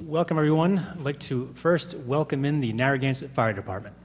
Welcome, everyone. I'd like to first welcome in the Narragansett Fire Department.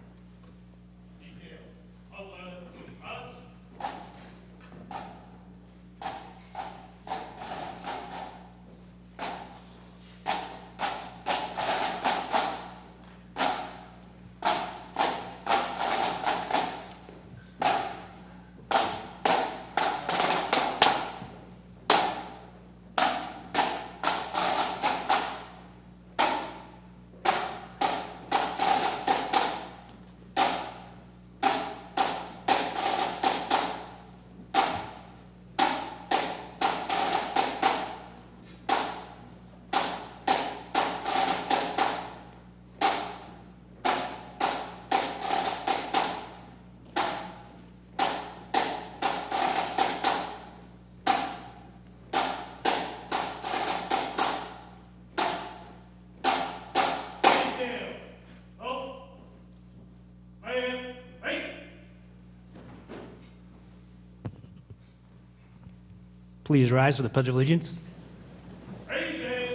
Please rise for the Pledge of Allegiance. I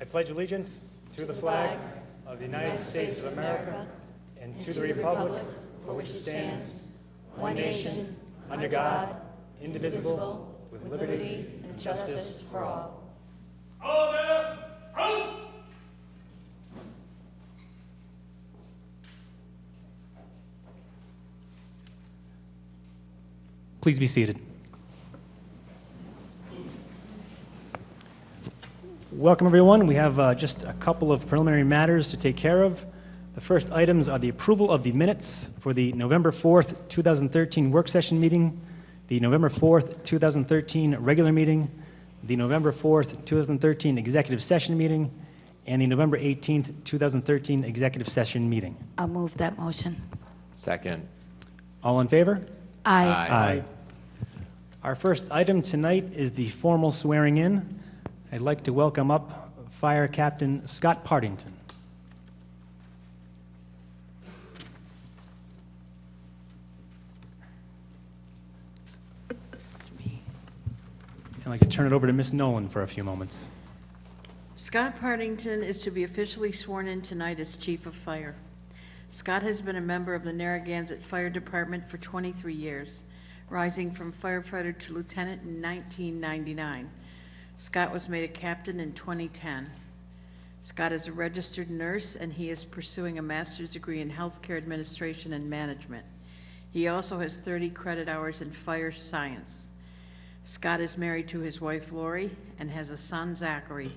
pledge allegiance to the flag of the United States of America and to the republic for which it stands, one nation, under God, indivisible, with liberty and justice for all. Please be seated. Welcome, everyone. We have just a couple of preliminary matters to take care of. The first items are the approval of the minutes for the November 4th, 2013 work session meeting, the November 4th, 2013 regular meeting, the November 4th, 2013 executive session meeting, and the November 18th, 2013 executive session meeting. I'll move that motion. Second. All in favor? Aye. Aye. Our first item tonight is the formal swearing in. I'd like to welcome up Fire Captain Scott Partington. That's me. I'd like to turn it over to Miss Nolan for a few moments. Scott Partington is to be officially sworn in tonight as Chief of Fire. Scott has been a member of the Narragansett Fire Department for 23 years, rising from firefighter to lieutenant in 1999. Scott was made a captain in 2010. Scott is a registered nurse and he is pursuing a master's degree in healthcare administration and management. He also has 30 credit hours in fire science. Scott is married to his wife Lori and has a son Zachary.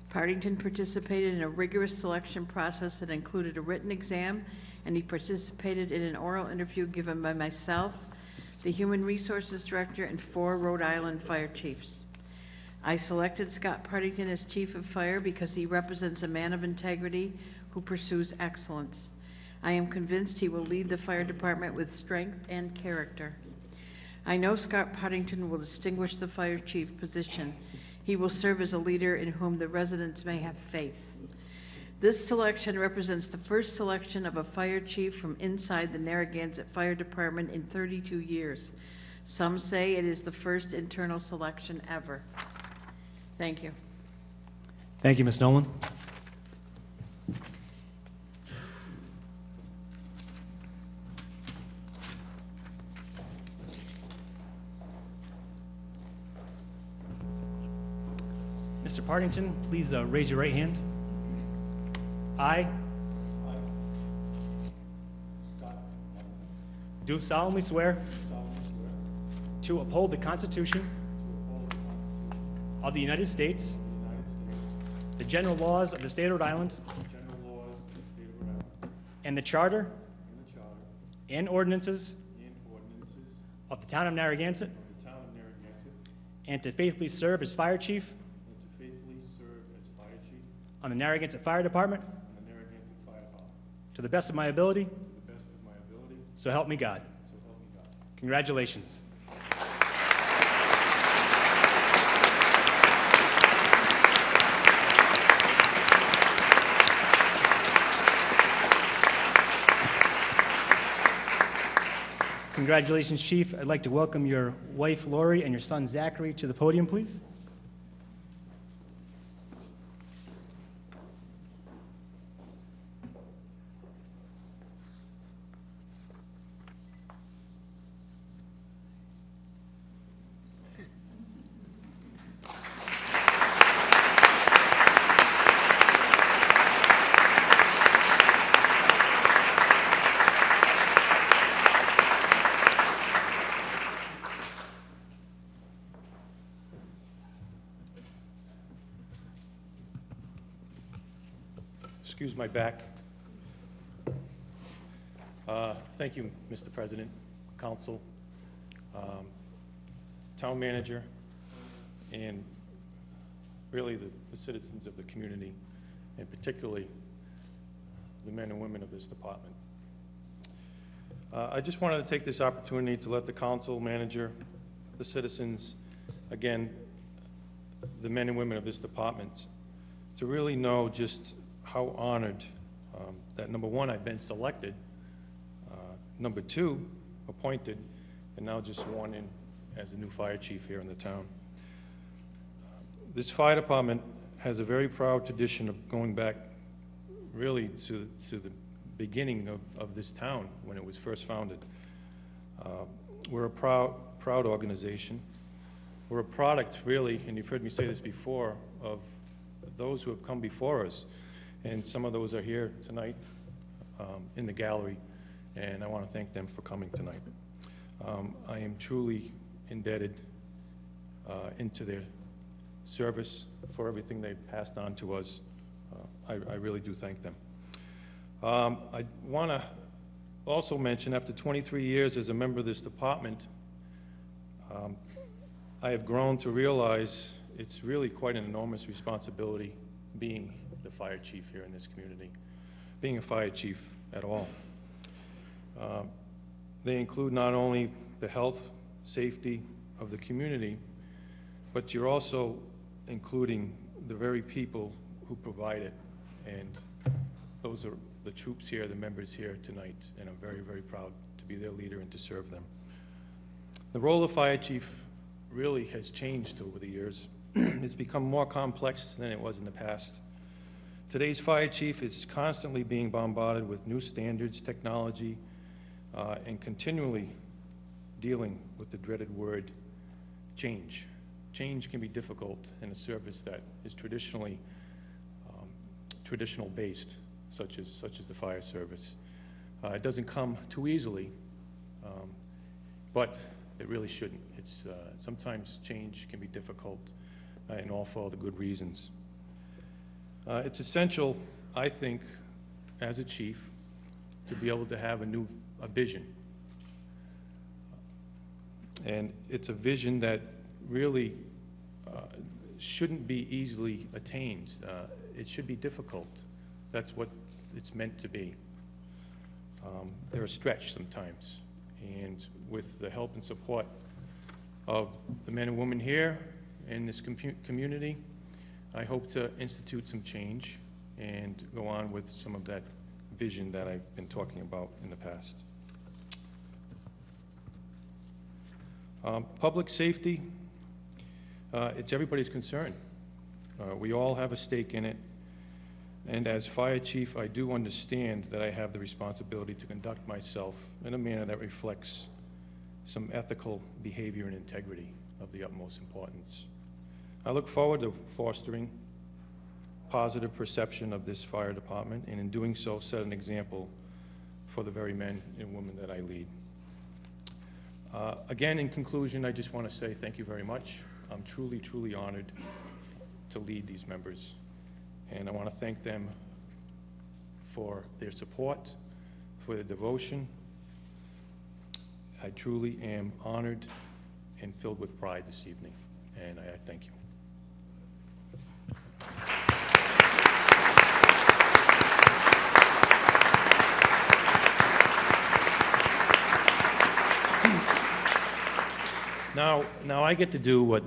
Partington participated in a rigorous selection process that included a written exam, and he participated in an oral interview given by myself, the Human Resources Director, and 4 Rhode Island fire chiefs. I selected Scott Partington as Chief of Fire because he represents a man of integrity who pursues excellence. I am convinced he will lead the fire department with strength and character. I know Scott Partington will distinguish the fire chief position. He will serve as a leader in whom the residents may have faith. This selection represents the first selection of a fire chief from inside the Narragansett Fire Department in 32 years. Some say it is the first internal selection ever. Thank you. Thank you, Ms. Nolan. Mr. Partington, please raise your right hand. I do solemnly swear to uphold the Constitution of the United States, the general laws of the state of Rhode Island, and the charter and ordinances of the town of Narragansett, and to faithfully serve as fire chief on the Narragansett Fire Department to the best of my ability. So help me God. Congratulations. Congratulations, Chief. I'd like to welcome your wife, Lori, and your son, Zachary, to the podium, please. Excuse my back. Thank you, Mr. President, Council, Town Manager, and really the citizens of the community, and particularly the men and women of this department. I just wanted to take this opportunity to let the council, manager, the citizens, again, the men and women of this department, to really know just how honored that, number one, I've been selected, number two, appointed, and now just sworn in as the new fire chief here in the town. This fire department has a very proud tradition of going back really to the beginning of this town when it was first founded. We're a proud organization. We're a product, really, and you've heard me say this before, of those who have come before us. And some of those are here tonight in the gallery, and I want to thank them for coming tonight. I am truly indebted into their service for everything they've passed on to us. I really do thank them. I want to also mention, after 23 years as a member of this department, I have grown to realize it's really quite an enormous responsibility being the fire chief here in this community, being a fire chief at all. They include not only the health, safety of the community, but you're also including the very people who provide it. And those are the troops here, the members here tonight, and I'm very, very proud to be their leader and to serve them. The role of fire chief really has changed over the years. It's become more complex than it was in the past. Today's fire chief is constantly being bombarded with new standards, technology, and continually dealing with the dreaded word change. Change can be difficult in a service that is traditional based, such as the fire service. It doesn't come too easily, but it really shouldn't. It's sometimes change can be difficult, and all for all the good reasons. It's essential, I think, as a chief, to be able to have a vision. And it's a vision that really shouldn't be easily attained. It should be difficult. That's what it's meant to be. They're a stretch sometimes. And with the help and support of the men and women here in this community, I hope to institute some change and go on with some of that vision that I've been talking about in the past. Public safety, it's everybody's concern. We all have a stake in it. And as fire chief, I do understand that I have the responsibility to conduct myself in a manner that reflects some ethical behavior and integrity of the utmost importance. I look forward to fostering positive perception of this fire department, and in doing so, set an example for the very men and women that I lead. Again, in conclusion, I just want to say thank you very much. I'm truly, truly honored to lead these members, and I want to thank them for their support, for their devotion. I truly am honored and filled with pride this evening, and I thank you. Now I get to do what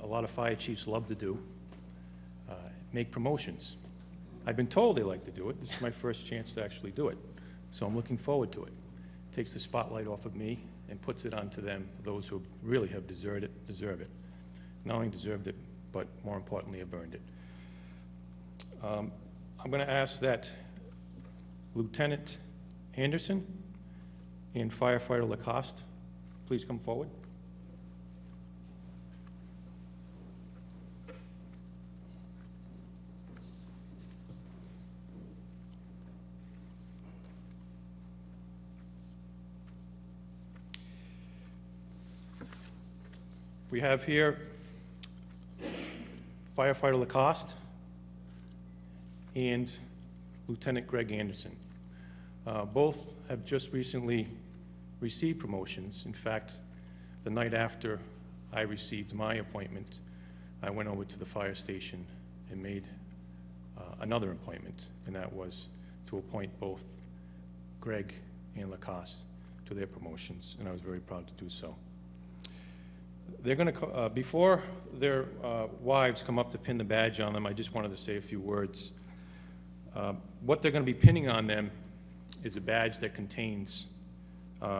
a lot of fire chiefs love to do, make promotions. I've been told they like to do it. This is my first chance to actually do it, so I'm looking forward to it. It takes the spotlight off of me and puts it onto them, those who really have deserve it. Not only deserved it, but more importantly, have earned it. I'm going to ask that Lieutenant Anderson and Firefighter Lacoste please come forward. We have here Firefighter Lacoste and Lieutenant Greg Anderson. Both have just recently received promotions. In fact, the night after I received my appointment, I went over to the fire station and made another appointment, and that was to appoint both Greg and Lacoste to their promotions, and I was very proud to do so. They're going to, before their wives come up to pin the badge on them, I just wanted to say a few words. What they're going to be pinning on them is a badge that contains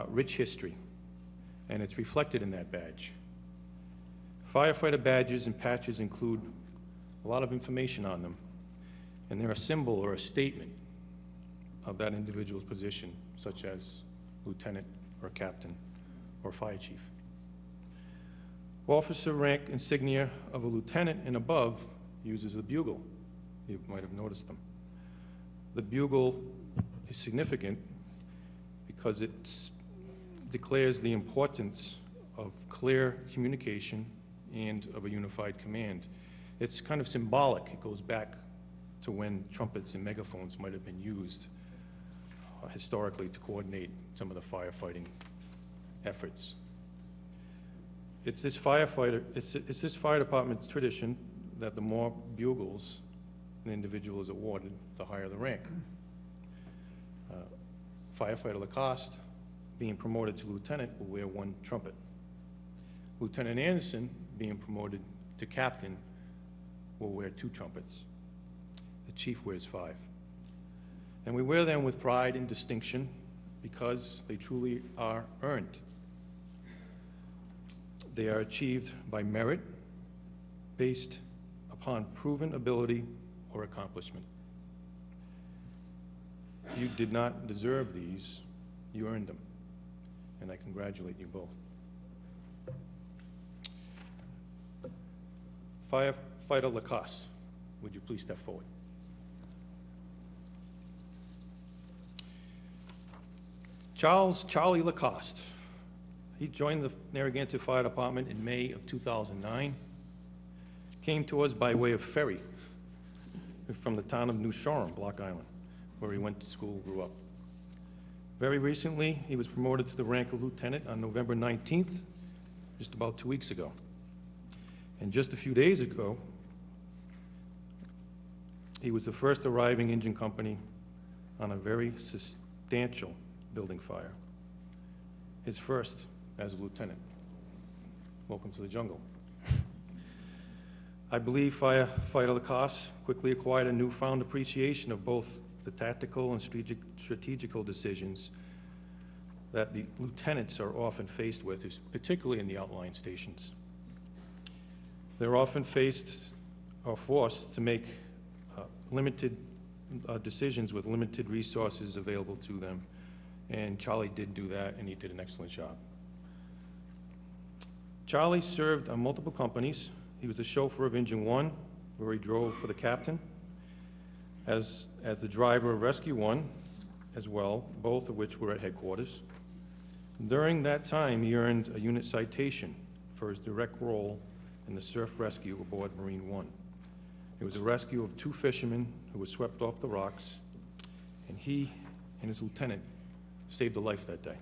rich history, and it's reflected in that badge. Firefighter badges and patches include a lot of information on them, and they're a symbol or a statement of that individual's position, such as lieutenant or captain or fire chief. Officer rank insignia of a lieutenant and above uses the bugle. You might have noticed them. The bugle is significant because it declares the importance of clear communication and of a unified command. It's kind of symbolic. It goes back to when trumpets and megaphones might have been used historically to coordinate some of the firefighting efforts. It's this fire department's tradition that the more bugles an individual is awarded, the higher the rank. Firefighter Lacoste, being promoted to lieutenant, will wear 1 trumpet. Lieutenant Anderson, being promoted to captain, will wear 2 trumpets. The chief wears 5. And we wear them with pride and distinction because they truly are earned. They are achieved by merit based upon proven ability or accomplishment. You did not deserve these, you earned them, and I congratulate you both. Firefighter Lacoste, would you please step forward? Charlie Lacoste. He joined the Narragansett Fire Department in May of 2009. Came to us by way of ferry from the town of New Shoreham, Block Island, where he went to school, grew up. Very recently, he was promoted to the rank of lieutenant on November 19th, just about 2 weeks ago. And just a few days ago, he was the first arriving engine company on a very substantial building fire. His first as a lieutenant. Welcome to the jungle. I believe Firefighter Lacoste quickly acquired a newfound appreciation of both the tactical and strategical decisions that the lieutenants are often faced with, particularly in the outlying stations. They're often faced or forced to make limited decisions with limited resources available to them. And Charlie did do that, and he did an excellent job. Charlie served on multiple companies. He was the chauffeur of Engine 1, where he drove for the captain, as the driver of Rescue 1 as well, both of which were at headquarters. During that time, he earned a unit citation for his direct role in the surf rescue aboard Marine 1. It was a rescue of 2 fishermen who were swept off the rocks, and he and his lieutenant saved a life that day.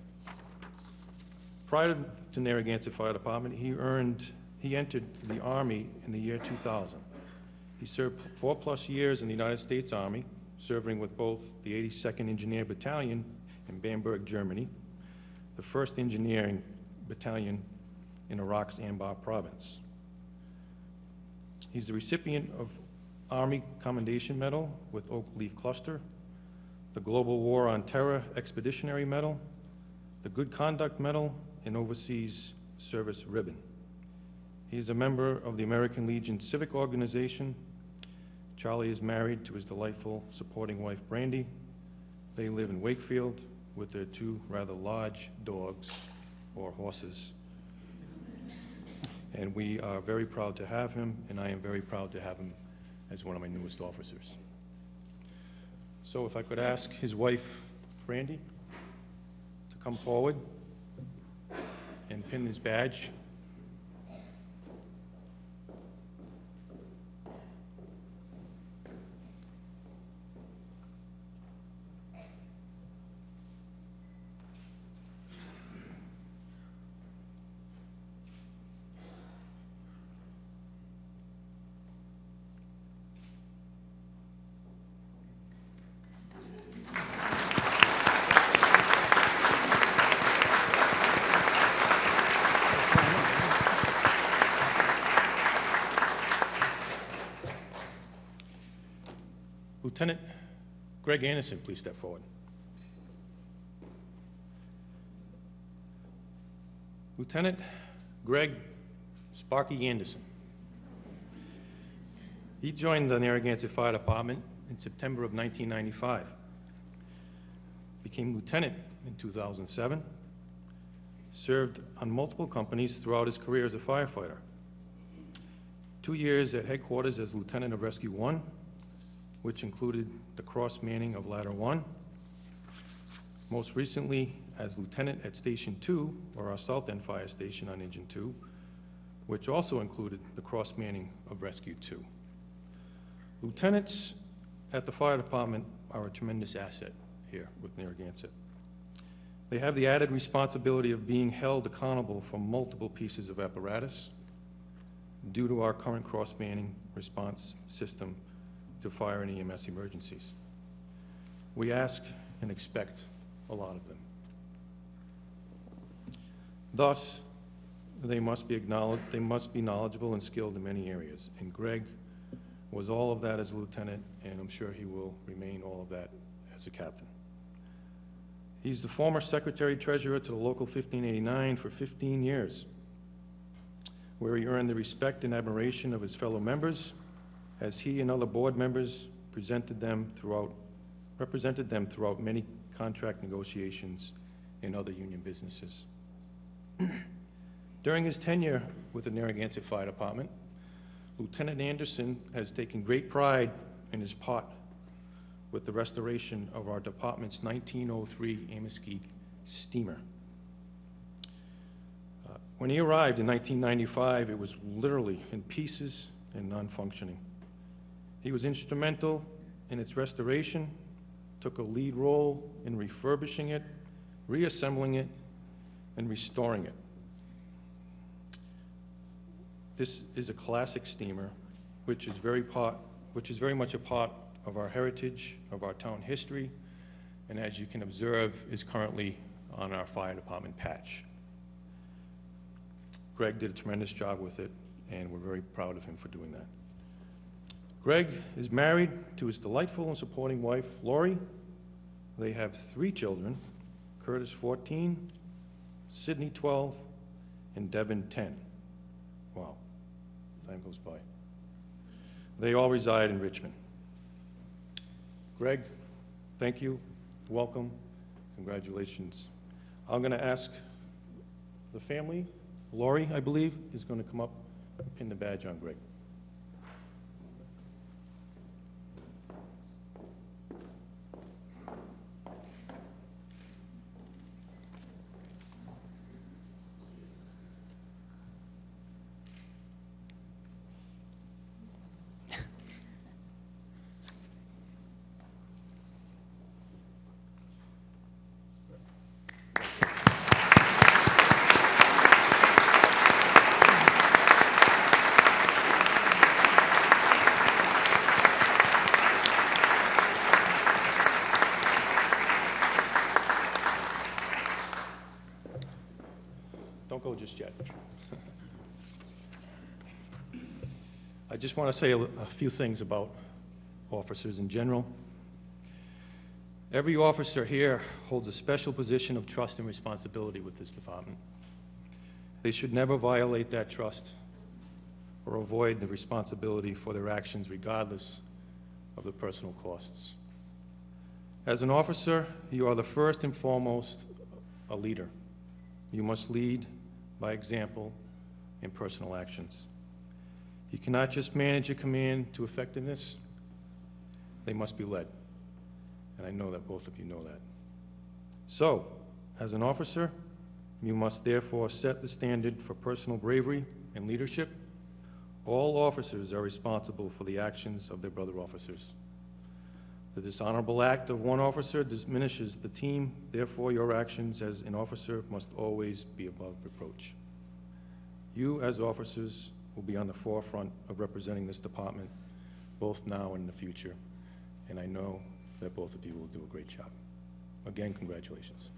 Prior to Narragansett Fire Department, he entered the Army in the year 2000. He served 4+ years in the United States Army, serving with both the 82nd Engineer Battalion in Bamberg, Germany, the 1st Engineering Battalion in Iraq's Anbar Province. He's the recipient of Army Commendation Medal with Oak Leaf Cluster, the Global War on Terror Expeditionary Medal, the Good Conduct Medal, and Overseas Service Ribbon. He is a member of the American Legion Civic Organization. Charlie is married to his delightful supporting wife, Brandy. They live in Wakefield with their 2 rather large dogs, or horses. And we are very proud to have him, and I am very proud to have him as one of my newest officers. So if I could ask his wife, Brandy, to come forward and pin his badge. Lieutenant Greg Anderson, please step forward. Lieutenant Greg Sparky Anderson. He joined the Narragansett Fire Department in September of 1995. Became lieutenant in 2007. Served on multiple companies throughout his career as a firefighter. 2 years at headquarters as Lieutenant of Rescue 1, which included the cross-manning of Ladder 1. Most recently as Lieutenant at Station 2, or our South End Fire Station on Engine 2, which also included the cross-manning of Rescue 2. Lieutenants at the fire department are a tremendous asset here with Narragansett. They have the added responsibility of being held accountable for multiple pieces of apparatus due to our current cross-manning response system to fire and EMS emergencies. We ask and expect a lot of them. Thus, they must be knowledgeable and skilled in many areas. And Greg was all of that as a lieutenant, and I'm sure he will remain all of that as a captain. He's the former secretary-treasurer to the Local 1589 for 15 years, where he earned the respect and admiration of his fellow members as he and other board members represented them throughout many contract negotiations and other union businesses. During his tenure with the Narragansett Fire Department, Lieutenant Anderson has taken great pride in his part with the restoration of our department's 1903 Ameskeek steamer. When he arrived in 1995, it was literally in pieces and non-functioning. He was instrumental in its restoration, took a lead role in refurbishing it, reassembling it, and restoring it. This is a classic steamer, which is very much a part of our heritage, of our town history, and as you can observe, is currently on our fire department patch. Greg did a tremendous job with it, and we're very proud of him for doing that. Greg is married to his delightful and supporting wife, Lori. They have 3 children, Curtis 14, Sydney 12, and Devin 10. Wow, time goes by. They all reside in Richmond. Greg, thank you, welcome, congratulations. I'm going to ask the family, Lori, I believe, is going to come up and pin the badge on Greg. Don't go just yet. I just want to say a few things about officers in general. Every officer here holds a special position of trust and responsibility with this department. They should never violate that trust or avoid the responsibility for their actions regardless of the personal costs. As an officer, you are the first and foremost a leader. You must lead by example and personal actions. You cannot just manage a command to effectiveness. They must be led. And I know that both of you know that. So, as an officer, you must therefore set the standard for personal bravery and leadership. All officers are responsible for the actions of their brother officers. The dishonorable act of one officer diminishes the team. Therefore, your actions as an officer must always be above reproach. You, as officers, will be on the forefront of representing this department, both now and in the future. And I know that both of you will do a great job. Again, congratulations.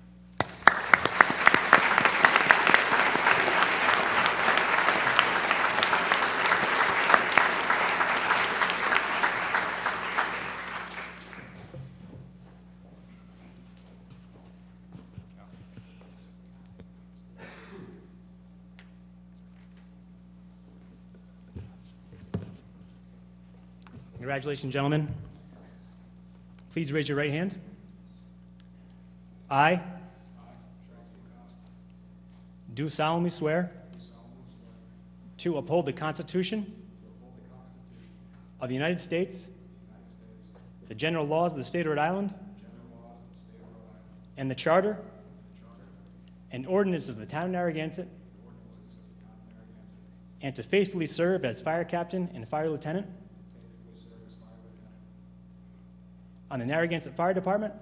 Congratulations, gentlemen. Please raise your right hand. I do solemnly swear to uphold the Constitution of the United States, the general laws of the state of Rhode Island, and the charter and ordinances of the town of Narragansett, and to faithfully serve as fire captain and fire lieutenant on the Narragansett Fire Department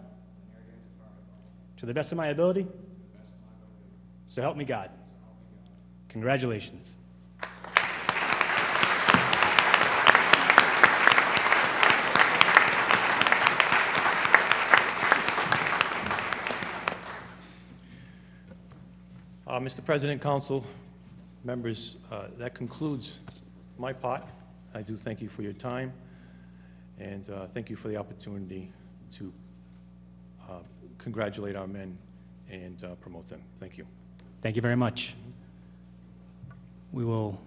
to the best of my ability. So help me God. Congratulations. Mr. President, Council, members, that concludes my part. I do thank you for your time, and thank you for the opportunity to congratulate our men and promote them. Thank you. Thank you very much. We will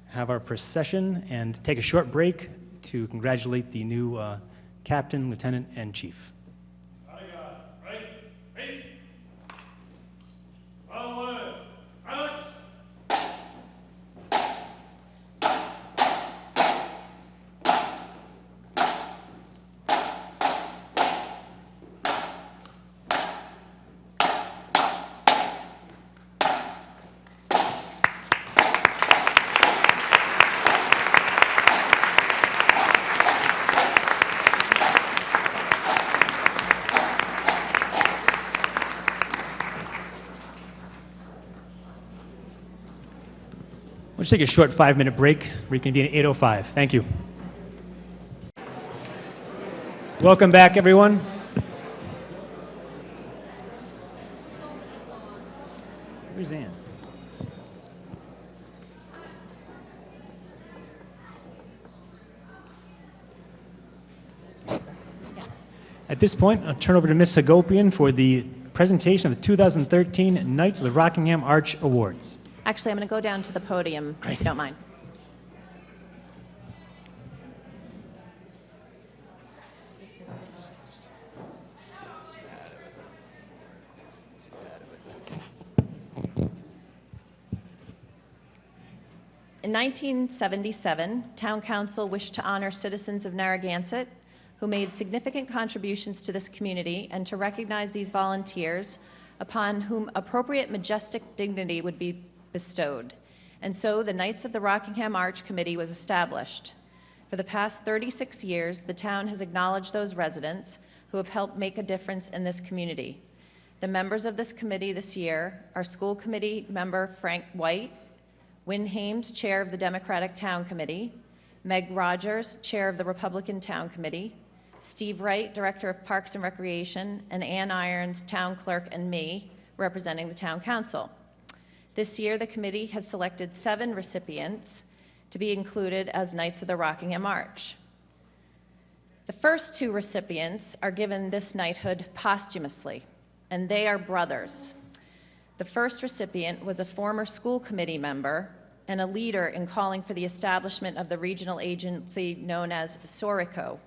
have our procession and take a short break to congratulate the new captain, lieutenant, and chief. We'll just take a short 5-minute break. Reconvene at 8:05. Thank you. Welcome back, everyone. Where's Ann? At this point, I'll turn over to Ms. Hagopian for the presentation of the 2013 Knights of the Rockingham Arch Awards. Actually, I'm going to go down to the podium, if you don't mind. In 1977, Town Council wished to honor citizens of Narragansett who made significant contributions to this community and to recognize these volunteers upon whom appropriate majestic dignity would be bestowed. And so the Knights of the Rockingham Arch Committee was established. For the past 36 years, the town has acknowledged those residents who have helped make a difference in this community. The members of this committee this year are School Committee member Frank White, Wynn Hames, Chair of the Democratic Town Committee, Meg Rogers, Chair of the Republican Town Committee, Steve Wright, Director of Parks and Recreation, and Ann Irons, Town Clerk, and me, representing the Town Council. This year, the committee has selected 7 recipients to be included as Knights of the Rockingham Arch. The first 2 recipients are given this knighthood posthumously, and they are brothers. The first recipient was a former school committee member and a leader in calling for the establishment of the regional agency known as SORICO,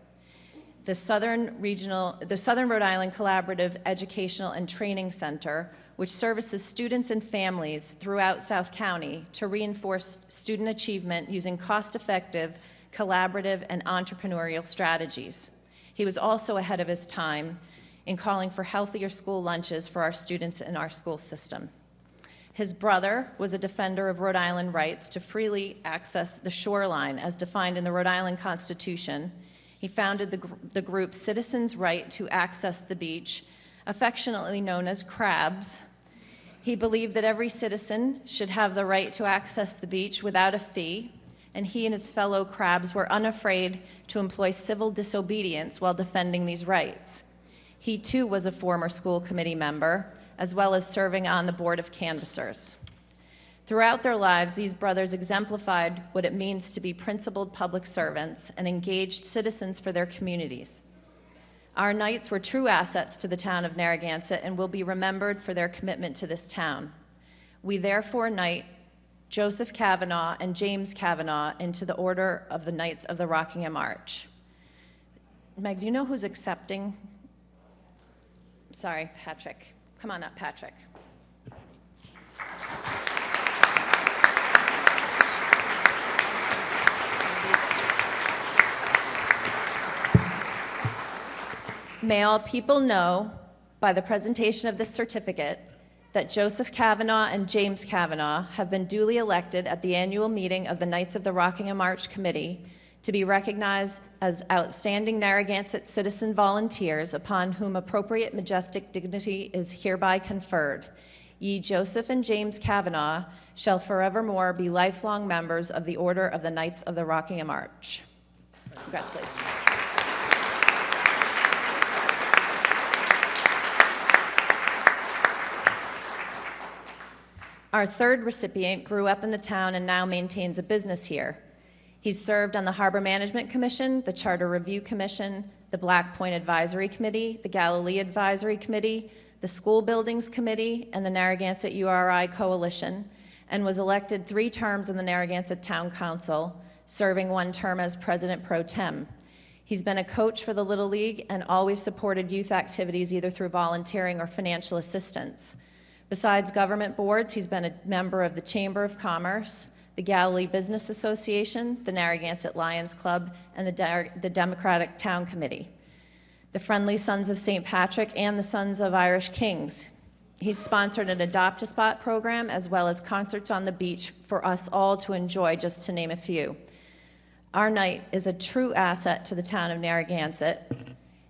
the Southern Rhode Island Collaborative Educational and Training Center, which services students and families throughout South County to reinforce student achievement using cost-effective, collaborative, and entrepreneurial strategies. He was also ahead of his time in calling for healthier school lunches for our students in our school system. His brother was a defender of Rhode Island rights to freely access the shoreline as defined in the Rhode Island Constitution. He founded the group Citizens' Right to Access the Beach, affectionately known as CRABS. He believed that every citizen should have the right to access the beach without a fee, and he and his fellow crabs were unafraid to employ civil disobedience while defending these rights. He too was a former school committee member, as well as serving on the board of canvassers. Throughout their lives, these brothers exemplified what it means to be principled public servants and engaged citizens for their communities. Our Knights were true assets to the town of Narragansett and will be remembered for their commitment to this town. We therefore knight Joseph Kavanaugh and James Kavanaugh into the Order of the Knights of the Rockingham Arch. Meg, do you know who's accepting? Sorry, Patrick. Come on up, Patrick. May all people know by the presentation of this certificate that Joseph Kavanaugh and James Kavanaugh have been duly elected at the annual meeting of the Knights of the Rockingham Arch Committee to be recognized as outstanding Narragansett citizen volunteers upon whom appropriate majestic dignity is hereby conferred. Ye Joseph and James Kavanaugh shall forevermore be lifelong members of the Order of the Knights of the Rockingham Arch. Congratulations. Our third recipient grew up in the town and now maintains a business here. He's served on the Harbor Management Commission, the Charter Review Commission, the Black Point Advisory Committee, the Galilee Advisory Committee, the School Buildings Committee, and the Narragansett URI Coalition, and was elected 3 terms in the Narragansett Town Council, serving 1 term as President Pro Tem. He's been a coach for the Little League and always supported youth activities either through volunteering or financial assistance. Besides government boards, he's been a member of the Chamber of Commerce, the Galilee Business Association, the Narragansett Lions Club, and the Democratic Town Committee, the Friendly Sons of St. Patrick, and the Sons of Irish Kings. He's sponsored an Adopt-a-Spot program as well as concerts on the beach for us all to enjoy, just to name a few. Our knight is a true asset to the town of Narragansett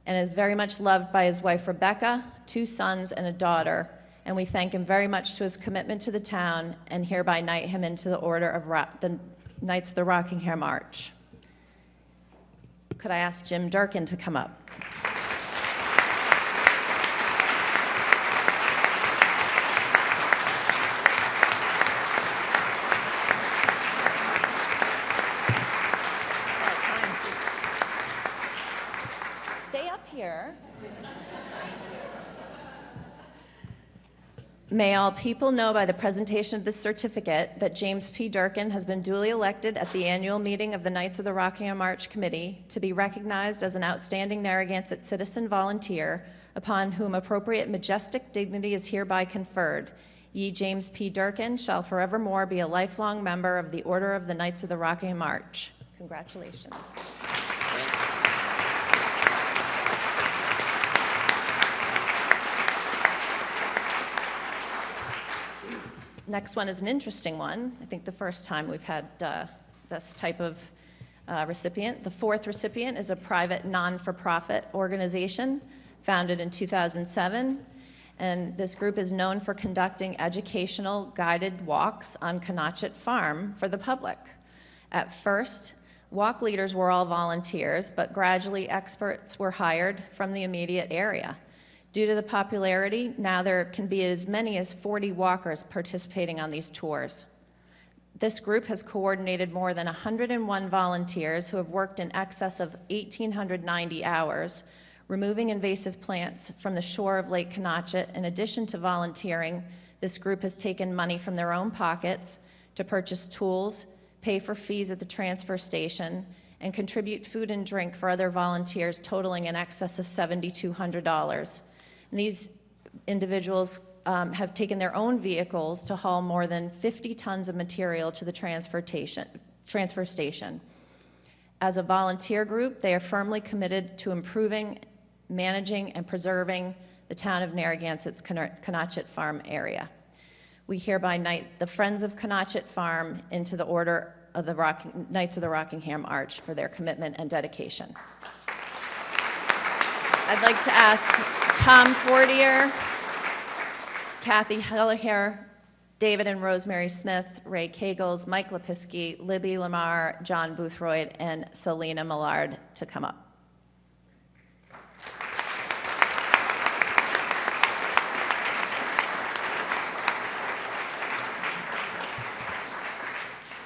and is very much loved by his wife Rebecca, 2 sons, and a daughter. And we thank him very much to his commitment to the town and hereby knight him into the Order of the Knights of the Rockingham Arch. Could I ask Jim Durkin to come up? Stay up here. May all people know by the presentation of this certificate that James P. Durkin has been duly elected at the annual meeting of the Knights of the Rockingham Arch Committee to be recognized as an outstanding Narragansett citizen volunteer upon whom appropriate majestic dignity is hereby conferred. Ye James P. Durkin shall forevermore be a lifelong member of the Order of the Knights of the Rockingham Arch. Congratulations. Next one is an interesting one. I think the first time we've had this type of recipient. The 4th recipient is a private non-for-profit organization founded in 2007. And this group is known for conducting educational guided walks on Conotchet Farm for the public. At first, walk leaders were all volunteers, but gradually experts were hired from the immediate area. Due to the popularity, now there can be as many as 40 walkers participating on these tours. This group has coordinated more than 101 volunteers who have worked in excess of 1,890 hours, removing invasive plants from the shore of Lake Conotchet. In addition to volunteering, this group has taken money from their own pockets to purchase tools, pay for fees at the transfer station, and contribute food and drink for other volunteers totaling in excess of $7,200. And these individuals have taken their own vehicles to haul more than 50 tons of material to the transfer station. As a volunteer group, they are firmly committed to improving, managing, and preserving the town of Narragansett's Conotchet Farm area. We hereby knight the Friends of Conotchet Farm into the Order of the Knights of the Rockingham Arch for their commitment and dedication. I'd like to ask Tom Fortier, Kathy Helliher, David and Rosemary Smith, Ray Kagels, Mike Lepiski, Libby Lamar, John Boothroyd, and Selena Millard to come up.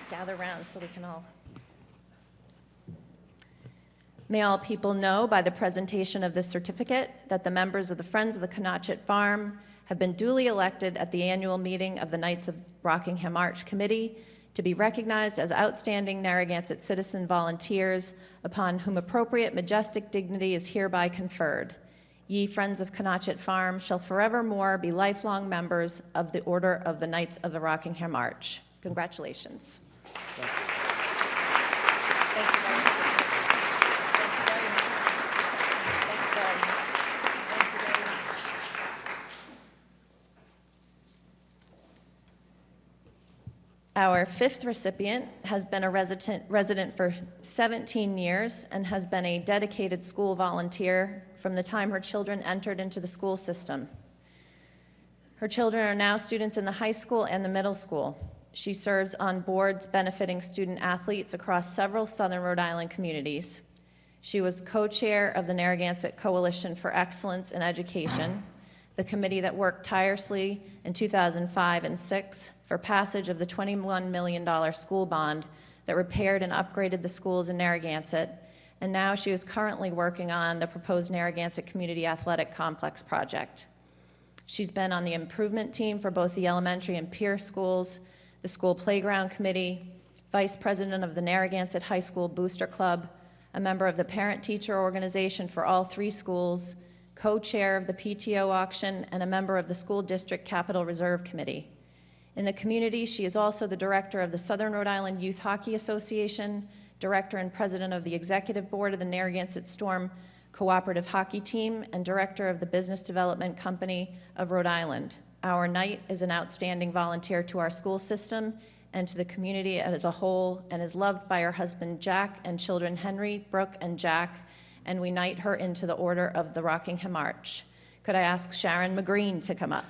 Gather around so we can all... May all people know by the presentation of this certificate that the members of the Friends of the Conotchet Farm have been duly elected at the annual meeting of the Knights of Rockingham Arch Committee to be recognized as outstanding Narragansett citizen volunteers upon whom appropriate majestic dignity is hereby conferred. Ye Friends of Canachet Farm shall forevermore be lifelong members of the Order of the Knights of the Rockingham Arch. Congratulations. Thank you very much. Thank you very much. Thank you very much. Our fifth recipient has been a resident for 17 years and has been a dedicated school volunteer from the time her children entered into the school system. Her children are now students in the high school and the middle school. She serves on boards benefiting student athletes across several southern Rhode Island communities. She was co-chair of the Narragansett Coalition for Excellence in Education, the committee that worked tirelessly in 2005 and 6 for passage of the $21 million school bond that repaired and upgraded the schools in Narragansett, and now she is currently working on the proposed Narragansett Community Athletic Complex project. She's been on the improvement team for both the elementary and peer schools, the school playground committee, vice president of the Narragansett High School Booster Club, a member of the parent-teacher organization for all 3 schools, co-chair of the PTO auction, and a member of the School District Capital Reserve Committee. In the community, she is also the director of the Southern Rhode Island Youth Hockey Association, director and president of the executive board of the Narragansett Storm Cooperative Hockey Team, and director of the Business Development Company of Rhode Island. Our Knight is an outstanding volunteer to our school system and to the community as a whole, and is loved by her husband Jack and children Henry, Brooke, and Jack, and we knight her into the Order of the Rockingham Arch. Could I ask Sharon McGreen to come up?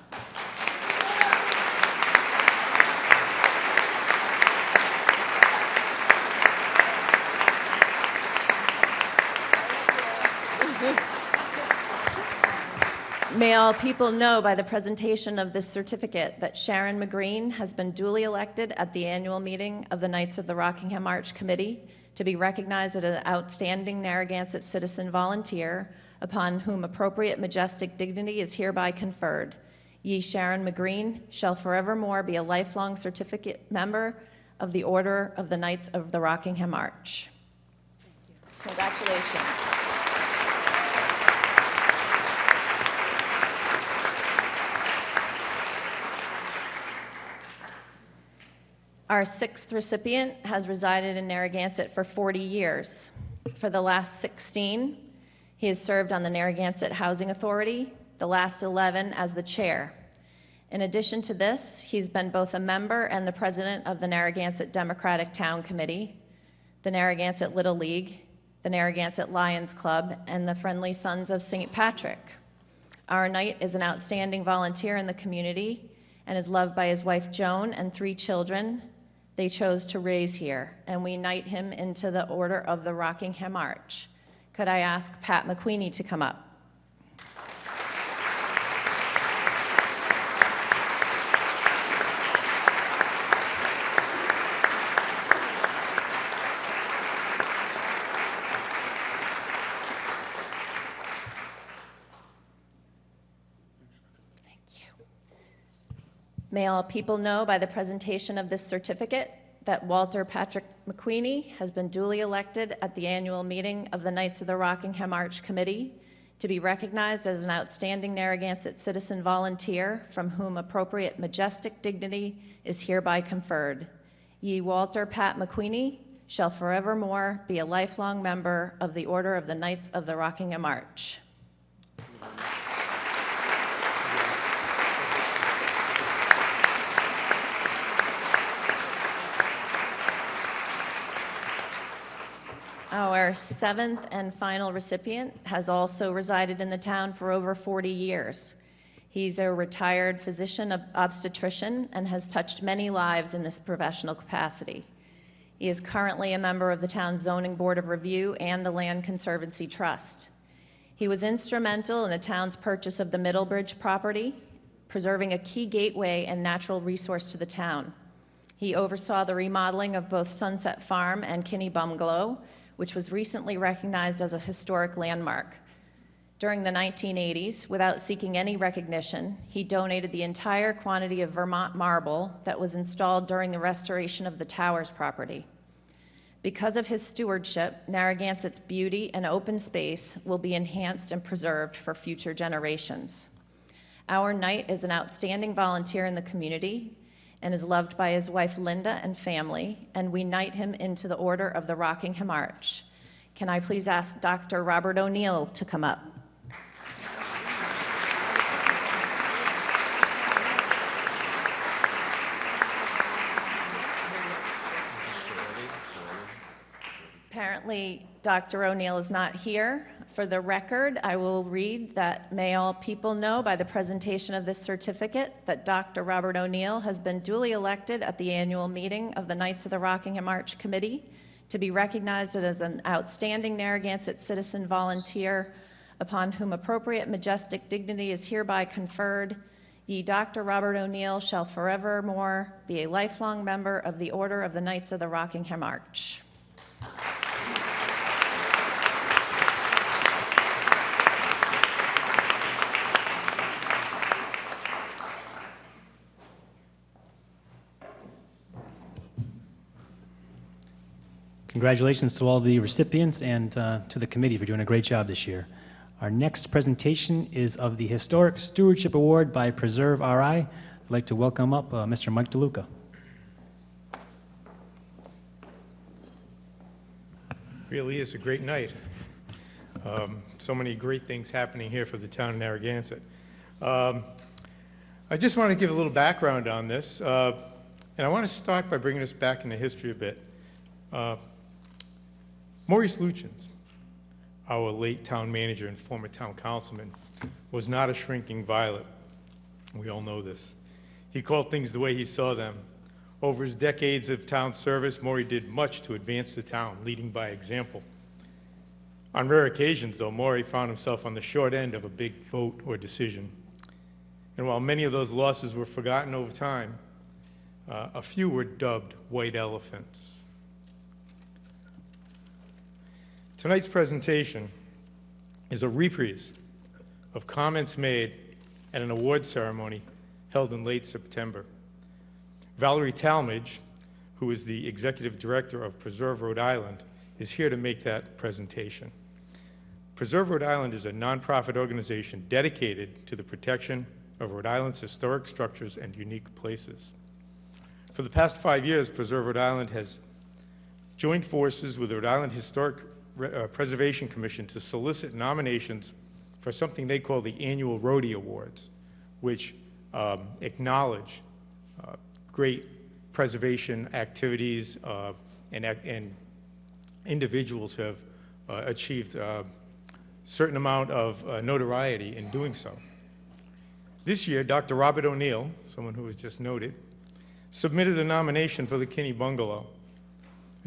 May all people know by the presentation of this certificate that Sharon McGreen has been duly elected at the annual meeting of the Knights of the Rockingham Arch Committee to be recognized as an outstanding Narragansett citizen volunteer upon whom appropriate majestic dignity is hereby conferred. Ye Sharon McGreen shall forevermore be a lifelong certificate member of the Order of the Knights of the Rockingham Arch. Congratulations. Our sixth recipient has resided in Narragansett for 40 years. For the last 16, he has served on the Narragansett Housing Authority, the last 11 as the chair. In addition to this, he's been both a member and the president of the Narragansett Democratic Town Committee, the Narragansett Little League, the Narragansett Lions Club, and the Friendly Sons of St. Patrick. Our Knight is an outstanding volunteer in the community and is loved by his wife Joan and 3 children they chose to raise here, and we knight him into the Order of the Rockingham Arch. Could I ask Pat McQueenie to come up? May all people know by the presentation of this certificate that Walter Patrick McQueenie has been duly elected at the annual meeting of the Knights of the Rockingham Arch Committee to be recognized as an outstanding Narragansett citizen volunteer from whom appropriate majestic dignity is hereby conferred. Ye Walter Pat McQueenie shall forevermore be a lifelong member of the Order of the Knights of the Rockingham Arch. Our seventh and final recipient has also resided in the town for over 40 years. He's a retired physician obstetrician and has touched many lives in this professional capacity. He is currently a member of the town's Zoning Board of Review and the Land Conservancy Trust. He was instrumental in the town's purchase of the Middlebridge property, preserving a key gateway and natural resource to the town. He oversaw the remodeling of both Sunset Farm and Kinney Bungalow, which was recently recognized as a historic landmark. During the 1980s, without seeking any recognition, he donated the entire quantity of Vermont marble that was installed during the restoration of the Towers property. Because of his stewardship, Narragansett's beauty and open space will be enhanced and preserved for future generations. Our knight is an outstanding volunteer in the community and is loved by his wife Linda and family, and we knight him into the Order of the Rockingham Arch. Can I please ask Dr. Robert O'Neill to come up? Apparently, Dr. O'Neill is not here. For the record, I will read that may all people know by the presentation of this certificate that Dr. Robert O'Neill has been duly elected at the annual meeting of the Knights of the Rockingham Arch Committee to be recognized as an outstanding Narragansett citizen volunteer upon whom appropriate majestic dignity is hereby conferred. Ye Dr. Robert O'Neill shall forevermore be a lifelong member of the Order of the Knights of the Rockingham Arch. Congratulations to all the recipients and to the committee for doing a great job this year. Our next presentation is of the Historic Stewardship Award by Preserve RI. I'd like to welcome up Mr. Mike DeLuca. Really is a great night. So many great things happening here for the town of Narragansett. I just want to give a little background on this, and I want to start by bringing us back into history a bit. Maurice Lutyens, our late town manager and former town councilman, was not a shrinking violet. We all know this. He called things the way he saw them. Over his decades of town service, Maury did much to advance the town, leading by example. On rare occasions, though, Maury found himself on the short end of a big vote or decision. And while many of those losses were forgotten over time, a few were dubbed white elephants. Tonight's presentation is a reprise of comments made at an award ceremony held in late September. Valerie Talmadge, who is the executive director of Preserve Rhode Island, is here to make that presentation. Preserve Rhode Island is a nonprofit organization dedicated to the protection of Rhode Island's historic structures and unique places. For the past 5 years, Preserve Rhode Island has joined forces with the Rhode Island Historic Preservation Commission to solicit nominations for something they call the annual Rhodey Awards, which acknowledge great preservation activities and individuals who have achieved a certain amount of notoriety in doing so. This year, Dr. Robert O'Neill, someone who was just noted, submitted a nomination for the Kinney Bungalow.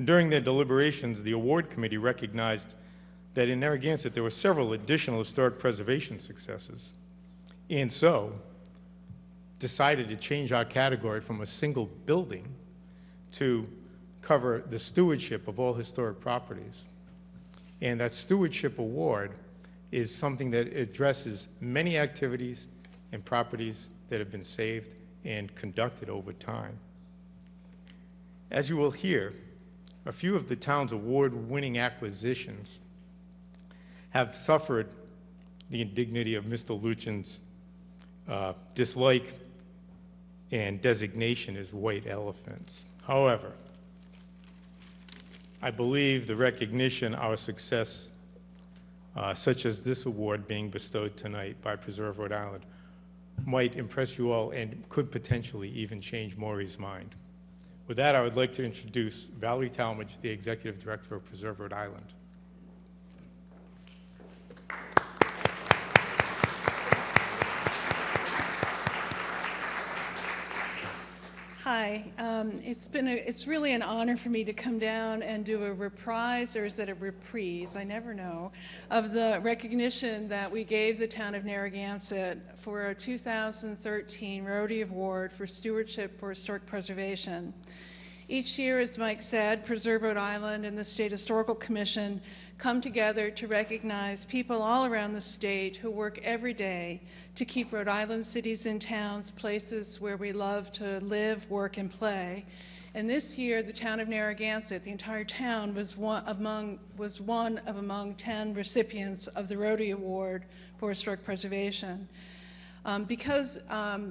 During their deliberations, the award committee recognized that in Narragansett there were several additional historic preservation successes, and so decided to change our category from a single building to cover the stewardship of all historic properties. And that stewardship award is something that addresses many activities and properties that have been saved and conducted over time. As you will hear, a few of the town's award-winning acquisitions have suffered the indignity of Mr. Lutyens' dislike and designation as white elephants. However, I believe the recognition, our success, such as this award being bestowed tonight by Preserve Rhode Island, might impress you all and could potentially even change Maury's mind. With that, I would like to introduce Valerie Talmadge, the Executive Director of Preserve Rhode Island. Hi, it's really an honor for me to come down and do a reprise, or is it a reprise? I never know, of the recognition that we gave the town of Narragansett for our 2013 Rhodey Award for Stewardship for Historic Preservation. Each year, as Mike said, Preserve Rhode Island and the State Historical Commission come together to recognize people all around the state who work every day to keep Rhode Island cities and towns places where we love to live, work, and play. And this year, the town of Narragansett, the entire town, was one of among 10 recipients of the Rotary Award for Historic Preservation. Because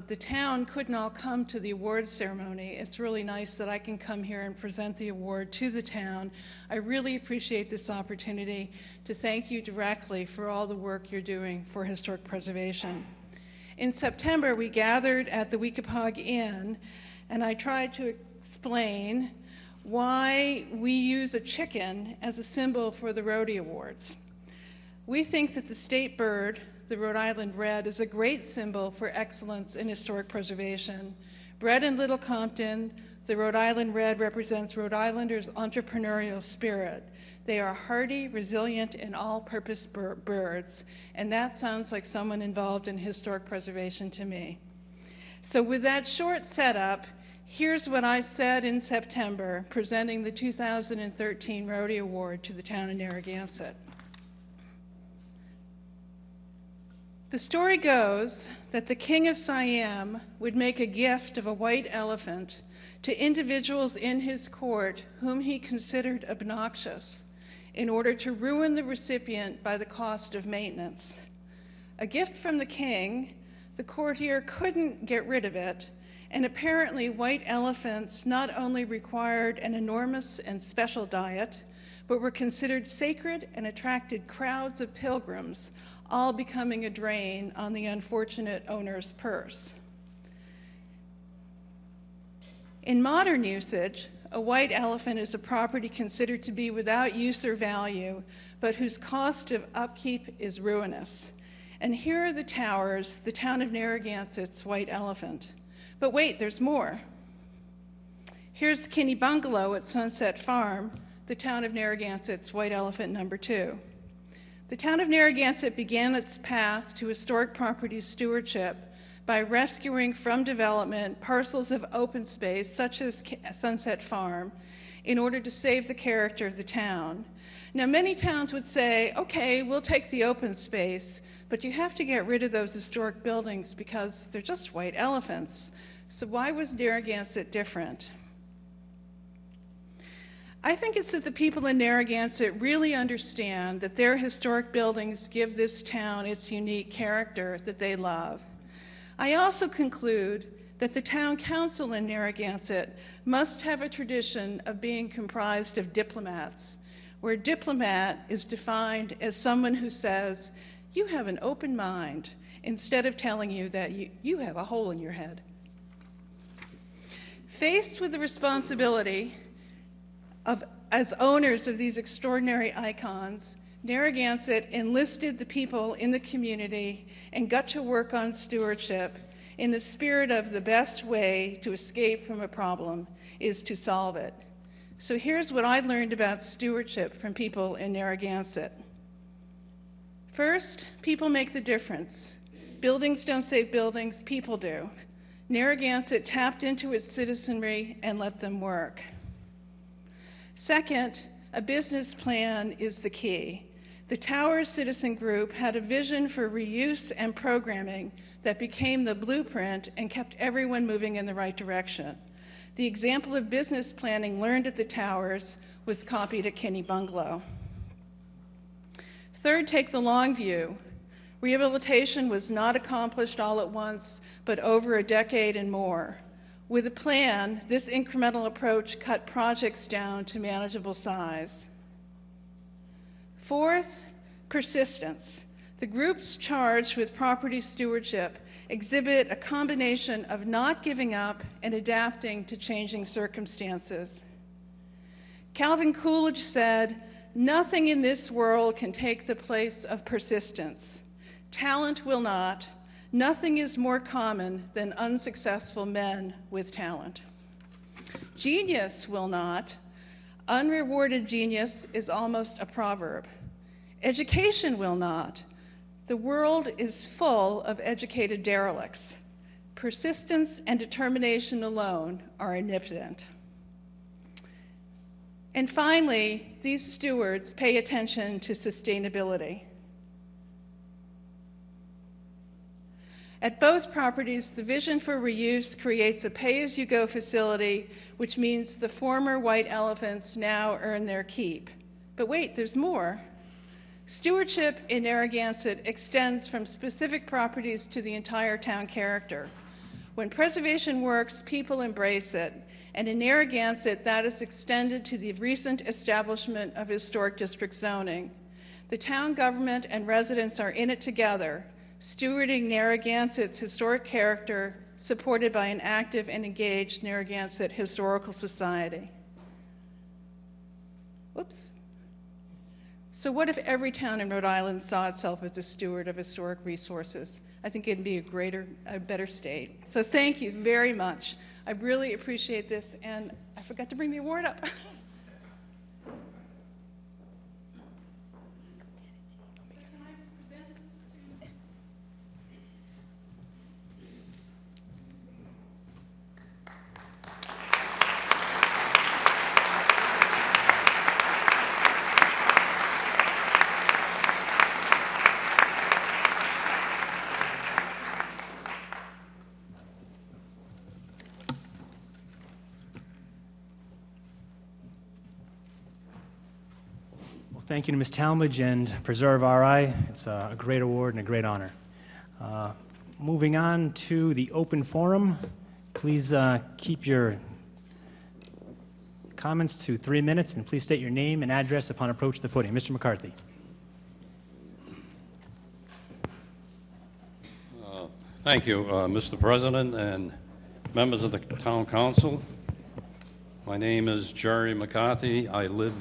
the town couldn't all come to the awards ceremony, it's really nice that I can come here and present the award to the town. I really appreciate this opportunity to thank you directly for all the work you're doing for historic preservation. In September, we gathered at the Weekapaug Inn, and I tried to explain why we use a chicken as a symbol for the Rotary Awards. We think that the state bird, the Rhode Island red, is a great symbol for excellence in historic preservation. Bred in Little Compton, the Rhode Island red represents Rhode Islanders' entrepreneurial spirit. They are hardy, resilient, and all-purpose birds, and that sounds like someone involved in historic preservation to me. So with that short setup, here's what I said in September, presenting the 2013 Rotary Award to the town of Narragansett. The story goes that the king of Siam would make a gift of a white elephant to individuals in his court whom he considered obnoxious in order to ruin the recipient by the cost of maintenance. A gift from the king, the courtier couldn't get rid of it, and apparently white elephants not only required an enormous and special diet, but were considered sacred and attracted crowds of pilgrims, all becoming a drain on the unfortunate owner's purse. In modern usage, a white elephant is a property considered to be without use or value, but whose cost of upkeep is ruinous. And here are the towers, the town of Narragansett's white elephant. But wait, there's more. Here's Kinney Bungalow at Sunset Farm, the town of Narragansett's white elephant number 2. The town of Narragansett began its path to historic property stewardship by rescuing from development parcels of open space, such as Sunset Farm, in order to save the character of the town. Now, many towns would say, okay, we'll take the open space, but you have to get rid of those historic buildings because they're just white elephants. So why was Narragansett different? I think it's that the people in Narragansett really understand that their historic buildings give this town its unique character that they love. I also conclude that the town council in Narragansett must have a tradition of being comprised of diplomats, where diplomat is defined as someone who says, you have an open mind, instead of telling you that you have a hole in your head. Faced with the responsibility as owners of these extraordinary icons, Narragansett enlisted the people in the community and got to work on stewardship in the spirit of the best way to escape from a problem is to solve it. So here's what I learned about stewardship from people in Narragansett. First, people make the difference. Buildings don't save buildings, people do. Narragansett tapped into its citizenry and let them work. Second, a business plan is the key. The Towers Citizen Group had a vision for reuse and programming that became the blueprint and kept everyone moving in the right direction. The example of business planning learned at the Towers was copied at Kinney Bungalow. Third, take the long view. Rehabilitation was not accomplished all at once, but over a decade and more. With a plan, this incremental approach cut projects down to manageable size. Fourth, persistence. The groups charged with property stewardship exhibit a combination of not giving up and adapting to changing circumstances. Calvin Coolidge said, "Nothing in this world can take the place of persistence. Talent will not. Nothing is more common than unsuccessful men with talent. Genius will not. Unrewarded genius is almost a proverb. Education will not. The world is full of educated derelicts. Persistence and determination alone are omnipotent." And finally, these stewards pay attention to sustainability. At both properties, the vision for reuse creates a pay-as-you-go facility, which means the former white elephants now earn their keep. But wait, there's more. Stewardship in Narragansett extends from specific properties to the entire town character. When preservation works, people embrace it, and in Narragansett, that is extended to the recent establishment of historic district zoning. The town government and residents are in it together, stewarding Narragansett's historic character, supported by an active and engaged Narragansett Historical Society. Whoops. So what if every town in Rhode Island saw itself as a steward of historic resources? I think it'd be a better state. So thank you very much. I really appreciate this, and I forgot to bring the award up. Thank you to Ms. Talmadge and Preserve RI. It's a great award and a great honor. Moving on to the open forum. Please keep your comments to 3 minutes, and please state your name and address upon approach to the podium. Mr. McCarthy. Thank you, Mr. President and members of the Town Council. My name is Jerry McCarthy. I live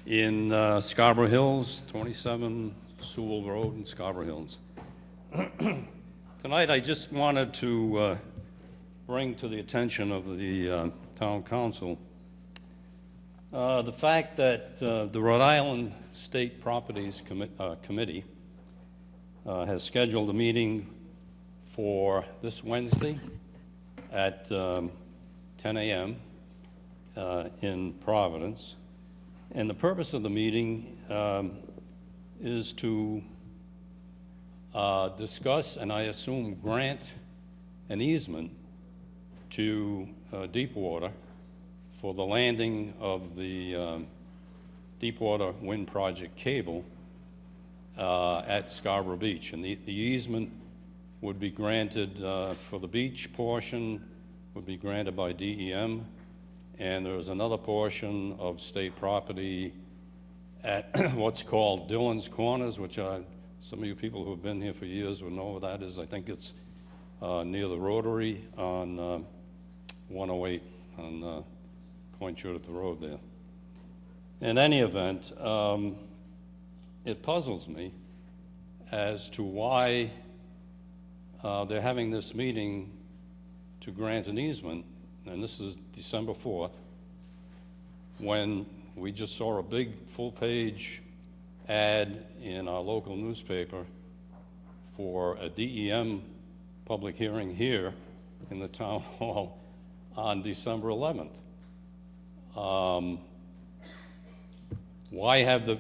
in Scarborough Hills, 27 Sewell Road in Scarborough Hills. Tonight I just wanted to bring to the attention of the Town Council the fact that the Rhode Island State Properties Committee has scheduled a meeting for this Wednesday at 10 a.m. In Providence. And the purpose of the meeting is to discuss, and I assume grant, an easement to Deepwater for the landing of the Deepwater Wind Project cable at Scarborough Beach. And the easement would be granted for the beach portion, would be granted by DEM, and there's another portion of state property at what's called Dillon's Corners, which some of you people who have been here for years would know where that is. I think it's near the Rotary on 108 on Point Judith Road there. In any event, it puzzles me as to why they're having this meeting to grant an easement, and this is December 4th, when we just saw a big full-page ad in our local newspaper for a DEM public hearing here in the town hall on December 11th. Why have the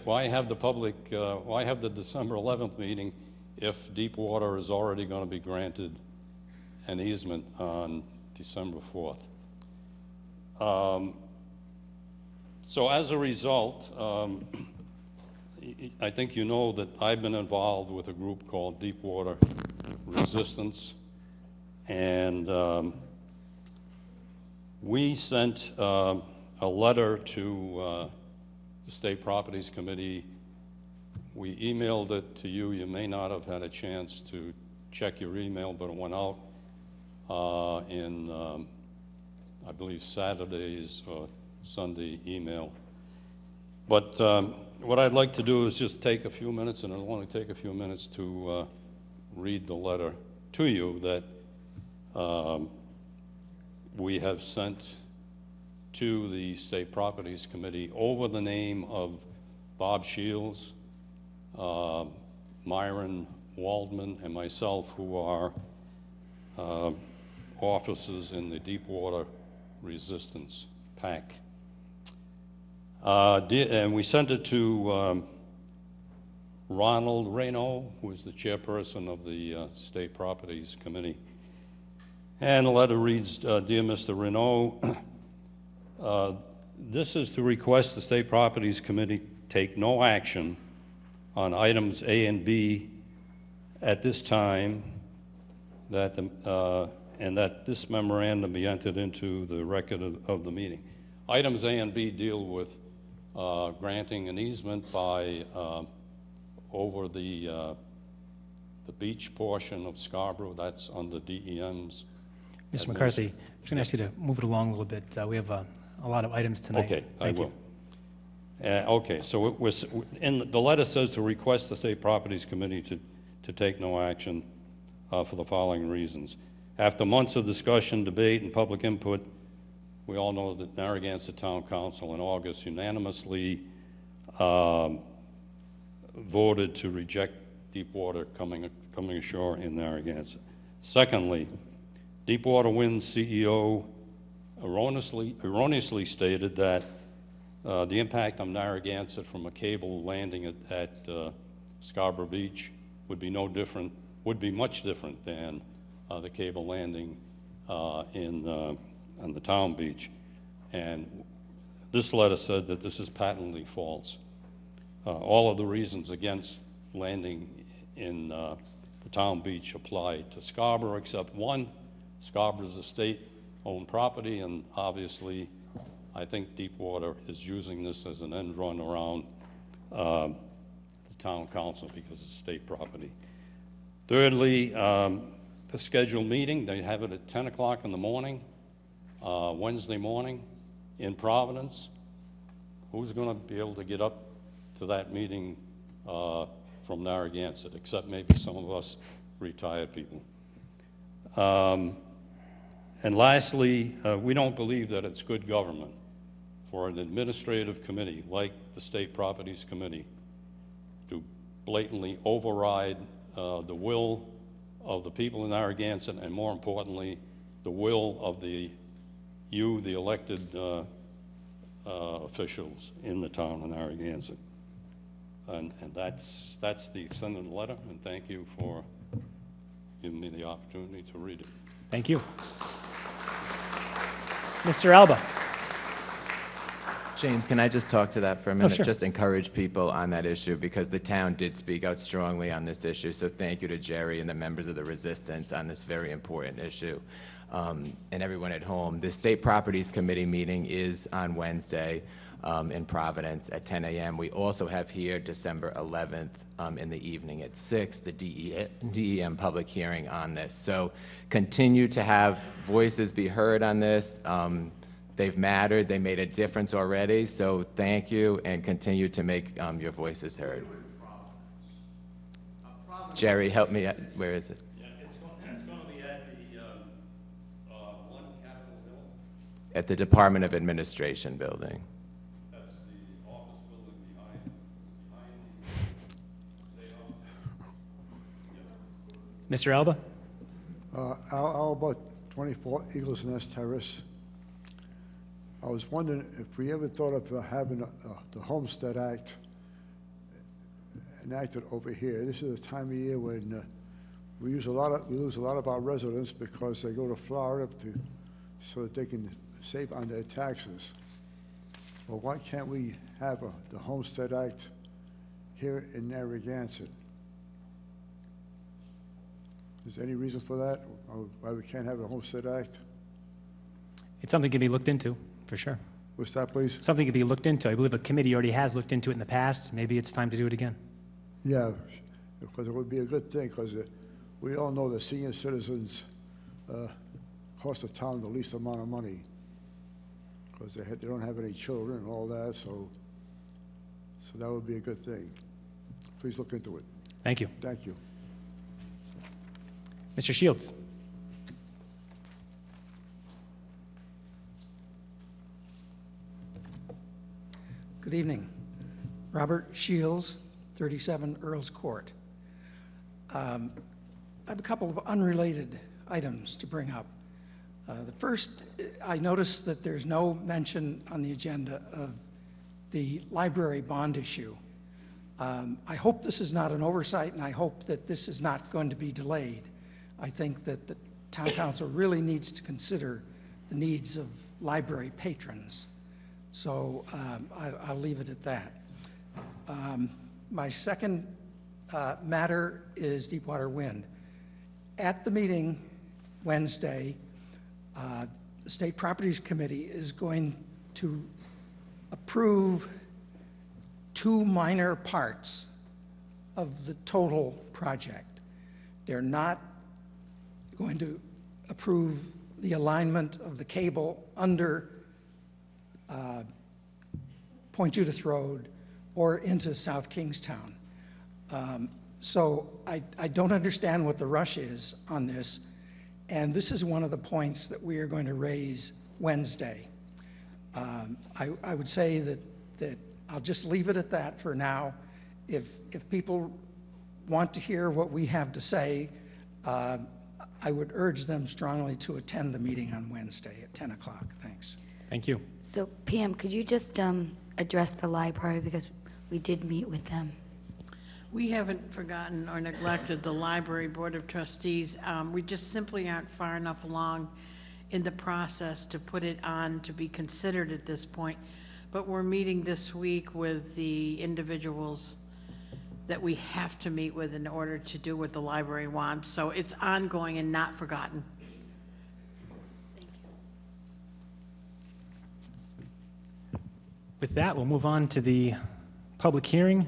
December 11th meeting if Deepwater is already going to be granted an easement on December 4th? So as a result, I think you know that I've been involved with a group called Deepwater Resistance, and we sent a letter to the State Properties Committee. We emailed it to you. You may not have had a chance to check your email, but it went out in, I believe, Saturday's or Sunday email. But what I'd like to do is just take a few minutes, and it'll only take a few minutes to read the letter to you that we have sent to the State Properties Committee over the name of Bob Shields, Myron Waldman, and myself, who are officers in the Deepwater Resistance PAC. And we sent it to Ronald Reno, who is the chairperson of the State Properties Committee. And the letter reads, Dear Mr. Reno, this is to request the State Properties Committee take no action on items A and B at this time, and that this memorandum be entered into the record of the meeting. Items A and B deal with granting an easement by over the beach portion of Scarborough. That's under DEM's. Mr. McCarthy, I'm just going to ask you to move it along a little bit. We have a lot of items tonight. Okay, Thank I you. will. Okay, so it was, the letter says to request the State Properties Committee to take no action for the following reasons. After months of discussion, debate, and public input, we all know that Narragansett Town Council in August unanimously voted to reject Deepwater coming ashore in Narragansett. Secondly, Deepwater Wind's CEO erroneously stated that the impact on Narragansett from a cable landing at Scarborough Beach would be much different than the cable landing on the town beach. And this letter said that this is patently false. All of the reasons against landing in the town beach apply to Scarborough except one. Scarborough is a state-owned property, and obviously I think Deepwater is using this as an end run around the town council because it's state property. Thirdly, the scheduled meeting, they have it at 10 o'clock in the morning, Wednesday morning in Providence. Who's going to be able to get up to that meeting from Narragansett, except maybe some of us retired people? And lastly, we don't believe that it's good government for an administrative committee like the State Properties Committee to blatantly override the will of the people in Narragansett, and more importantly, the will of the elected officials in the town of Narragansett. And that's the extent of the letter, and thank you for giving me the opportunity to read it. Thank you. Mr. Alba. James, can I just talk to that for a minute? Sure. Just encourage people on that issue, because the town did speak out strongly on this issue. So thank you to Jerry and the members of the Resistance on this very important issue. And everyone at home, the State Properties Committee meeting is on Wednesday in Providence at 10 a.m. We also have here December 11th in the evening at 6, the DEM public hearing on this. So continue to have voices be heard on this. They've mattered. They made a difference already. So thank you, and continue to make your voices heard. Jerry, help me. Where is it? Yeah, it's going to be at the 1 Capitol Hill. At the Department of Administration building. That's the office building behind the state office. Mr. Alba? How about 24 Eagles Nest Terrace? I was wondering if we ever thought of having the Homestead Act enacted over here. This is a time of year when we lose a lot of our residents because they go to Florida so that they can save on their taxes. Well, why can't we have the Homestead Act here in Narragansett? Is there any reason for that, or why we can't have the Homestead Act? It's something to be looked into, for sure. What's that, please? Something to be looked into. I believe a committee already has looked into it in the past. Maybe it's time to do it again. Yeah, because it would be a good thing, because we all know that senior citizens cost the town the least amount of money, because they don't have any children and all that, so that would be a good thing. Please look into it. Thank you. Thank you. Mr. Shields. Good evening. Robert Shields, 37 Earls Court. I have a couple of unrelated items to bring up. The first, I noticed that there's no mention on the agenda of the library bond issue. I hope this is not an oversight, and I hope that this is not going to be delayed. I think that the town council really needs to consider the needs of library patrons. So I'll leave it at that. My second matter is Deepwater Wind. At the meeting Wednesday, the State Properties Committee is going to approve 2 minor parts of the total project. They're not going to approve the alignment of the cable under Point Judith Road or into South Kingstown. So I don't understand what the rush is on this, and this is one of the points that we are going to raise Wednesday. I would say that I'll just leave it at that for now. If people want to hear what we have to say, I would urge them strongly to attend the meeting on Wednesday at 10 o'clock. Thanks. Thank you. So, Pam, could you just address the library, because we did meet with them? We haven't forgotten or neglected the Library Board of Trustees. We just simply aren't far enough along in the process to put it on to be considered at this point. But we're meeting this week with the individuals that we have to meet with in order to do what the library wants. So it's ongoing and not forgotten. With that, we'll move on to the public hearing.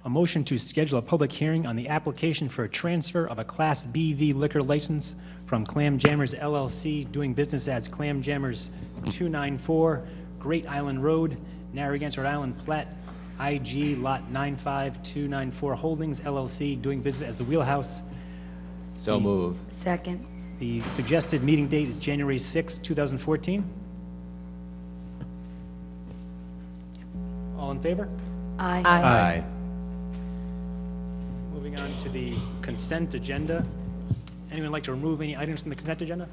A motion to schedule a public hearing on the application for a transfer of a Class BV liquor license from Clam Jammers LLC, doing business as Clam Jammers 294 Great Island Road, Narragansett, Rhode Island, Plat IG Lot 95294 Holdings LLC, doing business as the Wheelhouse. So move. Second. The suggested meeting date is January 6, 2014. All in favor? Aye. Aye. Moving on to the consent agenda. Anyone like to remove any items from the consent agenda?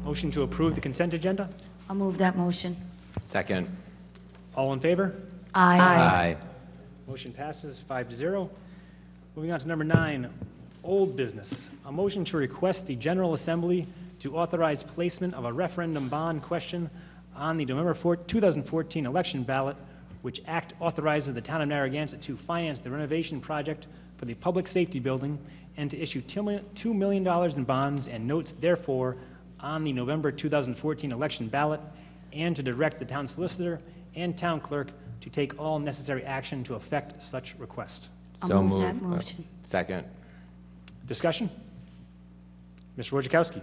Motion to approve the consent agenda? I'll move that motion. Second. All in favor? Aye. Aye. Motion passes 5-0. Moving on to number 9, old business. A motion to request the General Assembly to authorize placement of a referendum bond question on the November 2014 election ballot, which act authorizes the town of Narragansett to finance the renovation project for the public safety building and to issue $2 million in bonds and notes therefore on the November 2014 election ballot, and to direct the town solicitor and town clerk to take all necessary action to effect such request. I'll move that motion. Second. Discussion? Mr. Wojciechowski.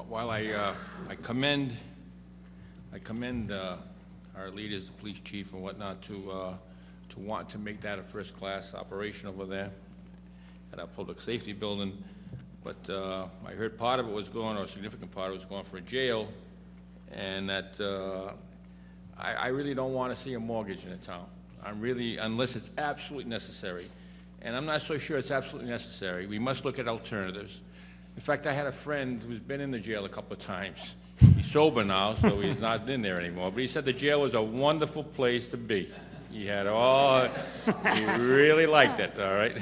While I commend our leaders, the police chief and whatnot, to want to make that a first-class operation over there at our public safety building, but I heard part of it was going, or a significant part of it was going for a jail, and that I really don't want to see a mortgage in the town. I'm really, unless it's absolutely necessary, and I'm not so sure it's absolutely necessary. We must look at alternatives. In fact, I had a friend who's been in the jail a couple of times. He's sober now, so he's not in there anymore. But he said the jail was a wonderful place to be. He had all, he really liked it, all right?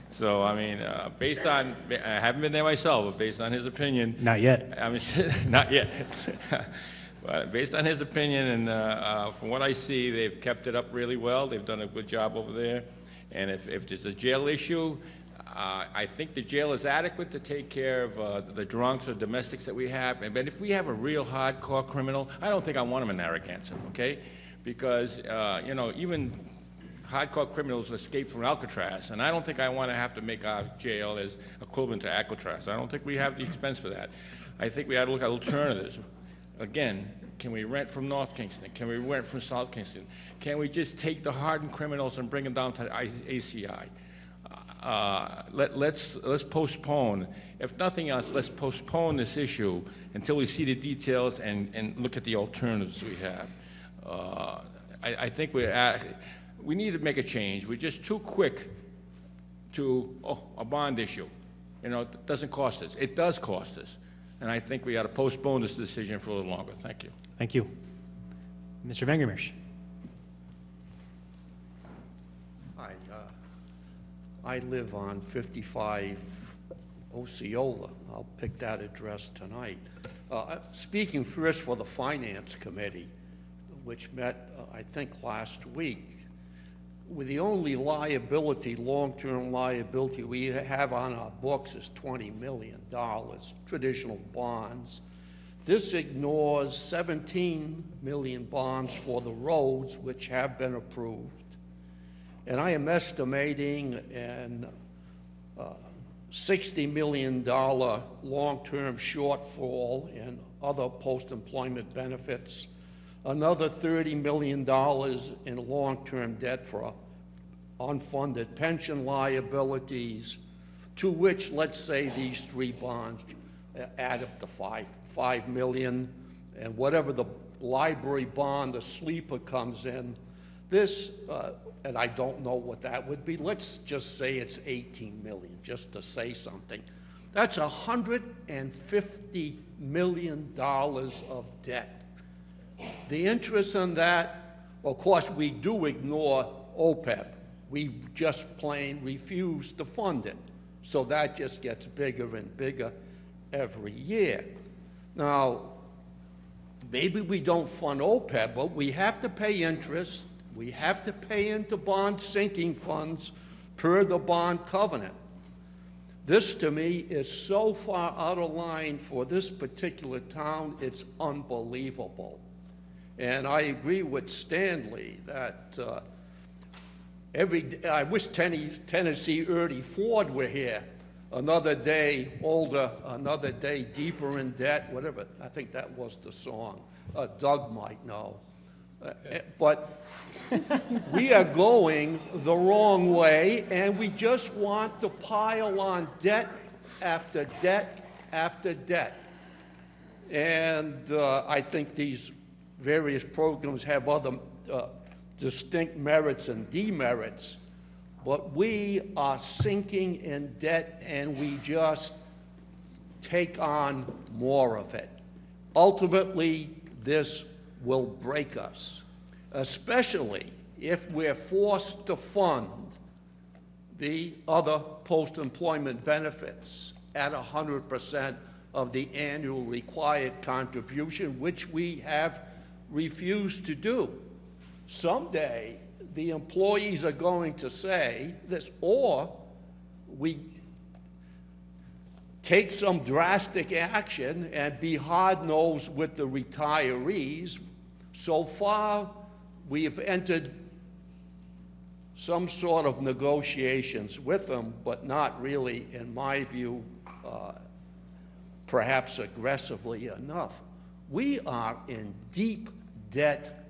So, I mean, based on, I haven't been there myself, but based on his opinion. Not yet. I mean, not yet. But based on his opinion and from what I see, they've kept it up really well. They've done a good job over there. And if there's a jail issue, I think the jail is adequate to take care of the drunks or domestics that we have. But if we have a real hardcore criminal, I don't think I want him in Narragansett, okay? Because, you know, even hardcore criminals escape from Alcatraz, and I don't think I want to have to make our jail as equivalent to Alcatraz. I don't think we have the expense for that. I think we ought to look at alternatives. Again, can we rent from North Kingston? Can we rent from South Kingston? Can we just take the hardened criminals and bring them down to the ACI? Let's postpone. If nothing else, let's postpone this issue until we see the details and look at the alternatives we have. I think we need to make a change. We're just too quick to, a bond issue. You know, it doesn't cost us. It does cost us. And I think we ought to postpone this decision for a little longer. Thank you. Thank you. Mr. Vangermeersch. I live on 55 Osceola. I'll pick that address tonight. Speaking first for the Finance Committee, which met, I think, last week, with the only liability, long-term liability we have on our books is $20 million, traditional bonds. This ignores 17 million bonds for the roads, which have been approved. And I am estimating an $60 million long-term shortfall in other post-employment benefits, another $30 million in long-term debt for unfunded pension liabilities, to which, let's say, these three bonds add up to $5 million, and whatever the library bond, the sleeper, comes in, this, and I don't know what that would be, let's just say it's $18 million, just to say something. That's $150 million of debt. The interest on that, of course, we do ignore OPEB. We just plain refuse to fund it. So that just gets bigger and bigger every year. Now, maybe we don't fund OPEB, but we have to pay interest. We have to pay into bond sinking funds per the bond covenant. This, to me, is so far out of line for this particular town, it's unbelievable. And I agree with Stanley that I wish Tennessee Ernie Ford were here. Another day older, another day deeper in debt, whatever. I think that was the song. Doug might know. But we are going the wrong way, and we just want to pile on debt after debt after debt. And I think these various programs have other distinct merits and demerits, but we are sinking in debt, and we just take on more of it. Ultimately, this will break us, especially if we're forced to fund the other post-employment benefits at 100% of the annual required contribution, which we have refused to do. Someday, the employees are going to say this, or we take some drastic action and be hard-nosed with the retirees. So far, we have entered some sort of negotiations with them, but not really, in my view, perhaps aggressively enough. We are in deep debt,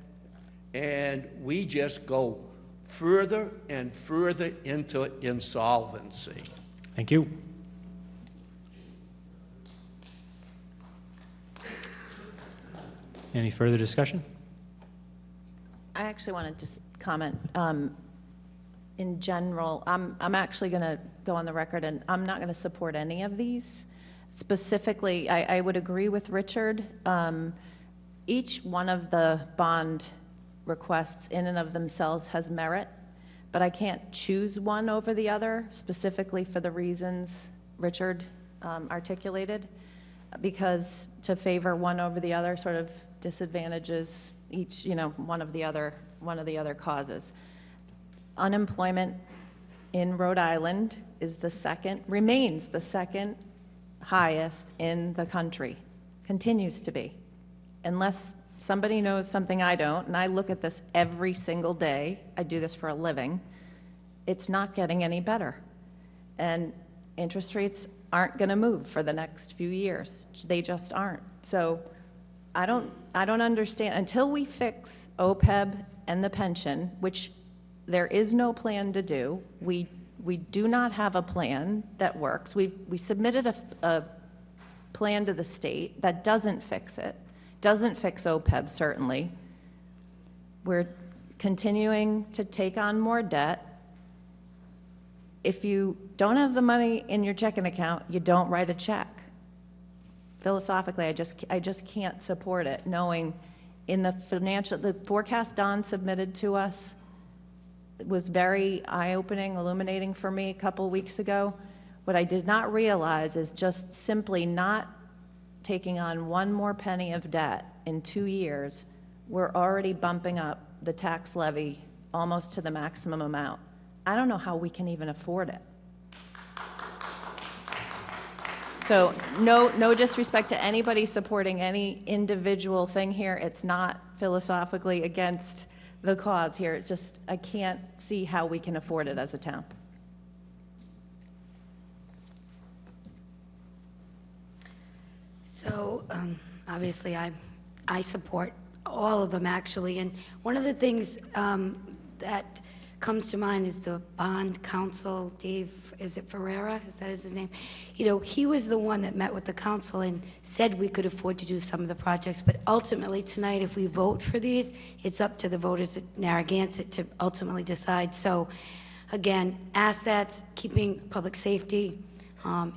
and we just go further and further into insolvency. Thank you. Any further discussion? I actually want to just comment. In general, I'm actually going to go on the record, and I'm not going to support any of these. Specifically, I would agree with Richard. Each one of the bond requests in and of themselves has merit, but I can't choose one over the other, specifically for the reasons Richard articulated, because to favor one over the other sort of disadvantages each, one of the other causes. Unemployment in Rhode Island remains the second highest in the country, continues to be. Unless somebody knows something I don't, and I look at this every single day, I do this for a living, it's not getting any better. And interest rates aren't going to move for the next few years. They just aren't. So I don't understand, until we fix OPEB and the pension, which there is no plan to do. We do not have a plan that works. We submitted a plan to the state that doesn't fix it, doesn't fix OPEB, certainly. We're continuing to take on more debt. if you don't have the money in your checking account, you don't write a check. Philosophically, I just can't support it, knowing in the forecast Don submitted to us was very eye-opening, illuminating for me a couple weeks ago. What I did not realize is just simply not taking on one more penny of debt in 2 years, we're already bumping up the tax levy almost to the maximum amount. I don't know how we can even afford it. So no disrespect to anybody supporting any individual thing here. It's not philosophically against the cause here. It's just, I can't see how we can afford it as a town. So, obviously, I support all of them, actually. And one of the things that comes to mind is the bond counsel, Dave, is it Ferreira? Is that his name? You know, he was the one that met with the council and said we could afford to do some of the projects. But ultimately, tonight, if we vote for these, it's up to the voters at Narragansett to ultimately decide. So, again, assets, keeping public safety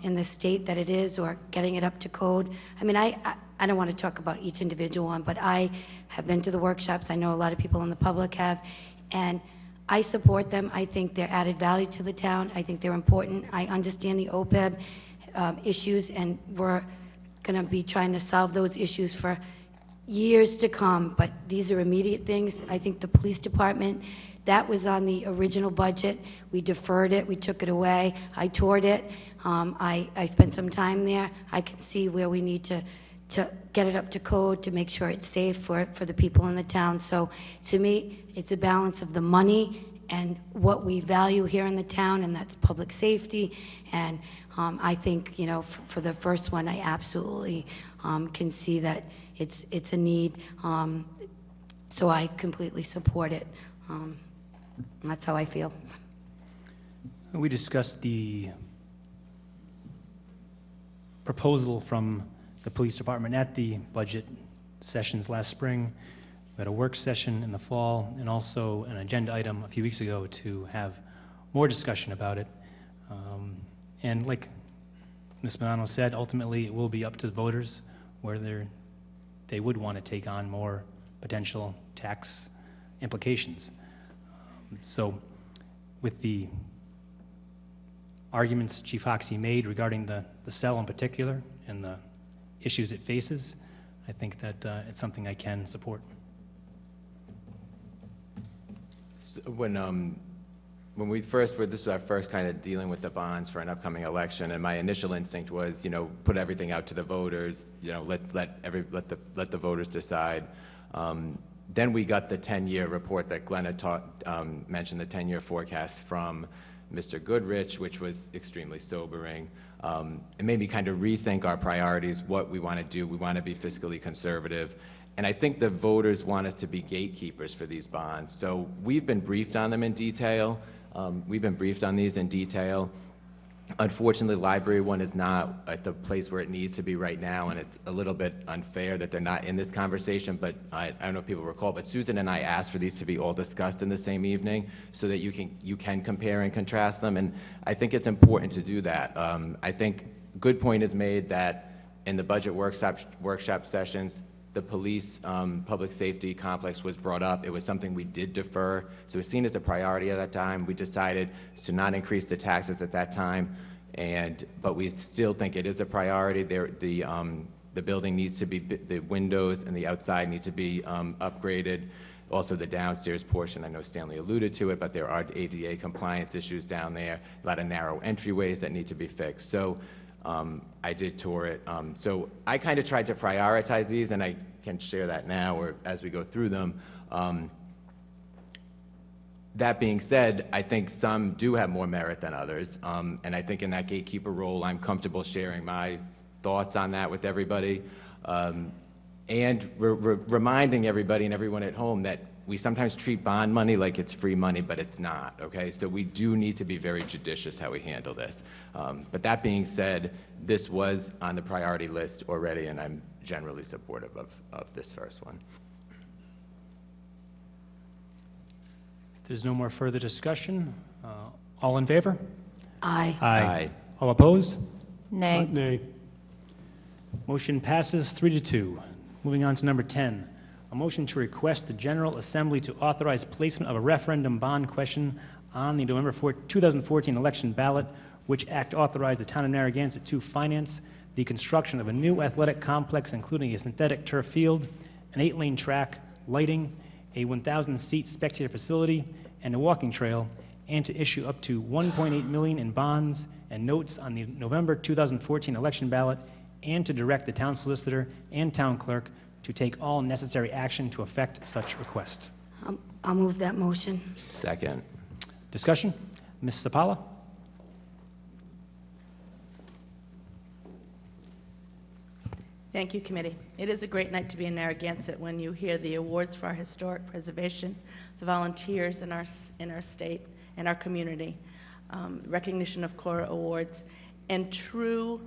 in the state that it is, or getting it up to code. I mean, I don't want to talk about each individual one, but I have been to the workshops. I know a lot of people in the public have, and I support them. I think they're added value to the town. I think they're important. I understand the OPEB issues, and we're going to be trying to solve those issues for years to come, but these are immediate things. I think the police department, that was on the original budget. We deferred it. We took it away. I toured it. I spent some time there. I can see where we need to get it up to code, to make sure it's safe for the people in the town. So to me, it's a balance of the money and what we value here in the town, and that's public safety. And I think, you know, for the first one, I absolutely can see that it's a need. So I completely support it. That's how I feel. We discussed the proposal from the police department at the budget sessions last spring. We had a work session in the fall, and also an agenda item a few weeks ago to have more discussion about it. And like Ms. Bonanno said, ultimately it will be up to the voters whether they would want to take on more potential tax implications. So with the arguments Chief Hoxie made regarding the cell in particular and the issues it faces, I think that it's something I can support. When we first were, this was our first kind of dealing with the bonds for an upcoming election, and my initial instinct was, you know, put everything out to the voters, you know, let the voters decide. Then we got the 10-year report that Glenn had mentioned, the 10-year forecast from Mr. Goodrich, which was extremely sobering. It made me kind of rethink our priorities, what we want to do. We want to be fiscally conservative. And I think the voters want us to be gatekeepers for these bonds. So we've been briefed on them in detail. We've been briefed on these in detail. Unfortunately, the library one is not at the place where it needs to be right now, and it's a little bit unfair that they're not in this conversation, but I don't know if people recall, but Susan and I asked for these to be all discussed in the same evening so that you can compare and contrast them, and I think it's important to do that. I think a good point is made that in the budget workshop sessions, the police public safety complex was brought up. It was something we did defer, so it was seen as a priority at that time. We decided to not increase the taxes at that time, but we still think it is a priority. The building needs to be, the windows and the outside need to be upgraded. Also the downstairs portion, I know Stanley alluded to it, but there are ADA compliance issues down there, a lot of narrow entryways that need to be fixed. So I did tour it. So I kind of tried to prioritize these, and I can share that now or as we go through them. That being said, I think some do have more merit than others, and I think in that gatekeeper role, I'm comfortable sharing my thoughts on that with everybody, and reminding everybody and everyone at home that we sometimes treat bond money like it's free money, but it's not, okay? So we do need to be very judicious how we handle this. But that being said, this was on the priority list already, and I'm generally supportive of this first one. If there's no more further discussion, all in favor? Aye. Aye. All opposed? Nay. Nay. Motion passes 3-2. Moving on to number 10, a motion to request the General Assembly to authorize placement of a referendum bond question on the November 4, 2014 election ballot, which act authorized the town of Narragansett to finance the construction of a new athletic complex, including a synthetic turf field, an 8-lane track, lighting, a 1,000-seat spectator facility, and a walking trail, and to issue up to $1.8 million in bonds and notes on the November 2014 election ballot, and to direct the town solicitor and town clerk to take all necessary action to effect such request. I'll move that motion. Second. Discussion? Ms. Sapala? Thank you, committee. It is a great night to be in Narragansett when you hear the awards for our historic preservation, the volunteers in our state and our community, recognition of Cora awards, and true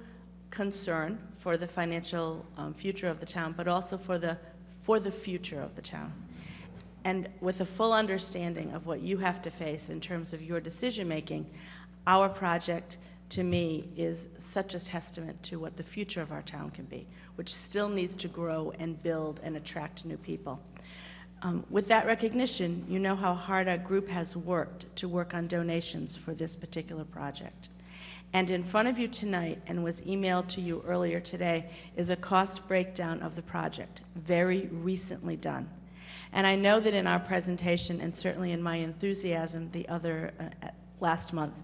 concern for the financial future of the town, but also for the future of the town. And with a full understanding of what you have to face in terms of your decision-making, our project, to me, is such a testament to what the future of our town can be, which still needs to grow and build and attract new people. With that recognition, you know how hard our group has worked to work on donations for this particular project. And in front of you tonight, and was emailed to you earlier today, is a cost breakdown of the project, very recently done. And I know that in our presentation, and certainly in my enthusiasm last month,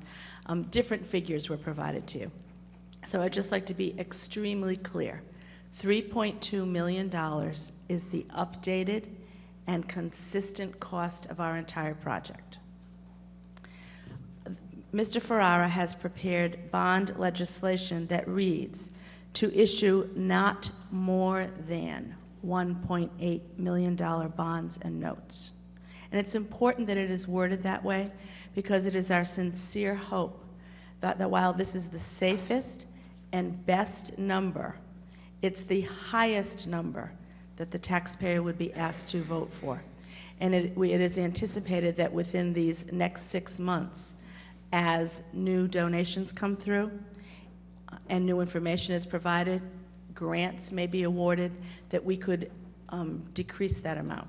different figures were provided to you. So I'd just like to be extremely clear. $3.2 million is the updated and consistent cost of our entire project. Mr. Ferrara has prepared bond legislation that reads to issue not more than $1.8 million bonds and notes. And it's important that it is worded that way because it is our sincere hope that while this is the safest and best number, it's the highest number that the taxpayer would be asked to vote for. And it is anticipated that within these next 6 months, as new donations come through and new information is provided, grants may be awarded, that we could decrease that amount.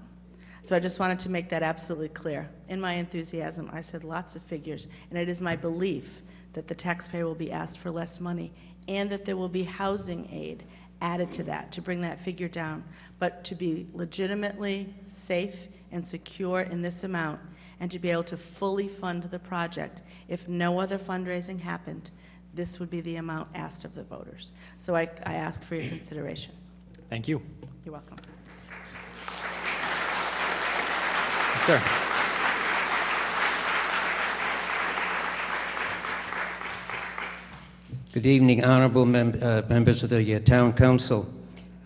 So I just wanted to make that absolutely clear. In my enthusiasm, I said lots of figures, and it is my belief that the taxpayer will be asked for less money and that there will be housing aid added to that to bring that figure down, but to be legitimately safe and secure in this amount and to be able to fully fund the project. If no other fundraising happened, this would be the amount asked of the voters. So I ask for your consideration. Thank you. You're welcome. Yes, sir. Good evening, honorable members of the Town Council.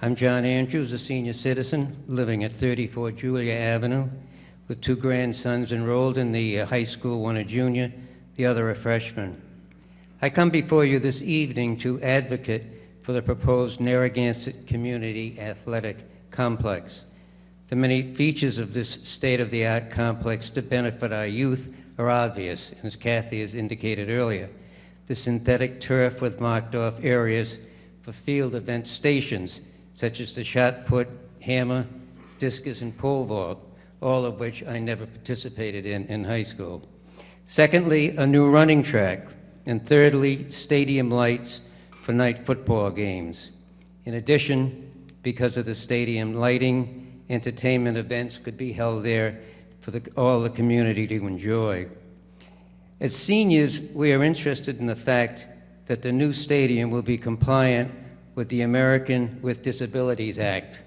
I'm John Andrews, a senior citizen living at 34 Julia Avenue with 2 grandsons enrolled in the high school, one a junior, the other a freshman. I come before you this evening to advocate for the proposed Narragansett Community Athletic Complex. The many features of this state-of-the-art complex to benefit our youth are obvious, as Kathy has indicated earlier. The synthetic turf with marked-off areas for field event stations, such as the shot put, hammer, discus, and pole vault, all of which I never participated in high school. Secondly, a new running track. And thirdly, stadium lights for night football games. In addition, because of the stadium lighting, entertainment events could be held there for all the community to enjoy. As seniors, we are interested in the fact that the new stadium will be compliant with the American with Disabilities Act.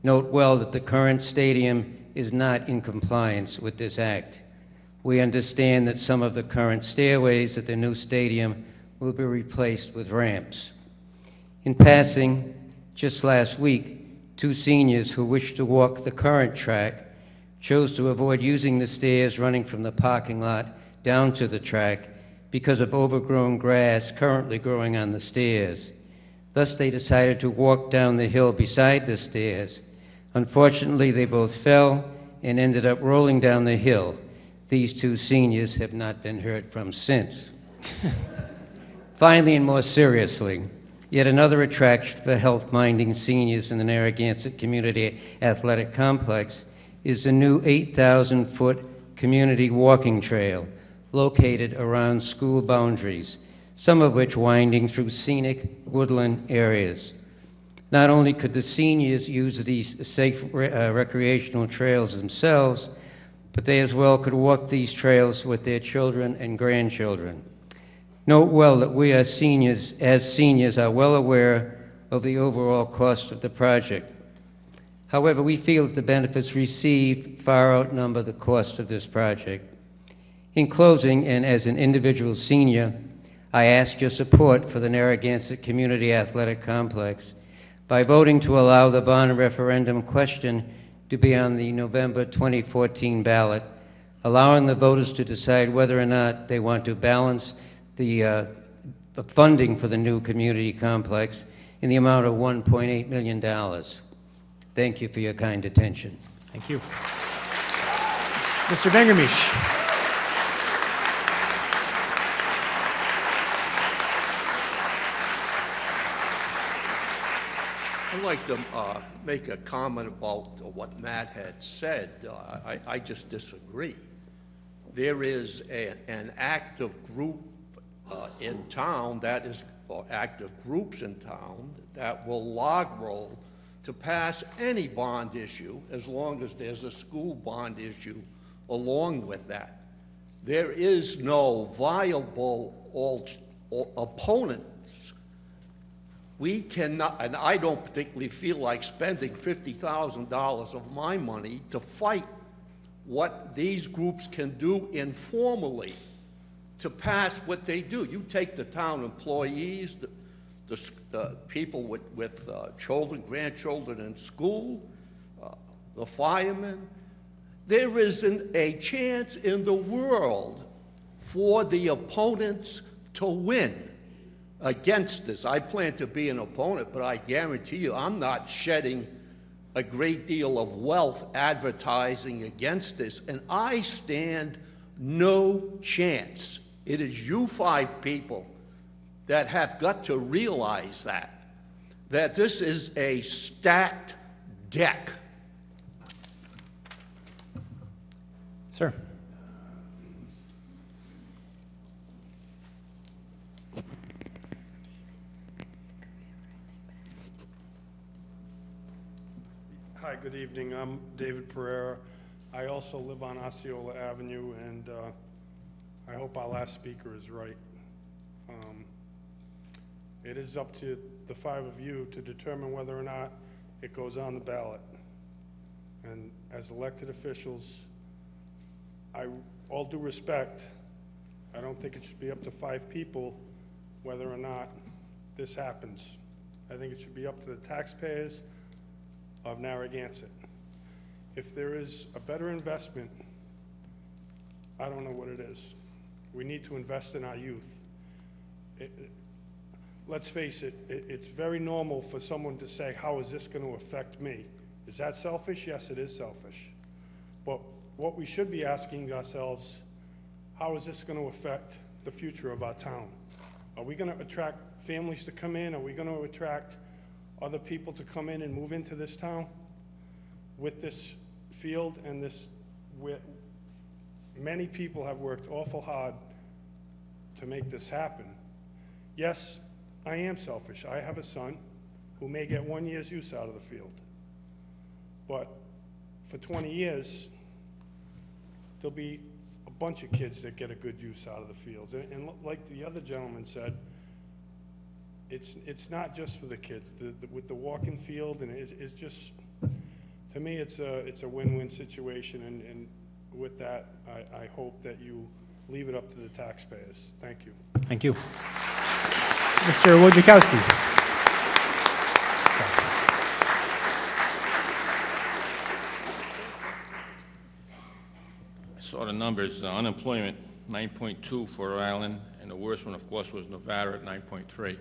Note well that the current stadium is not in compliance with this act. We understand that some of the current stairways at the new stadium will be replaced with ramps. In passing, just last week, 2 seniors who wished to walk the current track chose to avoid using the stairs running from the parking lot down to the track because of overgrown grass currently growing on the stairs. Thus, they decided to walk down the hill beside the stairs. Unfortunately, they both fell and ended up rolling down the hill. These 2 seniors have not been heard from since. Finally, and more seriously, yet another attraction for health-minded seniors in the Narragansett Community Athletic Complex is the new 8,000-foot community walking trail located around school boundaries, some of which winding through scenic woodland areas. Not only could the seniors use these safe recreational trails themselves, but they as well could walk these trails with their children and grandchildren. Note well that we as seniors are well aware of the overall cost of the project. However, we feel that the benefits received far outnumber the cost of this project. In closing, and as an individual senior, I ask your support for the Narragansett Community Athletic Complex by voting to allow the bond referendum question to be on the November 2014 ballot, allowing the voters to decide whether or not they want to balance the funding for the new community complex in the amount of $1.8 million. Thank you for your kind attention. Thank you. Mr. Vangermish. I'd like to make a comment about what Matt had said. I just disagree. There is an active group in town that is, or active groups in town that will log roll to pass any bond issue as long as there's a school bond issue along with that. There is no viable opponents. We cannot, and I don't particularly feel like spending $50,000 of my money to fight what these groups can do informally to pass what they do. You take the town employees, the people with children, grandchildren in school, the firemen. There isn't a chance in the world for the opponents to win against this. I plan to be an opponent, but I guarantee you I'm not shedding a great deal of wealth advertising against this, and I stand no chance. It is you five people that have got to realize that this is a stacked deck. Sir. Hi, good evening. I'm David Pereira. I also live on Osceola Avenue, and I hope our last speaker is right. It is up to the five of you to determine whether or not it goes on the ballot. And as elected officials, all due respect, I don't think it should be up to five people whether or not this happens. I think it should be up to the taxpayers of Narragansett. If there is a better investment, I don't know what it is. We need to invest in our youth. Let's face it, it's very normal for someone to say, how is this going to affect me? Is that selfish? Yes, it is selfish. But what we should be asking ourselves, how is this going to affect the future of our town? Are we going to attract families to come in? Are we going to attract other people to come in and move into this town with this field and this? Many people have worked awful hard to make this happen. Yes, I am selfish. I have a son who may get 1 year's use out of the field. But for 20 years, there'll be a bunch of kids that get a good use out of the fields. And like the other gentleman said, it's not just for the kids. With the walking field, and it's just, to me, it's a win-win situation. And with that, I hope that you leave it up to the taxpayers. Thank you. Thank you. Mr. Wojciechowski. I saw the numbers. Unemployment, 9.2 for Rhode Island, and the worst one, of course, was Nevada at 9.3.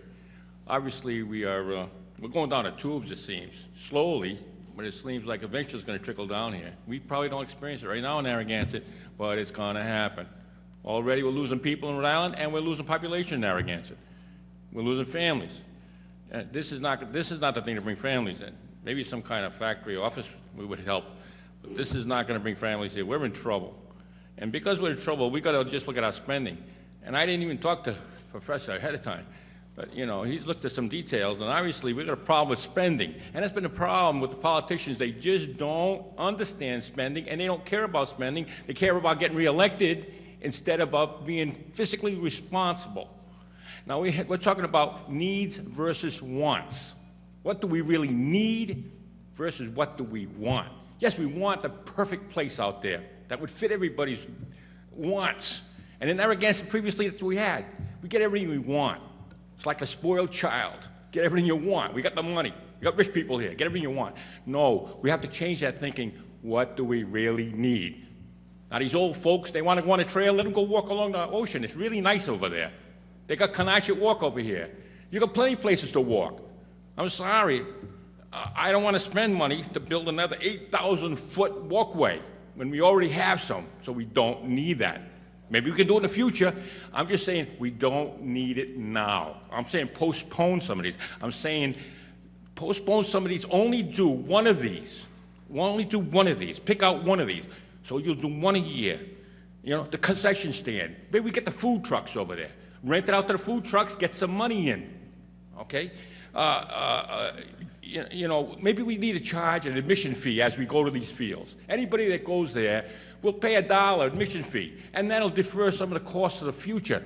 Obviously, we're going down the tubes, it seems, slowly, but it seems like eventually it's going to trickle down here. We probably don't experience it right now in Narragansett, but it's going to happen. Already we're losing people in Rhode Island, and we're losing population in Narragansett. We're losing families. This is not the thing to bring families in. Maybe some kind of factory office would help, but this is not going to bring families here. We're in trouble. And because we're in trouble, we got to just look at our spending. And I didn't even talk to the professor ahead of time, but he's looked at some details, and obviously we've got a problem with spending. And that's been a problem with the politicians. They just don't understand spending, and they don't care about spending. They care about getting reelected instead of about being fiscally responsible. Now, we're talking about needs versus wants. What do we really need versus what do we want? Yes, we want the perfect place out there that would fit everybody's wants. And in Narragansett, previously, that's what we had. We get everything we want. It's like a spoiled child. Get everything you want. We got the money. We got rich people here. Get everything you want. No, we have to change that thinking. What do we really need? Now, these old folks, they want to go on a trail. Let them go walk along the ocean. It's really nice over there. They got Canachet Walk over here. You got plenty of places to walk. I'm sorry. I don't want to spend money to build another 8,000-foot walkway when we already have some, so we don't need that. Maybe we can do it in the future. I'm just saying we don't need it now. I'm saying postpone some of these. I'm saying postpone some of these. Only do one of these. Only do one of these. Pick out one of these. So you'll do one a year. The concession stand. Maybe we get the food trucks over there. Rent it out to the food trucks, get some money in, okay? Maybe we need to charge an admission fee as we go to these fields. Anybody that goes there will pay $1 admission fee, and that'll defer some of the costs of the future.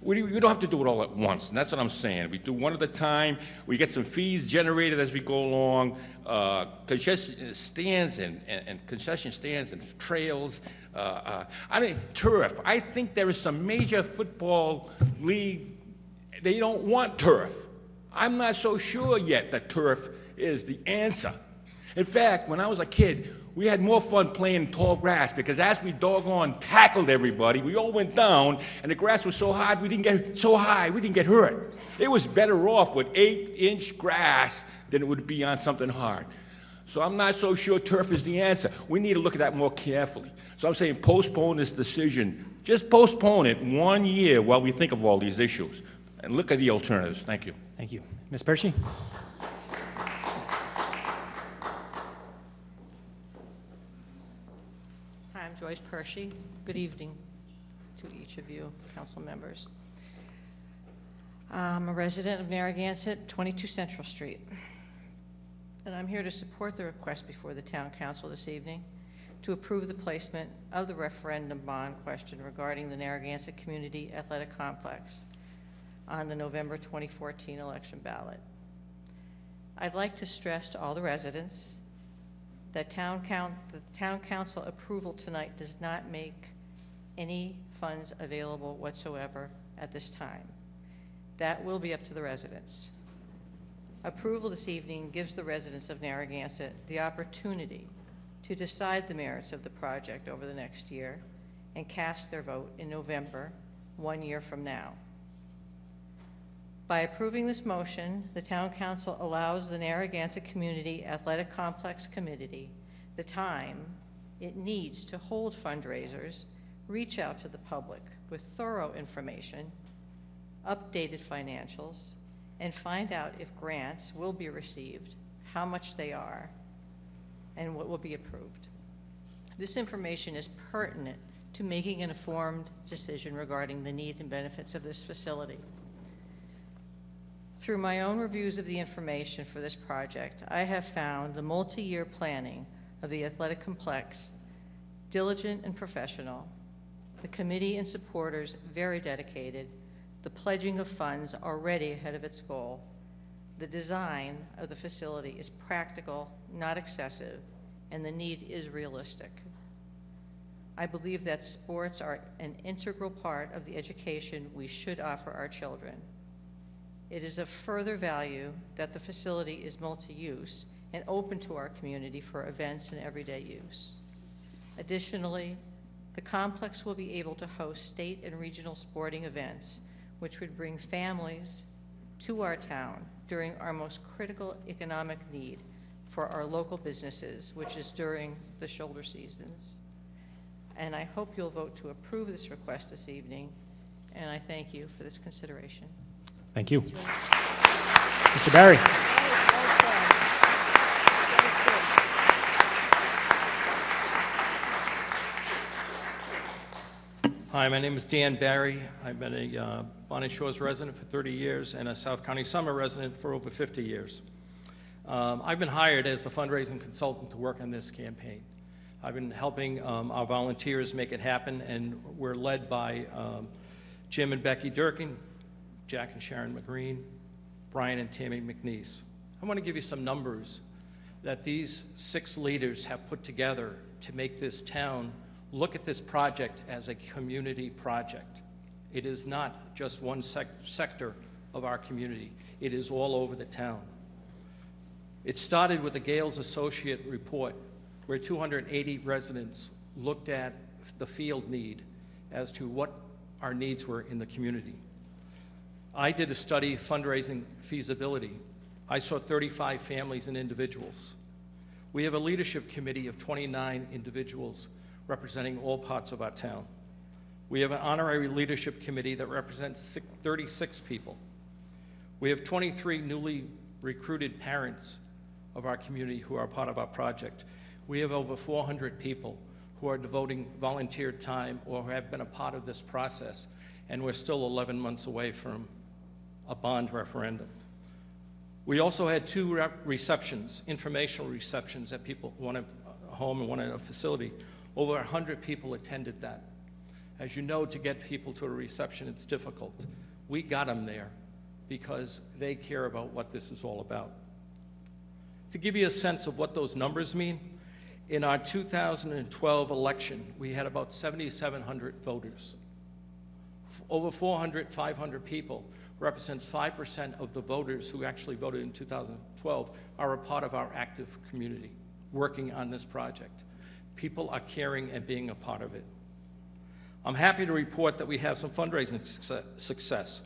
We don't have to do it all at once, and that's what I'm saying. We do one at a time. We get some fees generated as we go along. Concession stands and concession stands and trails. Turf. I think there is some major football league, they don't want turf. I'm not so sure yet that turf is the answer. In fact, when I was a kid, we had more fun playing tall grass because as we doggone tackled everybody, we all went down, and the grass was so high we didn't get hurt. It was better off with 8-inch grass than it would be on something hard. So I'm not so sure turf is the answer. We need to look at that more carefully. So I'm saying postpone this decision. Just postpone it 1 year while we think of all these issues. And look at the alternatives. Thank you. Thank you. Ms. Pershey? Hi, I'm Joyce Pershey. Good evening to each of you, council members. I'm a resident of Narragansett, 22 Central Street. And I'm here to support the request before the Town Council this evening to approve the placement of the referendum bond question regarding the Narragansett Community Athletic Complex on the November 2014 election ballot. I'd like to stress to all the residents that the Town Council approval tonight does not make any funds available whatsoever at this time. That will be up to the residents. Approval this evening gives the residents of Narragansett the opportunity to decide the merits of the project over the next year and cast their vote in November, 1 year from now. By approving this motion, the Town Council allows the Narragansett Community Athletic Complex Committee the time it needs to hold fundraisers, reach out to the public with thorough information, updated financials, and find out if grants will be received, how much they are, and what will be approved. This information is pertinent to making an informed decision regarding the need and benefits of this facility. Through my own reviews of the information for this project, I have found the multi-year planning of the athletic complex diligent and professional, the committee and supporters very dedicated, the pledging of funds already ahead of its goal. The design of the facility is practical, not excessive, and the need is realistic. I believe that sports are an integral part of the education we should offer our children. It is of further value that the facility is multi-use and open to our community for events and everyday use. Additionally, the complex will be able to host state and regional sporting events which would bring families to our town during our most critical economic need for our local businesses, which is during the shoulder seasons. and I hope you'll vote to approve this request this evening, and I thank you for this consideration. Thank you. Mr. Barry. Hi, my name is Dan Barry. I've been a Bonnet Shores resident for 30 years and a South County Summer resident for over 50 years. I've been hired as the fundraising consultant to work on this campaign. I've been helping our volunteers make it happen, and we're led by Jim and Becky Durkin, Jack and Sharon McGreen, Brian and Tammy McNeese. I want to give you some numbers that these 6 leaders have put together to make this town look at this project as a community project. It is not just one sector of our community. It is all over the town. It started with the Gales Associate report, where 280 residents looked at the field need as to what our needs were in the community. I did a study, fundraising feasibility. I saw 35 families and individuals. We have a leadership committee of 29 individuals representing all parts of our town. We have an honorary leadership committee that represents 36 people. We have 23 newly recruited parents of our community who are part of our project. We have over 400 people who are devoting volunteer time or who have been a part of this process, and we're still 11 months away from a bond referendum. We also had 2 receptions, informational receptions at people, one at home and one at a facility. Over 100 people attended that. As you know, to get people to a reception, it's difficult. We got them there because they care about what this is all about. To give you a sense of what those numbers mean, in our 2012 election, we had about 7,700 voters. Over 400, 500 people represents 5% of the voters who actually voted in 2012 are a part of our active community working on this project. People are caring and being a part of it. I'm happy to report that we have some fundraising success.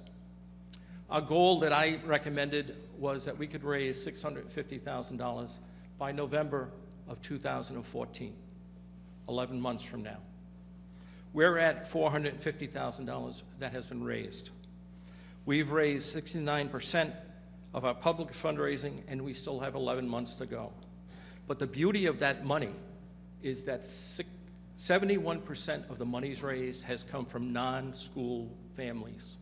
Our goal that I recommended was that we could raise $650,000 by November of 2014, 11 months from now. We're at $450,000 that has been raised. We've raised 69% of our public fundraising, and we still have 11 months to go. But the beauty of that money is that 71% of the monies raised has come from non-school families.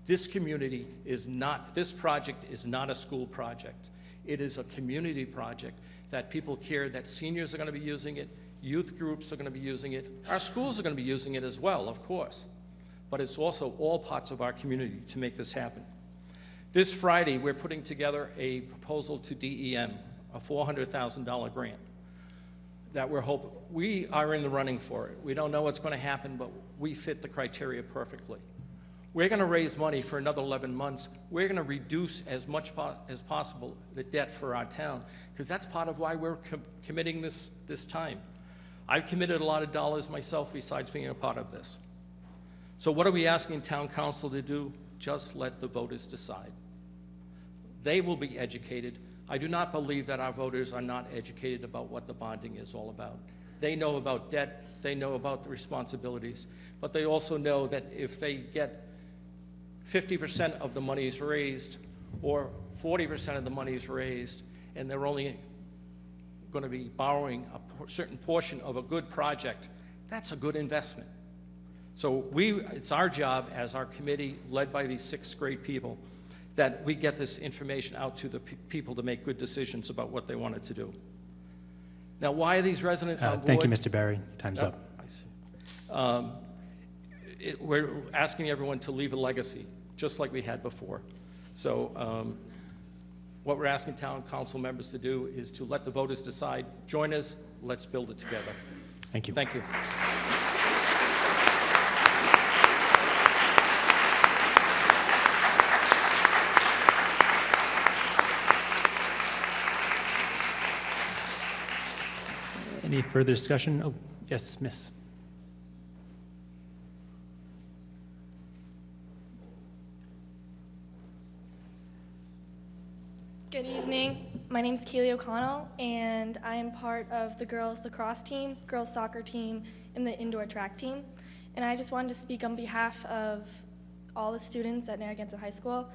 This community is not, this project is not a school project. It is a community project that people care that seniors are going to be using it, youth groups are going to be using it, our schools are going to be using it as well, of course. But it's also all parts of our community to make this happen. This Friday, we're putting together a proposal to DEM, a $400,000 grant that we are in the running for it. We don't know what's going to happen, but we fit the criteria perfectly. We're going to raise money for another 11 months. We're going to reduce as much as possible the debt for our town, because that's part of why we're committing this time. I've committed a lot of dollars myself besides being a part of this. So what are we asking town council to do? Just let the voters decide. They will be educated. I do not believe that our voters are not educated about what the bonding is all about. They know about debt, they know about the responsibilities, but they also know that if they get 50% of the monies raised or 40% of the monies raised, and they're only going to be borrowing a certain portion of a good project, that's a good investment. So it's our job as our committee, led by these 6 great people, that we get this information out to the people to make good decisions about what they wanted to do. Now, why are these residents on board? Thank you, Mr. Barry. Time's up. I see. We're asking everyone to leave a legacy, just like we had before. So what we're asking town council members to do is to let the voters decide. Join us. Let's build it together. Thank you. Thank you. Any further discussion? Oh, yes, Miss. Good evening. My name is Keely O'Connell, and I am part of the girls lacrosse team, girls soccer team, in the indoor track team. And I just wanted to speak on behalf of all the students at Narragansett High School.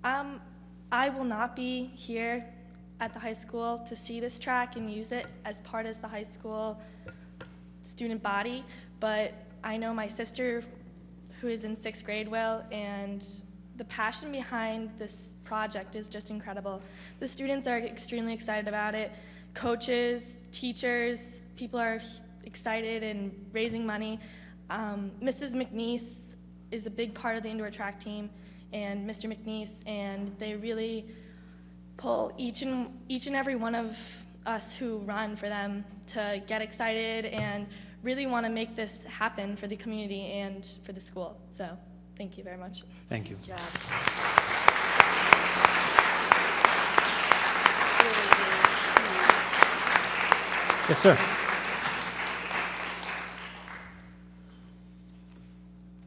I will not be here at the high school to see this track and use it as part of the high school student body, but I know my sister, who is in 6th grade, will, and the passion behind this project is just incredible. The students are extremely excited about it. Coaches, teachers, people are excited and raising money. Mrs. McNeese is a big part of the indoor track team, and Mr. McNeese, and they really pull each and every one of us who run for them to get excited and really want to make this happen for the community and for the school. So thank you very much. Thank you. Good job. Yes, sir.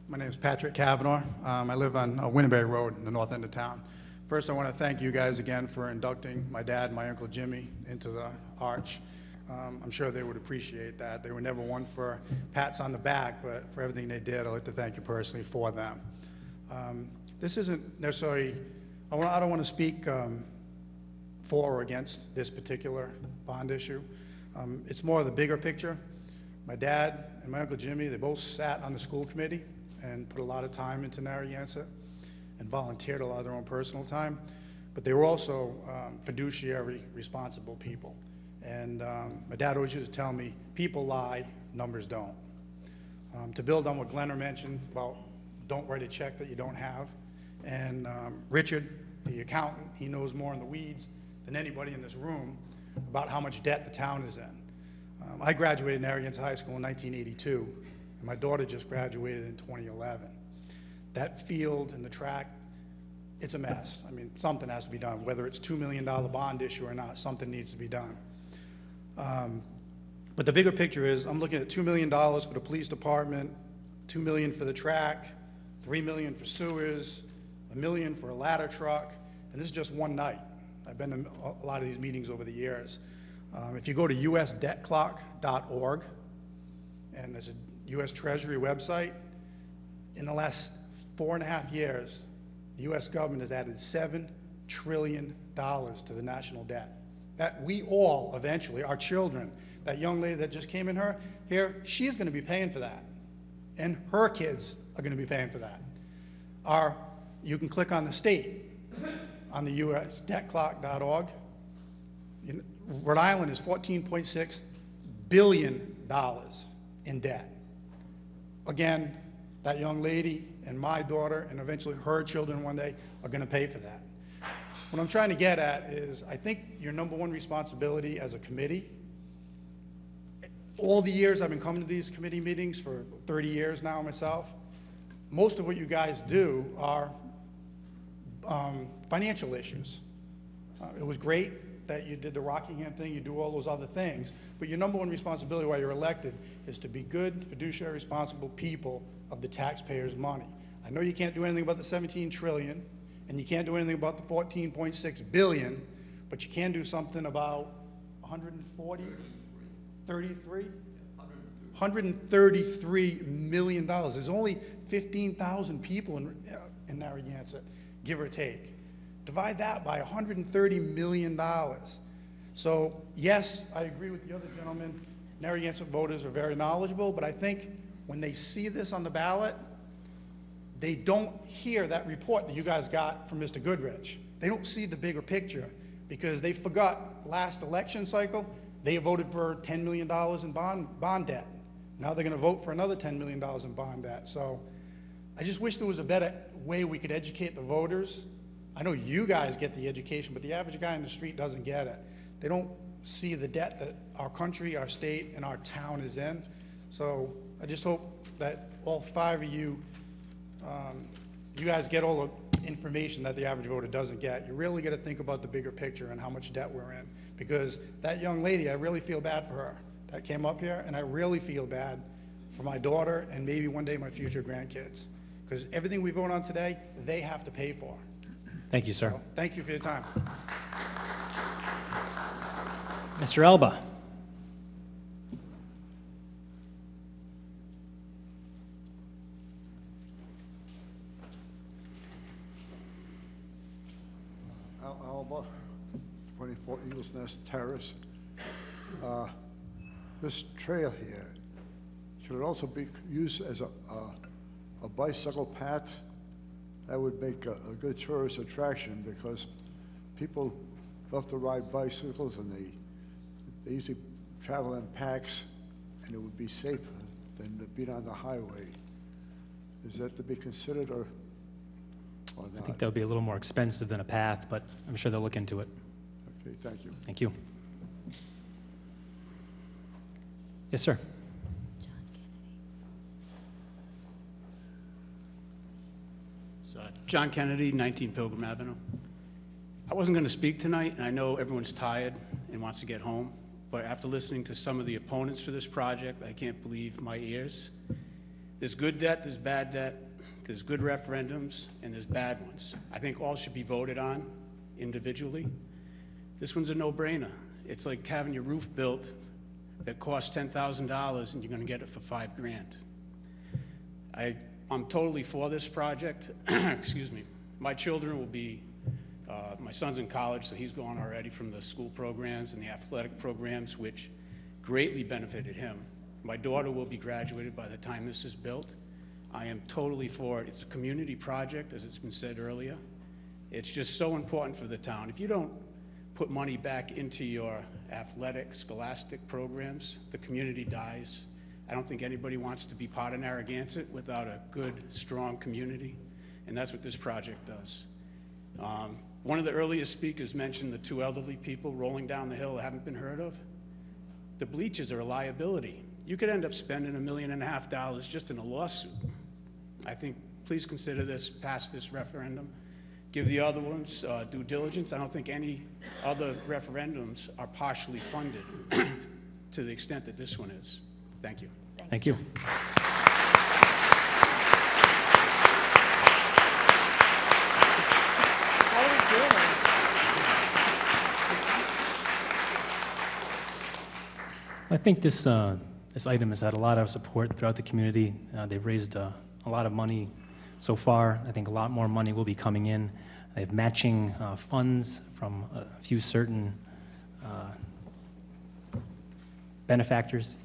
My name is Patrick Kavanaugh. I live on Winterberry Road in the north end of town. First, I want to thank you guys again for inducting my dad and my Uncle Jimmy into the Arch. I'm sure they would appreciate that. They were never one for pats on the back, but for everything they did, I'd like to thank you personally for them. This isn't necessarily, I don't want to speak for or against this particular bond issue. It's more of the bigger picture. My dad and my Uncle Jimmy, they both sat on the school committee and put a lot of time into Narragansett and volunteered a lot of their own personal time, but they were also fiduciary responsible people. And my dad always used to tell me, people lie, numbers don't. To build on what Glenner mentioned about don't write a check that you don't have, and Richard, the accountant, he knows more in the weeds than anybody in this room about how much debt the town is in. I graduated Narragansett High School in 1982, and my daughter just graduated in 2011. That field and the track, it's a mess. I mean, something has to be done. Whether it's $2 million bond issue or not, something needs to be done. But the bigger picture is, I'm looking at $2 million for the police department, $2 million for the track, $3 million for sewers, $1 million for a ladder truck, and this is just one night. I've been to a lot of these meetings over the years. If you go to usdebtclock.org, and there's a U.S. Treasury website, in the last 4.5 years, the U.S. government has added $7 trillion to the national debt. That we all, eventually, our children, that young lady that just came in here, she's going to be paying for that. And her kids are going to be paying for that. You can click on the state on the usdebtclock.org. Rhode Island is $14.6 billion in debt. Again, that young lady and my daughter and eventually her children one day are going to pay for that. What I'm trying to get at is, I think your number one responsibility as a committee, all the years I've been coming to these committee meetings for 30 years now myself, most of what you guys do are financial issues. It was great that you did the Rockingham thing, you do all those other things, but your number one responsibility while you're elected is to be good, fiduciary responsible people of the taxpayers' money. I know you can't do anything about the 17 trillion, and you can't do anything about the 14.6 billion, but you can do something about 133 million dollars. There's only 15,000 people in Narragansett, give or take. Divide that by $130 million. So yes, I agree with the other gentleman. Narragansett voters are very knowledgeable, but I think when they see this on the ballot, they don't hear that report that you guys got from Mr. Goodrich. They don't see the bigger picture because they forgot last election cycle, they voted for $10 million in bond debt. Now they're going to vote for another $10 million in bond debt. So I just wish there was a better way we could educate the voters. I know you guys get the education, but the average guy in the street doesn't get it. They don't see the debt that our country, our state, and our town is in. So I just hope that all 5 of you, you guys get all the information that the average voter doesn't get. You really got to think about the bigger picture and how much debt we're in. Because that young lady, I really feel bad for her that came up here, and I really feel bad for my daughter and maybe one day my future grandkids. Because everything we vote on today, they have to pay for. Thank you, sir. So, thank you for your time. Mr. Elba. 24 Eagles Nest Terrace. This trail here, should it also be used as a bicycle path? That would make a good tourist attraction because people love to ride bicycles and they usually travel in packs, and it would be safer than being on the highway. Is that to be considered or not? I think that would be a little more expensive than a path, but I'm sure they'll look into it. Okay, thank you. Thank you. Yes, sir. It's John Kennedy, 19 Pilgrim Avenue. I wasn't going to speak tonight, and I know everyone's tired and wants to get home, but after listening to some of the opponents for this project, I can't believe my ears. There's good debt, there's bad debt, there's good referendums, and there's bad ones. I think all should be voted on individually. This one's a no-brainer. It's like having your roof built that costs $10,000 and you're going to get it for $5,000. I'm totally for this project. Excuse me. My children will be, my son's in college, so he's gone already from the school programs and the athletic programs, which greatly benefited him. My daughter will be graduated by the time this is built. I am totally for it. It's a community project, as it's been said earlier. It's just so important for the town. If you don't put money back into your athletic, scholastic programs, the community dies. I don't think anybody wants to be part of Narragansett without a good, strong community, and that's what this project does. One of the earliest speakers mentioned the two elderly people rolling down the hill that haven't been heard of. The bleachers are a liability. You could end up spending $1.5 million just in a lawsuit. I think, please consider this, pass this referendum. Give the other ones due diligence. I don't think any other referendums are partially funded to the extent that this one is. Thank you. Thank you. How are we doing? I think this item has had a lot of support throughout the community. They've raised a lot of money so far. I think a lot more money will be coming in. They have matching funds from a few certain benefactors.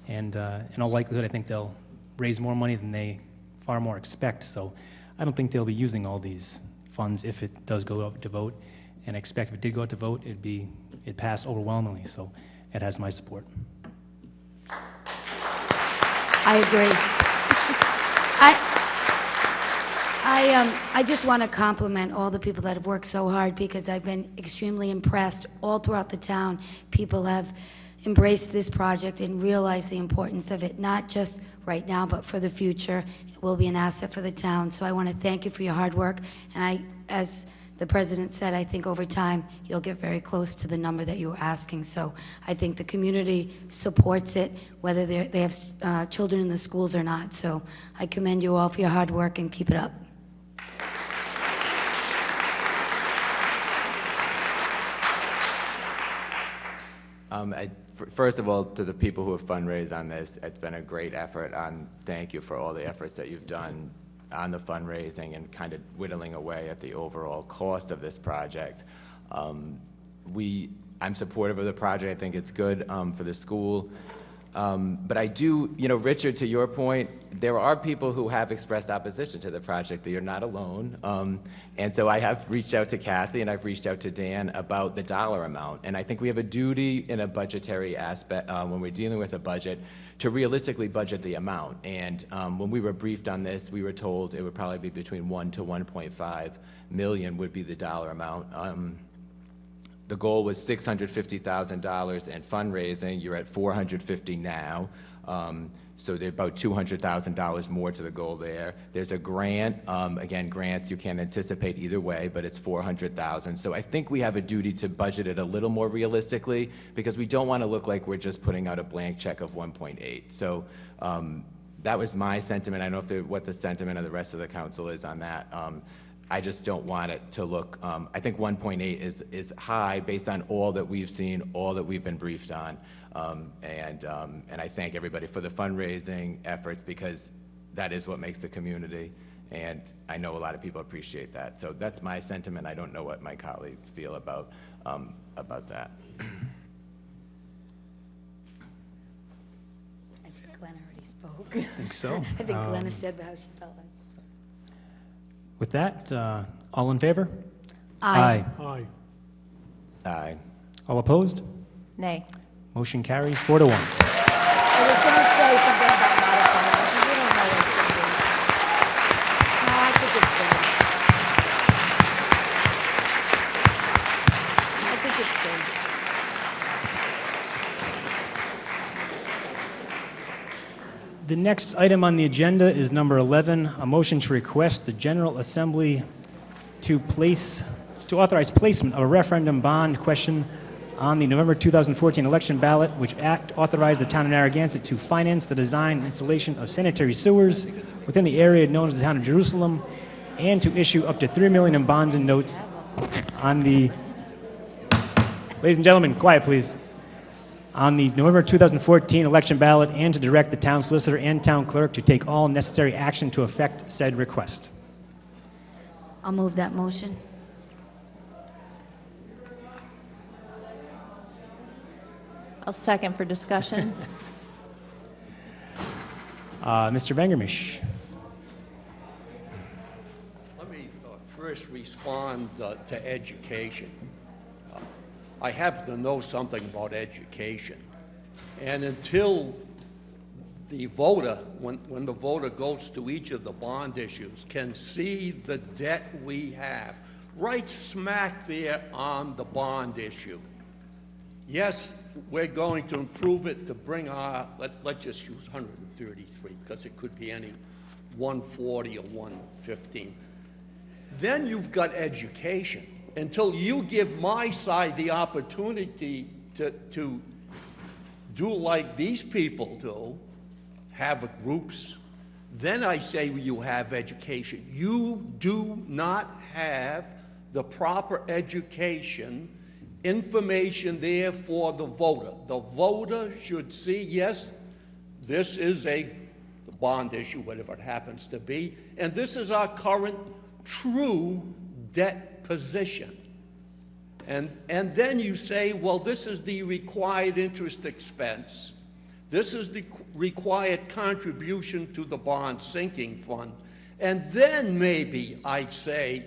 And in all likelihood, I think they'll raise more money than they far more expect. So I don't think they'll be using all these funds if it does go up to vote. And I expect if it did go out to vote, it'd pass overwhelmingly. So it has my support. I agree. I just want to compliment all the people that have worked so hard because I've been extremely impressed all throughout the town. People have embraced this project and realized the importance of it, not just right now, but for the future. It will be an asset for the town. So I want to thank you for your hard work. And as the president said, I think over time you'll get very close to the number that you were asking. So I think the community supports it, whether they have children in the schools or not. So I commend you all for your hard work and keep it up. First of all, to the people who have fundraised on this, it's been a great effort. Thank you for all the efforts that you've done on the fundraising and kind of whittling away at the overall cost of this project. I'm supportive of the project. I think it's good for the school. But I do, Richard, to your point, there are people who have expressed opposition to the project. That you're not alone. And so I have reached out to Kathy and I've reached out to Dan about the dollar amount. And I think we have a duty in a budgetary aspect when we're dealing with a budget to realistically budget the amount. And when we were briefed on this, we were told it would probably be between 1 to 1.5 million would be the dollar amount. The goal was $650,000 in fundraising. You're at $450 now. So there's about $200,000 more to the goal there. There's a grant. Again, grants you can't anticipate either way, but it's $400,000. So I think we have a duty to budget it a little more realistically because we don't want to look like we're just putting out a blank check of 1.8. So that was my sentiment. I don't know what the sentiment of the rest of the council is on that. I just don't want it to look, I think 1.8 is high based on all that we've seen, all that we've been briefed on. And I thank everybody for the fundraising efforts because that is what makes the community. And I know a lot of people appreciate that. So that's my sentiment. I don't know what my colleagues feel about that. I think Glenn already spoke. I think so. I think Glenn has said how she felt. With that, all in favor? Aye. Aye. Aye. All opposed? Nay. Motion carries 4-1. I was going to say something about modifying it, but we don't know what's going to be. No, I think it's good. I think it's good. The next item on the agenda is number 11, a motion to request the General Assembly to authorize placement of a referendum bond question on the November 2014 election ballot, which act authorized the town of Narragansett to finance the design and installation of sanitary sewers within the area known as the town of Jerusalem, and to issue up to $3 million in bonds and notes on the, ladies and gentlemen, quiet please, on the November 2014 election ballot, and to direct the town solicitor and town clerk to take all necessary action to effect said request. I'll move that motion. I'll second for discussion. Mr. Vangermish. Let me first respond to education. I happen to know something about education. And until the voter, when the voter goes to each of the bond issues, can see the debt we have, right smack there on the bond issue. Yes, we're going to improve it to bring our, let's just use 133, because it could be any 140 or 115. Then you've got education. Until you give my side the opportunity to do like these people do, have groups, then I say you have education. You do not have the proper education, information there for the voter. The voter should see, yes, this is the bond issue, whatever it happens to be, and this is our current true debt position. And then you say, well, this is the required interest expense. This is the required contribution to the bond sinking fund. And then maybe I'd say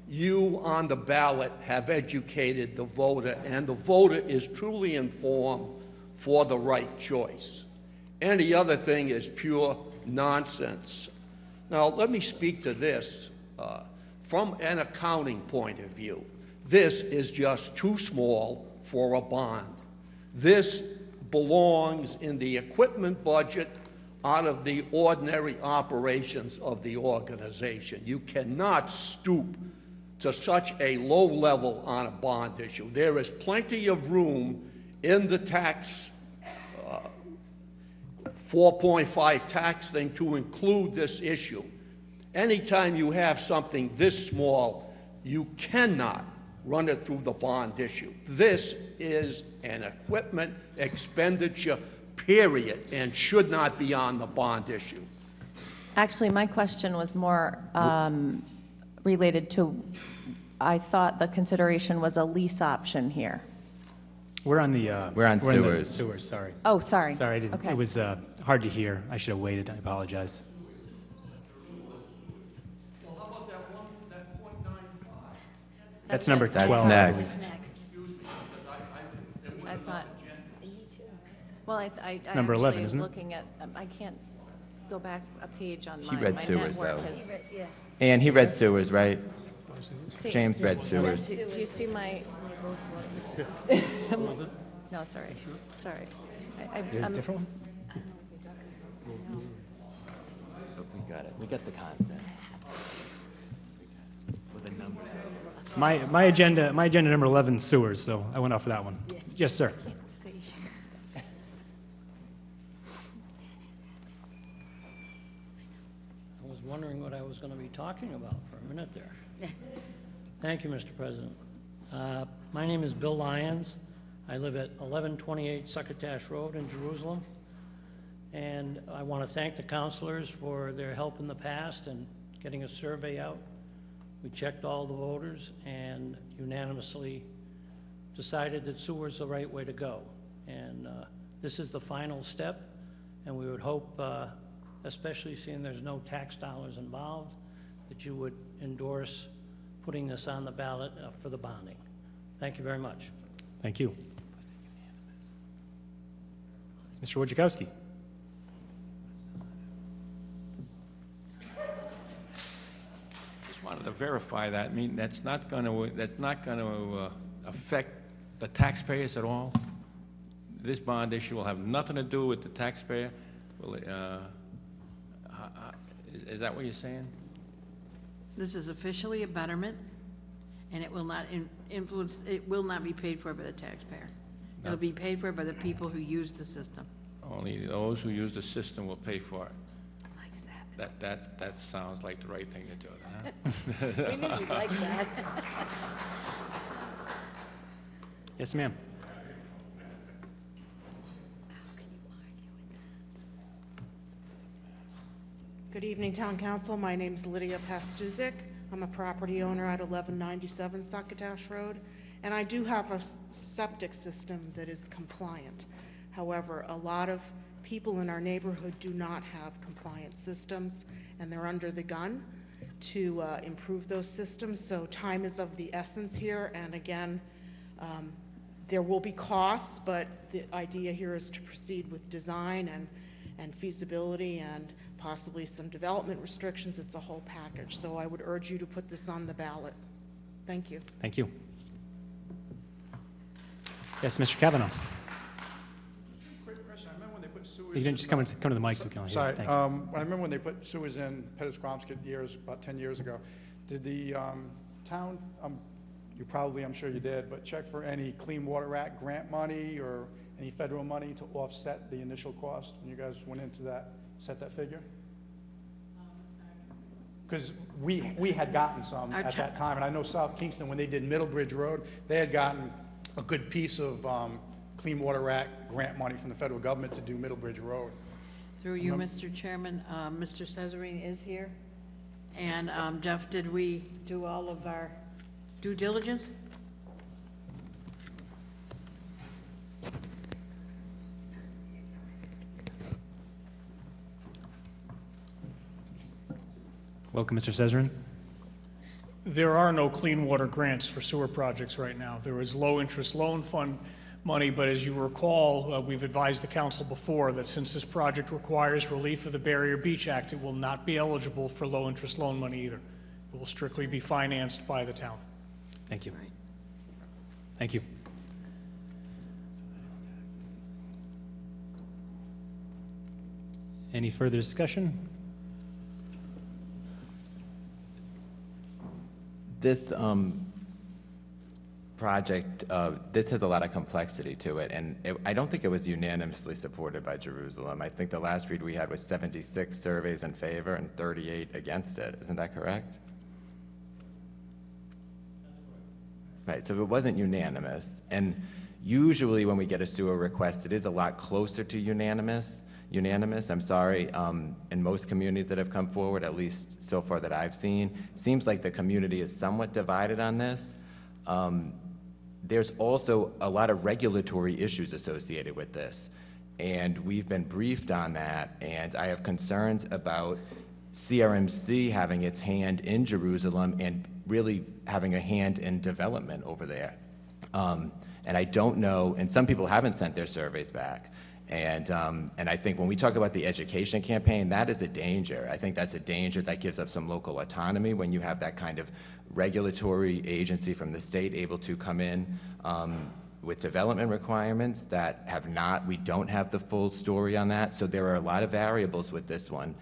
you on the ballot have educated the voter, and the voter is truly informed for the right choice. Any other thing is pure nonsense. Now, let me speak to this from an accounting point of view. This is just too small for a bond. This belongs in the equipment budget out of the ordinary operations of the organization. You cannot stoop to such a low level on a bond issue. There is plenty of room in the tax 4.5 tax thing to include this issue. Anytime you have something this small, you cannot run it through the bond issue. This is an equipment expenditure, period, and should not be on the bond issue. Actually, my question was more related to, I thought the consideration was a lease option here. We're on the sewers. Sewers, sorry. Oh, sorry. Sorry, I didn't. Okay. It was hard to hear. I should have waited. I apologize. Well, how about that 0.95? That's number 12. That's next. I thought. Well, I number 11, actually isn't it? looking at, I can't go back a page on He mine. read My sewers, network though. is- And he read sewers, right? See- James read sewers. Do you see my? No, it's all right. It's all right. There's a different one? We got it. We got the content. With a number. My agenda number 11 is sewers, so I went off for that one. Yes, sir. I was wondering what I was going to be talking about for a minute there. Thank you, Mr. President. My name is Bill Lyons. I live at 1128 Succotash Road in Jerusalem. And I want to thank the counselors for their help in the past and getting a survey out. We checked all the voters and unanimously decided that sewer is the right way to go. And this is the final step, and we would hope, especially seeing there's no tax dollars involved, that you would endorse putting this on the ballot for the bonding. Thank you very much. Thank you. Mr. Wojciechowski. Just wanted to verify that. I mean, that's not going to affect the taxpayers at all? This bond issue will have nothing to do with the taxpayer? Will it, is that what you're saying? This is officially a betterment, and it will not influence, it will not be paid for by the taxpayer. It'll be paid for by the people who use the system. Only those who use the system will pay for it. Likes that. That sounds like the right thing to do, huh? We knew you'd like that. Yes, ma'am. Good evening, Town Council. My name is Lydia Pastuzik. I'm a property owner at 1197 Succotash Road, and I do have a septic system that is compliant. However, a lot of people in our neighborhood do not have compliant systems, and they're under the gun to improve those systems, so time is of the essence here, and again, there will be costs, but the idea here is to proceed with design and feasibility and possibly some development restrictions. It's a whole package, so I would urge you to put this on the ballot. Thank you. Thank you. Yes, Mr. Kavanaugh. Quick question. I remember when they put sewers. You can just come to the mic so we can all hear. Sorry. Thank you. I remember when they put sewers in Pettisquamscot about 10 years ago. Did the town, you probably, I'm sure you did, but check for any Clean Water Act grant money or any federal money to offset the initial cost when you guys went into that, set that figure? Because we had gotten some at that time, and I know South Kingston, when they did Middlebridge Road, they had gotten a good piece of Clean Water Act grant money from the federal government to do Middlebridge Road. Through you, Mr. Chairman, Mr. Cesarine is here. And Jeff, did we do all of our due diligence? Welcome, Mr. Cesarine. There are no clean water grants for sewer projects right now. There is low-interest loan fund money, but as you recall, we've advised the council before that since this project requires relief of the Barrier Beach Act, it will not be eligible for low-interest loan money either. It will strictly be financed by the town. Thank you. Thank you. Any further discussion? This project, this has a lot of complexity to it, and I don't think it was unanimously supported by Jerusalem. I think the last read we had was 76 surveys in favor and 38 against it. Isn't that correct? Right, so it wasn't unanimous, and usually when we get a sewer request, it is a lot closer to unanimous, I'm sorry, in most communities that have come forward, at least so far that I've seen. It seems like the community is somewhat divided on this. There's also a lot of regulatory issues associated with this, and we've been briefed on that, and I have concerns about CRMC having its hand in Jerusalem and really having a hand in development over there. And I don't know, and some people haven't sent their surveys back. And I think when we talk about the education campaign, that is a danger. I think that's a danger that gives up some local autonomy when you have that kind of regulatory agency from the state able to come in with development requirements that have not, we don't have the full story on that. So there are a lot of variables with this one.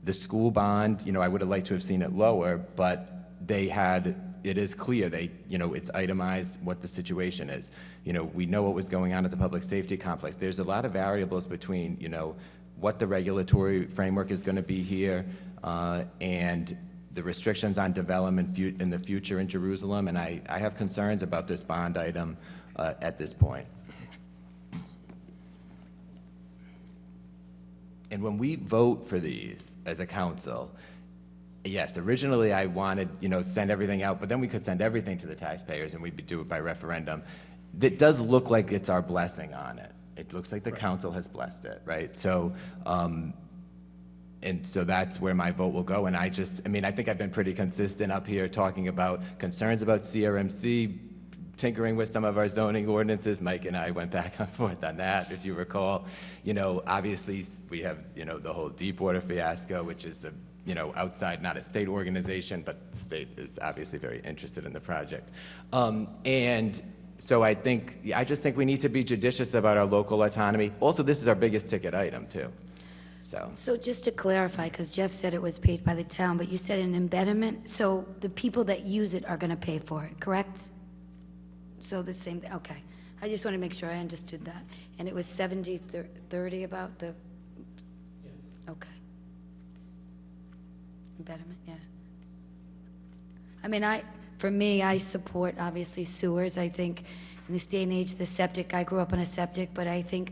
The school bond, you know, I would have liked to have seen it lower, but they had, it is clear, they, you know, it's itemized what the situation is. You know, we know what was going on at the public safety complex. There's a lot of variables between, you know, what the regulatory framework is going to be here and the restrictions on development in the future in Jerusalem, and I have concerns about this bond item at this point. And when we vote for these as a council, Yes, originally I wanted, send everything out, but then we could send everything to the taxpayers and we'd do it by referendum. It does look like it's our blessing on it. It looks like the council has blessed it, right? So, and so that's where my vote will go. And I think I've been pretty consistent up here talking about concerns about CRMC, tinkering with some of our zoning ordinances. Mike and I went back and forth on that, if you recall. Obviously we have, the whole Deepwater fiasco, which is the, outside, not a state organization, but the state is obviously very interested in the project. And so I just think we need to be judicious about our local autonomy. Also, this is our biggest ticket item too. So just to clarify, because Jeff said it was paid by the town, but you said an embedment, so the people that use it are going to pay for it, correct? So the same, okay. I just want to make sure I understood that. And it was 70-30 about the, okay. Embedment, yeah. I mean, for me, I support, obviously, sewers. I think in this day and age, the septic, I grew up on a septic, but I think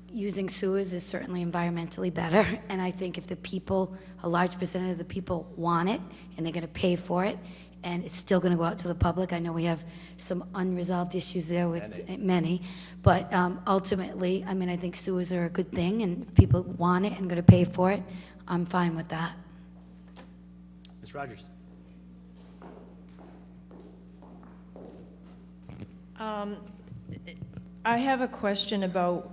using sewers is certainly environmentally better. And I think if the people, a large percentage of the people want it, and they're going to pay for it, and it's still going to go out to the public. I know we have some unresolved issues there with many, but ultimately, I mean, I think sewers are a good thing, and if people want it and going to pay for it, I'm fine with that. Ms. Rogers. I have a question about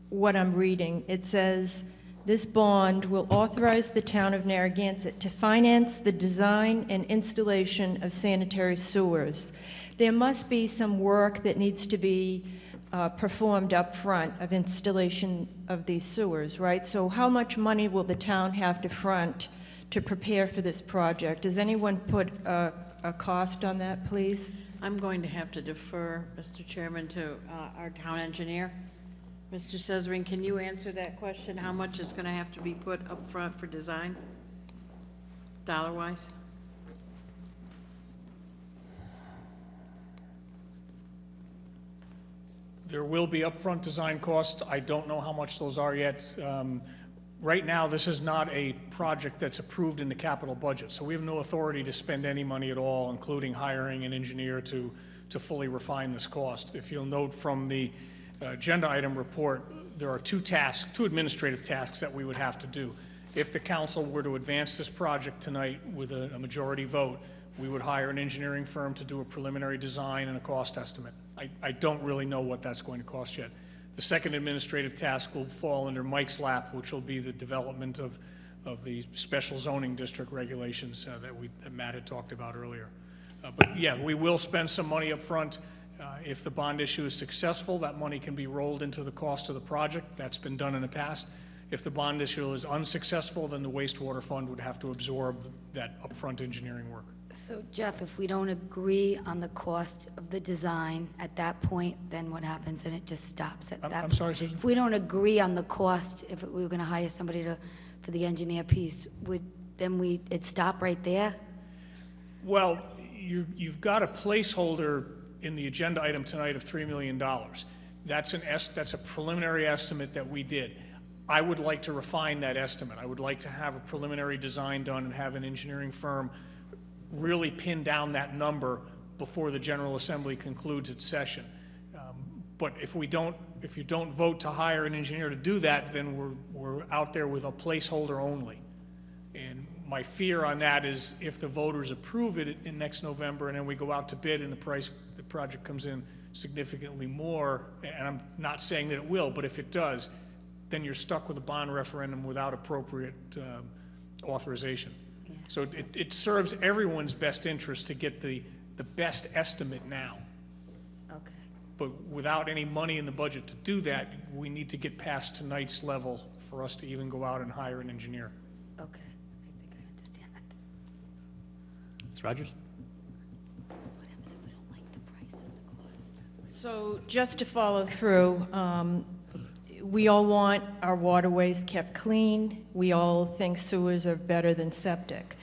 what I'm reading. It says, this bond will authorize the town of Narragansett to finance the design and installation of sanitary sewers. There must be some work that needs to be performed up front of installation of these sewers, right? So how much money will the town have to front to prepare for this project? Does anyone put a cost on that, please? I'm going to have to defer, Mr. Chairman, to our town engineer. Mr. Cesarine, can you answer that question? How much is going to have to be put up front for design, dollar-wise? There will be upfront design costs. I don't know how much those are yet. Right now, this is not a project that's approved in the capital budget, so we have no authority to spend any money at all, including hiring an engineer to fully refine this cost. If you'll note from the agenda item report, there are two administrative tasks that we would have to do. If the council were to advance this project tonight with a majority vote, we would hire an engineering firm to do a preliminary design and a cost estimate. I don't really know what that's going to cost yet. The second administrative task will fall under Mike's lap, which will be the development of the special zoning district regulations that Matt had talked about earlier. But yeah, we will spend some money up front. If the bond issue is successful, that money can be rolled into the cost of the project. That's been done in the past. If the bond issue is unsuccessful, then the wastewater fund would have to absorb that upfront engineering work. So Jeff, if we don't agree on the cost of the design at that point, then what happens? And it just stops at that point? I'm sorry, Susan? If we don't agree on the cost, if we were going to hire somebody for the engineer piece, it'd stop right there? Well, you've got a placeholder in the agenda item tonight of $3 million. That's a preliminary estimate that we did. I would like to refine that estimate. I would like to have a preliminary design done and have an engineering firm really pin down that number before the General Assembly concludes its session. But if you don't vote to hire an engineer to do that, then we're out there with a placeholder only. And my fear on that is if the voters approve it in next November and then we go out to bid and the project comes in significantly more, and I'm not saying that it will, but if it does, then you're stuck with a bond referendum without appropriate authorization. Yeah. So it serves everyone's best interest to get the best estimate now. Okay. But without any money in the budget to do that, we need to get past tonight's level for us to even go out and hire an engineer. Okay, I think I understand that. Ms. Rogers? What happens if we don't like the price of the cost? So just to follow through, we all want our waterways kept clean. We all think sewers are better than septic.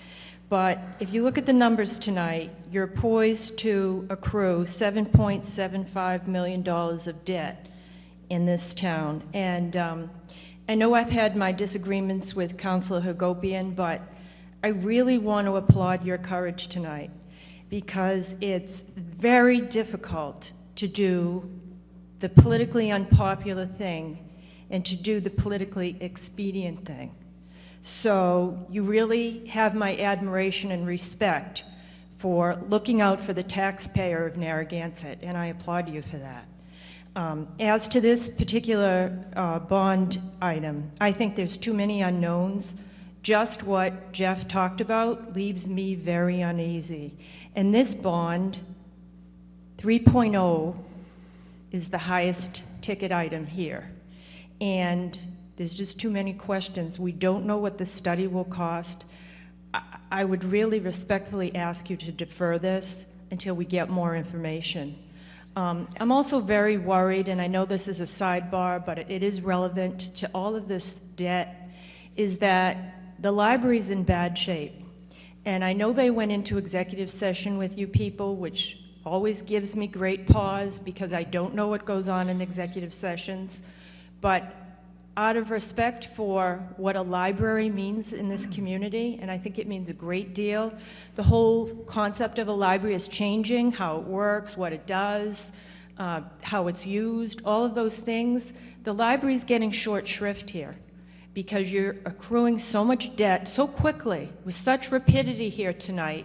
But if you look at the numbers tonight, you're poised to accrue $7.75 million of debt in this town. And I know I've had my disagreements with Councilor Hagopian, but I really want to applaud your courage tonight, because it's very difficult to do the politically unpopular thing and to do the politically expedient thing. So you really have my admiration and respect for looking out for the taxpayer of Narragansett, and I applaud you for that. As to this particular bond item, I think there's too many unknowns. Just what Jeff talked about leaves me very uneasy. And this bond, 3.0, is the highest ticket item here. And there's just too many questions. We don't know what the study will cost. I would really respectfully ask you to defer this until we get more information. I'm also very worried, and I know this is a sidebar, but it is relevant to all of this debt, is that the library's in bad shape. And I know they went into executive session with you people, which always gives me great pause because I don't know what goes on in executive sessions. But out of respect for what a library means in this community, and I think it means a great deal, the whole concept of a library is changing, how it works, what it does, how it's used, all of those things. The library's getting short shrift here because you're accruing so much debt so quickly with such rapidity here tonight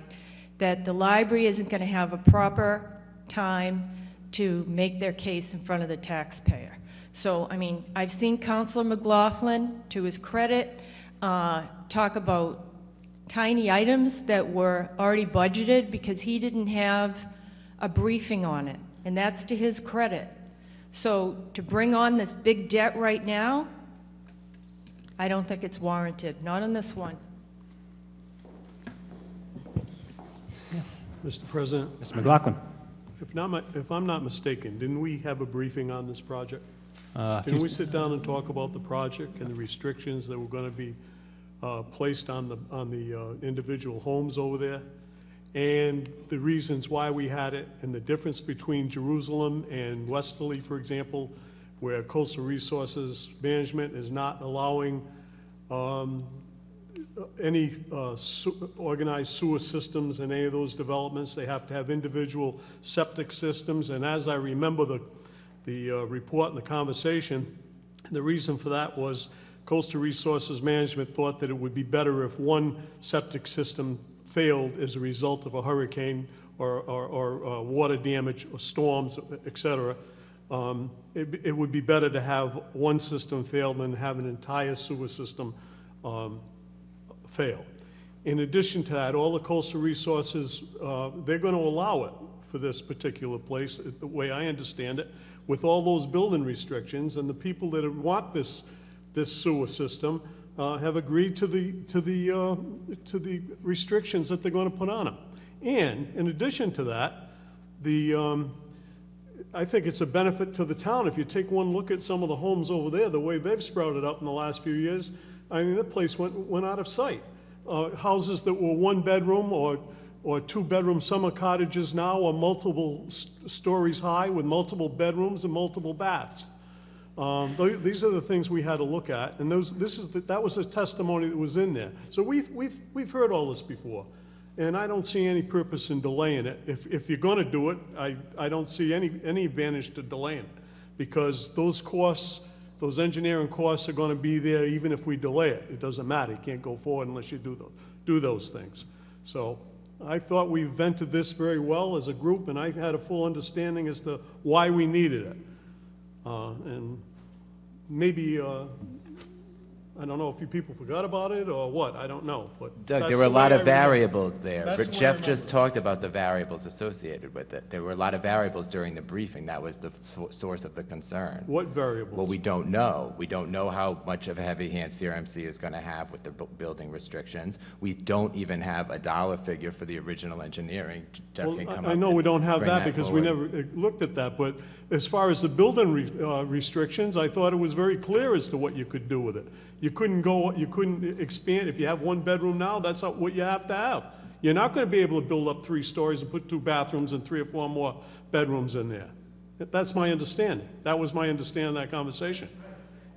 that the library isn't going to have a proper time to make their case in front of the taxpayer. So, I mean, I've seen Councilor McLaughlin, to his credit, talk about tiny items that were already budgeted because he didn't have a briefing on it, and that's to his credit. So to bring on this big debt right now, I don't think it's warranted, not on this one. Mr. President. Mr. McLaughlin. If I'm not mistaken, didn't we have a briefing on this project? Can we sit down and talk about the project and the restrictions that were going to be placed on the individual homes over there, and the reasons why we had it, and the difference between Jerusalem and Westerly, for example, where Coastal Resources Management is not allowing any organized sewer systems in any of those developments. They have to have individual septic systems, and as I remember the report and the conversation, the reason for that was Coastal Resources Management thought that it would be better if one septic system failed as a result of a hurricane or water damage or storms, et cetera. It would be better to have one system fail than have an entire sewer system fail. In addition to that, all the coastal resources, they're going to allow it for this particular place, the way I understand it, with all those building restrictions, and the people that want this sewer system have agreed to the restrictions that they're going to put on them. And in addition to that, I think it's a benefit to the town. If you take one look at some of the homes over there, the way they've sprouted up in the last few years, I mean, that place went out of sight. Houses that were one bedroom or two bedroom summer cottages now are multiple stories high with multiple bedrooms and multiple baths. These are the things we had to look at, and that was a testimony that was in there. So we've heard all this before, and I don't see any purpose in delaying it. If you're going to do it, I don't see any advantage to delaying it, because those costs, those engineering costs, are going to be there even if we delay it. It doesn't matter. You can't go forward unless you do those things. So I thought we vented this very well as a group, and I had a full understanding as to why we needed it. And maybe, I don't know if you people forgot about it or what, I don't know. But Doug, there were a lot of variables there, but Jeff just talked about the variables associated with it. There were a lot of variables during the briefing. That was the source of the concern. What variables? Well, we don't know. We don't know how much of a heavy hand CRMC is going to have with the building restrictions. We don't even have a dollar figure for the original engineering. Jeff can come up. I know we don't have bring that because forward. we never looked at that, but as far as the building restrictions, I thought it was very clear as to what you could do with it. You couldn't expand. If you have one bedroom now, that's what you have to have. You're not going to be able to build up 3 stories and put 2 bathrooms and 3 or 4 more bedrooms in there. That's my understanding. That was my understanding of that conversation.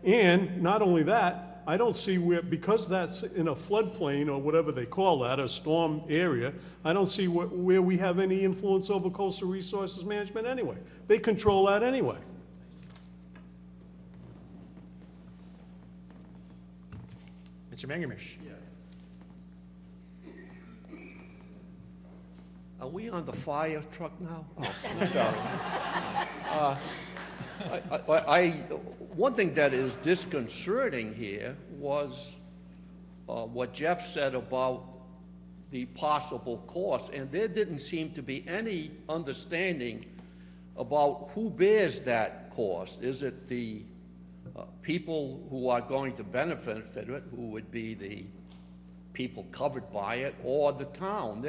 And not only that, I don't see where, because that's in a floodplain or whatever they call that, a storm area, I don't see where we have any influence over coastal resources management anyway. They control that anyway. Mr. Mangermish. Are we on the fire truck now? Oh, I'm sorry. One thing that is disconcerting here was what Jeff said about the possible cost, and there didn't seem to be any understanding about who bears that cost. Is it the people who are going to benefit from it, who would be the people covered by it, or the town?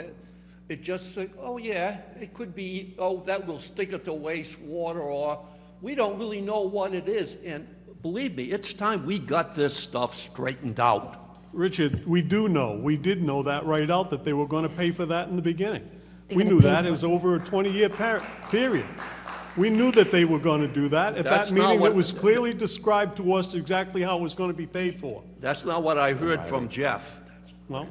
It just like, oh yeah, it could be, oh, that will stick it to wastewater, or we don't really know what it is. And believe me, it's time we got this stuff straightened out. Richard, we do know. We did know that right out, that they were going to pay for that in the beginning. They're We gonna knew pay that. for It was over a 20-year period. We knew that they were going to do that. At That's that not meeting, what- it was clearly described to us exactly how it was going to be paid for. That's not what I heard from Jeff. Well,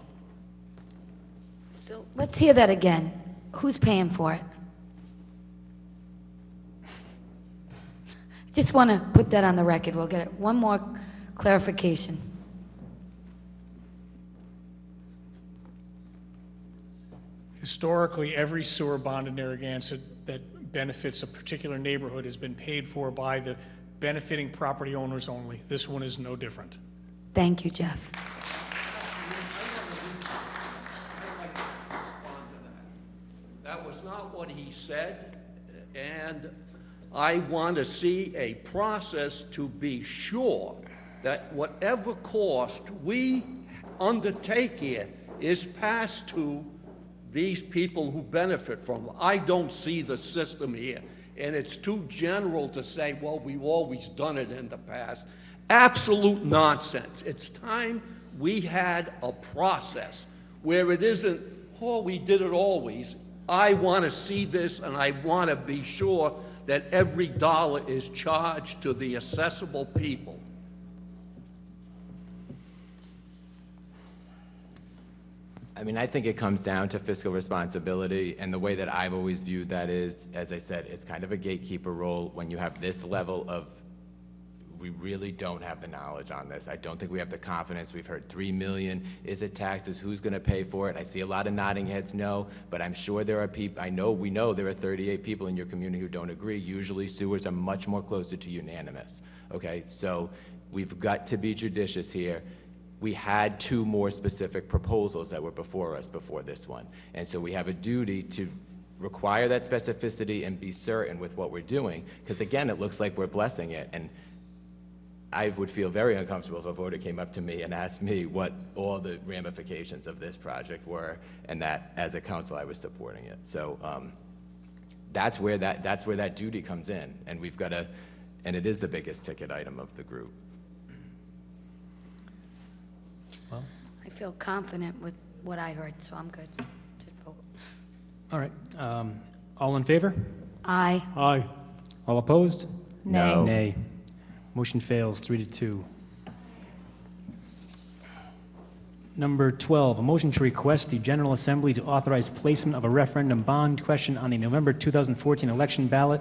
So let's hear that again. Who's paying for it? Just want to put that on the record. We'll get it. One more clarification. Historically, every sewer bond in Narragansett that benefits a particular neighborhood has been paid for by the benefiting property owners only. This one is no different. Thank you, Jeff. That was not what he said, and I want to see a process to be sure that whatever cost we undertake here is passed to these people who benefit from it. I don't see the system here, and it's too general to say, well, we've always done it in the past. Absolute nonsense. It's time we had a process where it isn't, oh, we did it always. I want to see this, and I want to be sure that every dollar is charged to the accessible people. I mean, I think it comes down to fiscal responsibility, and the way that I've always viewed that is, as I said, it's kind of a gatekeeper role when you have this level of, we really don't have the knowledge on this. I don't think we have the confidence. We've heard 3 million. Is it taxes? Who's going to pay for it? I see a lot of nodding heads no, but I'm sure there are people, we know there are 38 people in your community who don't agree. Usually sewers are much more closer to unanimous, okay? So we've got to be judicious here. We had 2 more specific proposals that were before us before this one. And so we have a duty to require that specificity and be certain with what we're doing, because again, it looks like we're blessing it. And I would feel very uncomfortable if a voter came up to me and asked me what all the ramifications of this project were, and that as a council I was supporting it. So that's where that duty comes in, and we've got to, and it is the biggest ticket item of the group. I feel confident with what I heard, so I'm good to vote. All right. All in favor? Aye. aye. All opposed? Nay. Nay. Motion fails 3-2. Number 12, a motion to request the General Assembly to authorize placement of a referendum bond question on the November 2014 election ballot,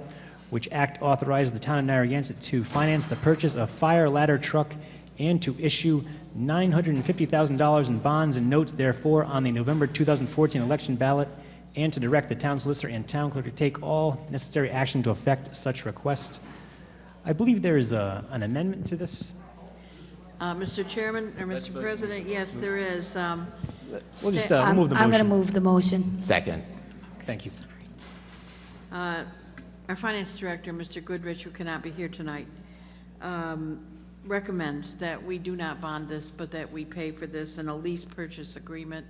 which act authorized the town of Narragansett to finance the purchase of fire ladder truck and to issue $950,000 in bonds and notes therefore on the November 2014 election ballot, and to direct the town solicitor and town clerk to take all necessary action to effect such request. I believe there is an amendment to this. Mr. Chairman, or Mr. President, yes, there is. We'll just I'm move the motion. going to move the motion. Second. Thank you. Our Finance Director, Mr. Goodrich, who cannot be here tonight, recommends that we do not bond this, but that we pay for this in a lease purchase agreement,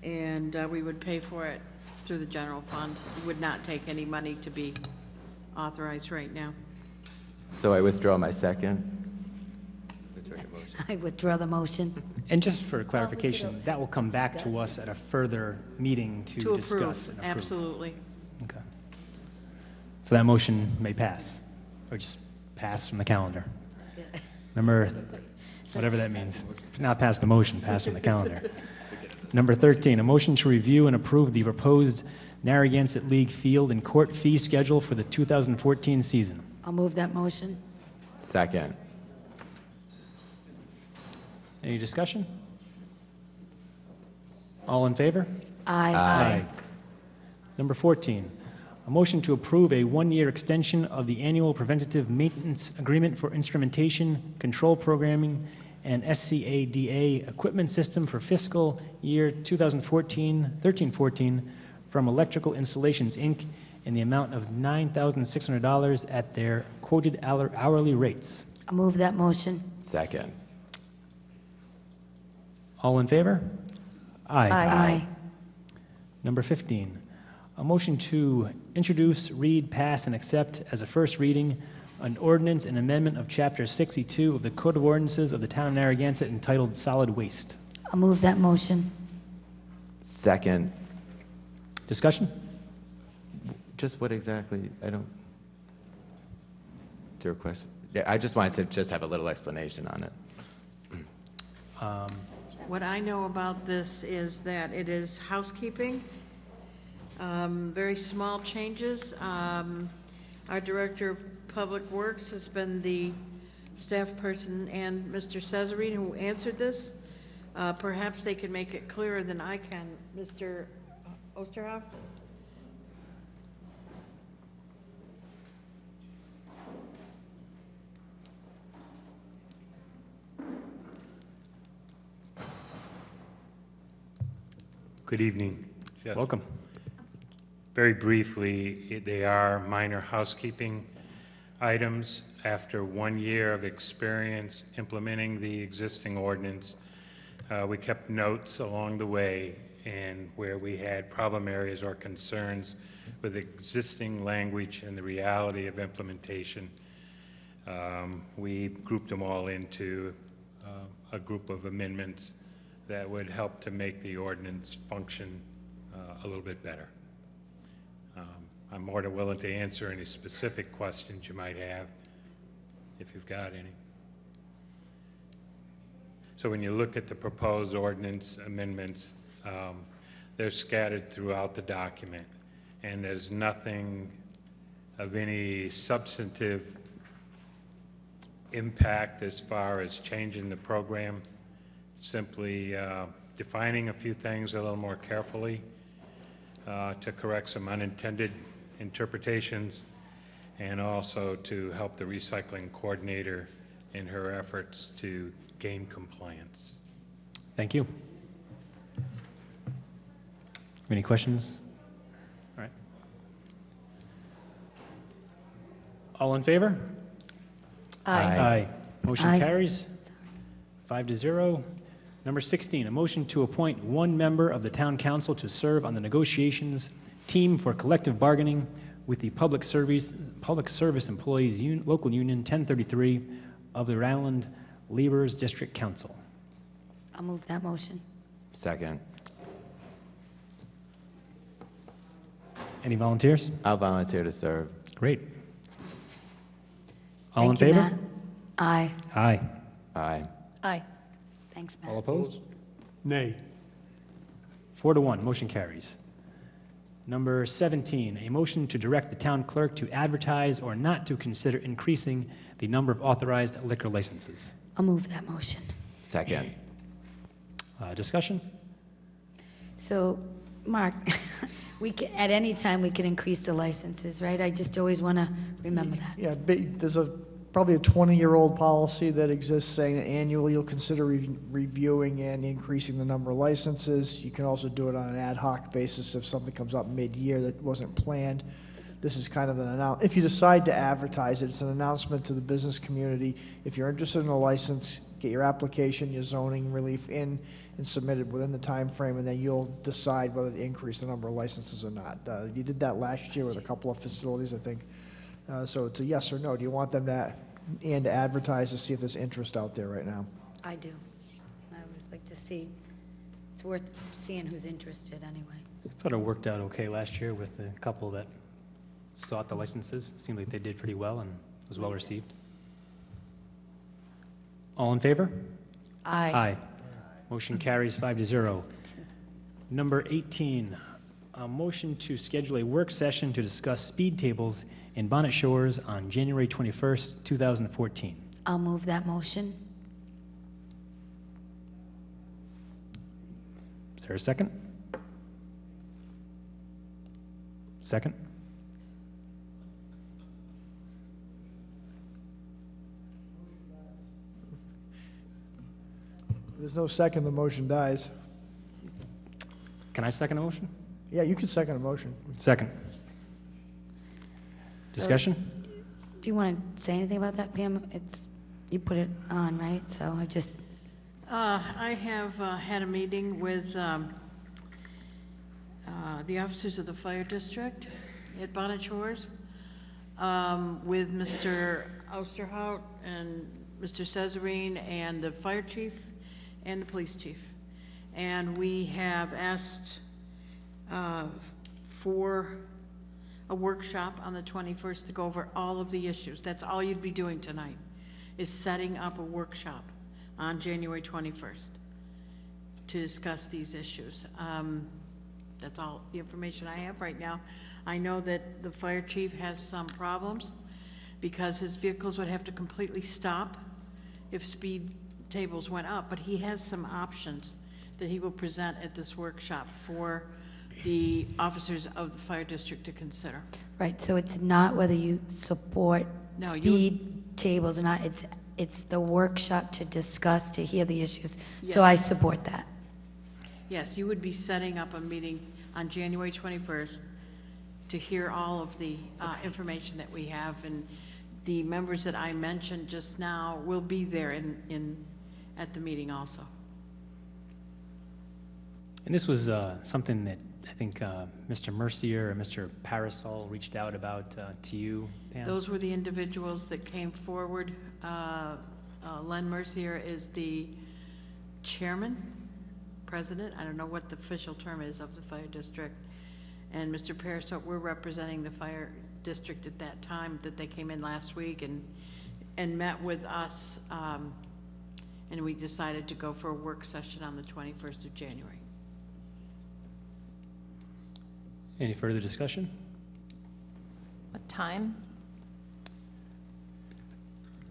and we would pay for it through the general fund. We would not take any money to be authorized right now. So I withdraw my second. I withdraw the motion. And just for clarification, that will come back to us at a further meeting to To discuss approve, and approve. absolutely. Okay. So that motion may pass, or just pass from the calendar. Number whatever that means. Not pass the motion, pass from the calendar. Number 13, a motion to review and approve the proposed Narragansett League field and court fee schedule for the 2014 season. I'll move that motion. Second. Any discussion? All in favor? Aye. Number 14, a motion to approve a one-year extension of the annual preventative maintenance agreement for instrumentation, control programming, and SCADA equipment system for fiscal year 2013-14 from Electrical Installations, Inc. in the amount of $9,600 at their quoted hourly rates. I'll move that motion. Second. All in favor? Aye. Number 15, a motion to introduce, read, pass, and accept as a first reading an ordinance and amendment of Chapter 62 of the Code of Ordinances of the Town of Narragansett entitled Solid Waste. I'll move that motion. Second. Discussion? Just what exactly? I don't. Is there a question? Yeah, I just wanted to just have a little explanation on it. What I know about this is that it is housekeeping, very small changes. Our Director of Public Works has been the staff person, and Mr. Cesarine, who answered this. Perhaps they can make it clearer than I can. Mr. Osterhoff? Good evening. Yes. Welcome. Very briefly, they are minor housekeeping items. After 1 year of experience implementing the existing ordinance, we kept notes along the way, and where we had problem areas or concerns with existing language and the reality of implementation, we grouped them all into a group of amendments that would help to make the ordinance function a little bit better. I'm more than willing to answer any specific questions you might have, if you've got any. So when you look at the proposed ordinance amendments, they're scattered throughout the document, and there's nothing of any substantive impact as far as changing the program. Simply defining a few things a little more carefully to correct some unintended interpretations, and also to help the recycling coordinator in her efforts to gain compliance. Thank you. Any questions? All right. All in favor? Aye. Motion Aye. carries 5-0. Number 16, a motion to appoint one member of the Town Council to serve on the negotiations team for collective bargaining with the Public Service Employees Local Union 1033 of the Rhode Island Laborers District Council. I'll move that motion. Second. Any volunteers? I'll volunteer to serve. Great. All in Thank you, favor? Matt. Aye. Aye. Aye. Aye. Thanks, Matt. All opposed? Nay. 4-1, motion carries. Number 17, a motion to direct the town clerk to advertise or not to consider increasing the number of authorized liquor licenses. I'll move that motion. Second. Discussion? So, Mark, at any time we can increase the licenses, right? I just always want to remember that. Yeah, there's probably a 20-year-old policy that exists saying that annually you'll consider reviewing and increasing the number of licenses. You can also do it on an ad hoc basis if something comes up mid-year that wasn't planned. This is kind of an announcement. If you decide to advertise it, it's an announcement to the business community. If you're interested in a license, get your application, your zoning relief in, and submit it within the time frame, and then you'll decide whether to increase the number of licenses or not. You did that last year with a couple of facilities, I think. So it's a yes or no. Do you want them to advertise to see if there's interest out there right now? I do. I always like to see. It's worth seeing who's interested anyway. I thought it worked out okay last year with the couple that sought the licenses. It seemed like they did pretty well and was well received. All in favor? Aye. Aye. Motion carries 5-0. Number 18, a motion to schedule a work session to discuss speed tables in Bonnet Shores on January 21st, 2014. I'll move that motion. Is there a second? Second? If there's no second, the motion dies. Can I second a motion? Yeah, you can second a motion. Second. Discussion? Do you want to say anything about that, Pam? You put it on, right? So I just... I have had a meeting with the officers of the fire district at Bonnet Shores, with Mr. Osterhout and Mr. Cesarine and the fire chief and the police chief. And we have asked for a workshop on the 21st to go over all of the issues. That's all you'd be doing tonight, is setting up a workshop on January 21st to discuss these issues. That's all the information I have right now. I know that the fire chief has some problems because his vehicles would have to completely stop if speed tables went up, but he has some options that he will present at this workshop for the officers of the fire district to consider. Right, so it's not whether you support speed tables or not, it's the workshop to discuss, to hear the issues. So I support that. Yes, you would be setting up a meeting on January 21st to hear all of the information that we have, and the members that I mentioned just now will be there at the meeting also. And this was something that I think Mr. Mercier and Mr. Parasol reached out about to you, Pam? Those were the individuals that came forward. Len Mercier is the chairman, president, I don't know what the official term is of the fire district. And Mr. Parasol, we're representing the fire district at that time, that they came in last week and met with us, and we decided to go for a work session on the 21st of January. Any further discussion? What time?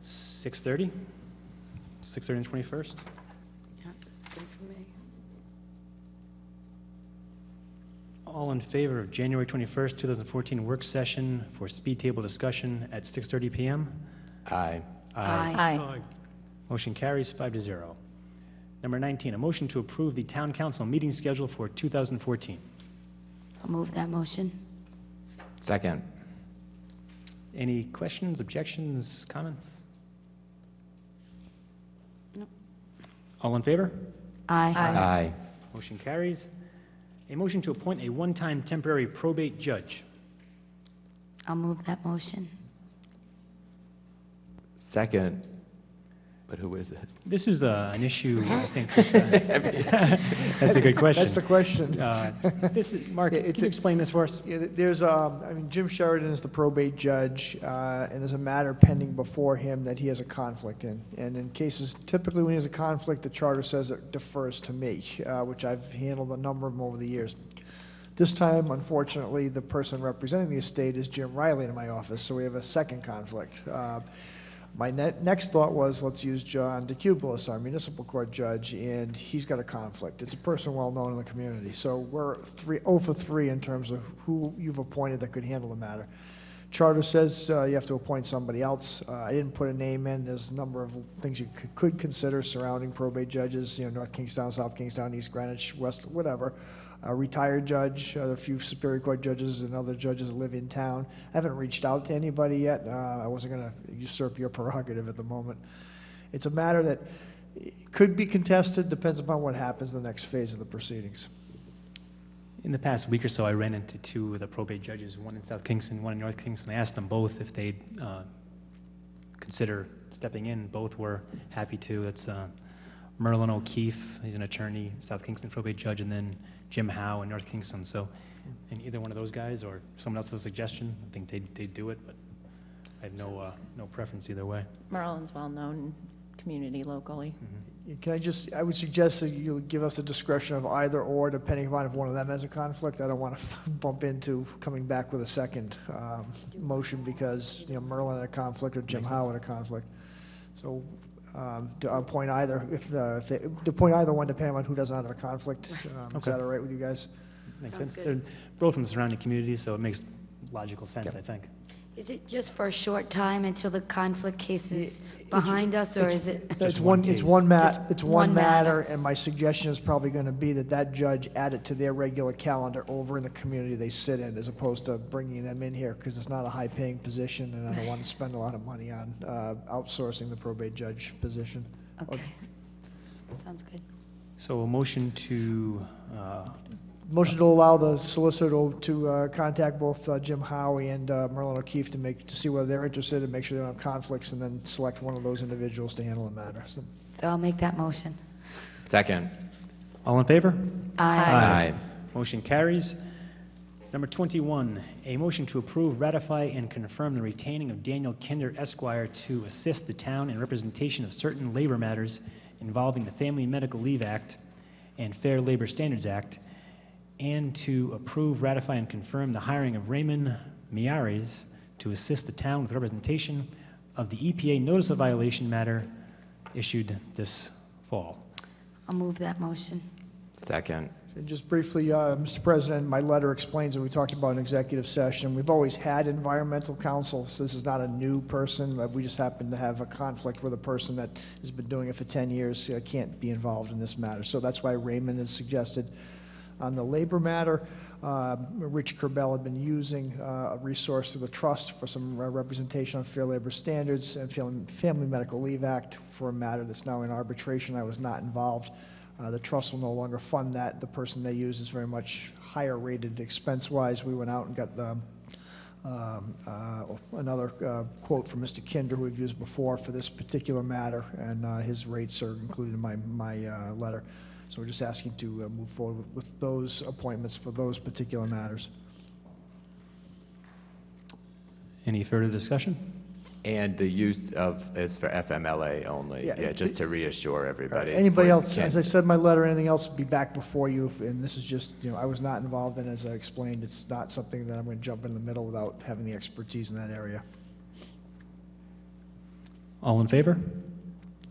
6:30? 6:30 on 21st? Yeah, that's good for me. All in favor of January 21st, 2014 work session for speed table discussion at 6:30 p.m.? Aye. Aye. Motion carries 5-0. Number 19, a motion to approve the town council meeting schedule for 2014. I'll move that motion. Second. Any questions, objections, comments? No. All in favor? Aye. Aye. Motion carries. A motion to appoint a one-time temporary probate judge. I'll move that motion. Second. But who is it? This is an issue, I think. That's a good question. That's the question. Mark, can you explain this for us? Yeah, there's, Jim Sheridan is the probate judge, and there's a matter pending before him that he has a conflict in. And in cases, typically when he has a conflict, the charter says it defers to me, which I've handled a number of them over the years. This time, unfortunately, the person representing the estate is Jim Riley in my office, so we have a second conflict. My next thought was, let's use John DeCubilis, our municipal court judge, and he's got a conflict. It's a person well-known in the community. So we're 0 for 3 in terms of who you've appointed that could handle the matter. Charter says you have to appoint somebody else. I didn't put a name in. There's a number of things you could consider surrounding probate judges, North Kingstown, South Kingstown, East Greenwich, West, whatever. A retired judge, a few Superior Court judges and other judges live in town. I haven't reached out to anybody yet. I wasn't going to usurp your prerogative at the moment. It's a matter that could be contested, depends upon what happens in the next phase of the proceedings. In the past week or so, I ran into 2 of the probate judges, one in South Kingston, one in North Kingston. I asked them both if they'd consider stepping in. Both were happy to. That's Merlin O'Keefe, he's an attorney, South Kingston probate judge, and then Jim Howe in North Kingston. So, and either one of those guys or someone else's suggestion, I think they'd do it, but I have no preference either way. Merlin's well-known in community locally. I would suggest that you give us the discretion of either or, depending upon if one of them has a conflict. I don't want to bump into coming back with a second motion because, Merlin had a conflict or Jim Howe had a conflict. So I'll appoint either, to appoint either one depending on who doesn't have a conflict. Is that all right with you guys? Makes Sounds sense. good. They're both from the surrounding communities, so it makes logical sense, I think. Is it just for a short time until the conflict case is behind us, or is it? It's one one, case. it's one matter, and my suggestion is probably going to be that judge add it to their regular calendar over in the community they sit in, as opposed to bringing them in here, because it's not a high-paying position, and I don't want to spend a lot of money on outsourcing the probate judge position. Okay. Sounds good. So a motion to, Motion to allow the solicitor to contact both Jim Howie and Merlin O'Keefe to see whether they're interested and make sure they don't have conflicts, and then select one of those individuals to handle the matter. So, So I'll make that motion. Second. all in favor? Aye. Motion carries. Number 21, a motion to approve, ratify, and confirm the retaining of Daniel Kinder Esquire to assist the town in representation of certain labor matters involving the Family Medical Leave Act and Fair Labor Standards Act, and to approve, ratify, and confirm the hiring of Raymond Miares to assist the town with representation of the EPA notice of violation matter issued this fall. I'll move that motion. Second. and just briefly, Mr. President, my letter explains what we talked about in executive session. We've always had environmental counsel, so this is not a new person. We just happen to have a conflict with a person that has been doing it for 10 years, can't be involved in this matter. So that's why Raymond has suggested. On the labor matter, Rich Kerbel had been using a resource of the trust for some representation on Fair Labor Standards and Family Medical Leave Act for a matter that's now in arbitration. I was not involved. The trust will no longer fund that. The person they use is very much higher rated expense-wise. We went out and got another quote from Mr. Kinder, who we've used before for this particular matter, and his rates are included in my letter. So we're just asking to move forward with those appointments for those particular matters. Any further discussion? And the use of is for FMLA only, Yeah, just to reassure everybody. Anybody else, as I said in my letter, anything else will be back before you, and this is just, I was not involved in, as I explained, it's not something that I'm going to jump in the middle without having the expertise in that area. All in favor?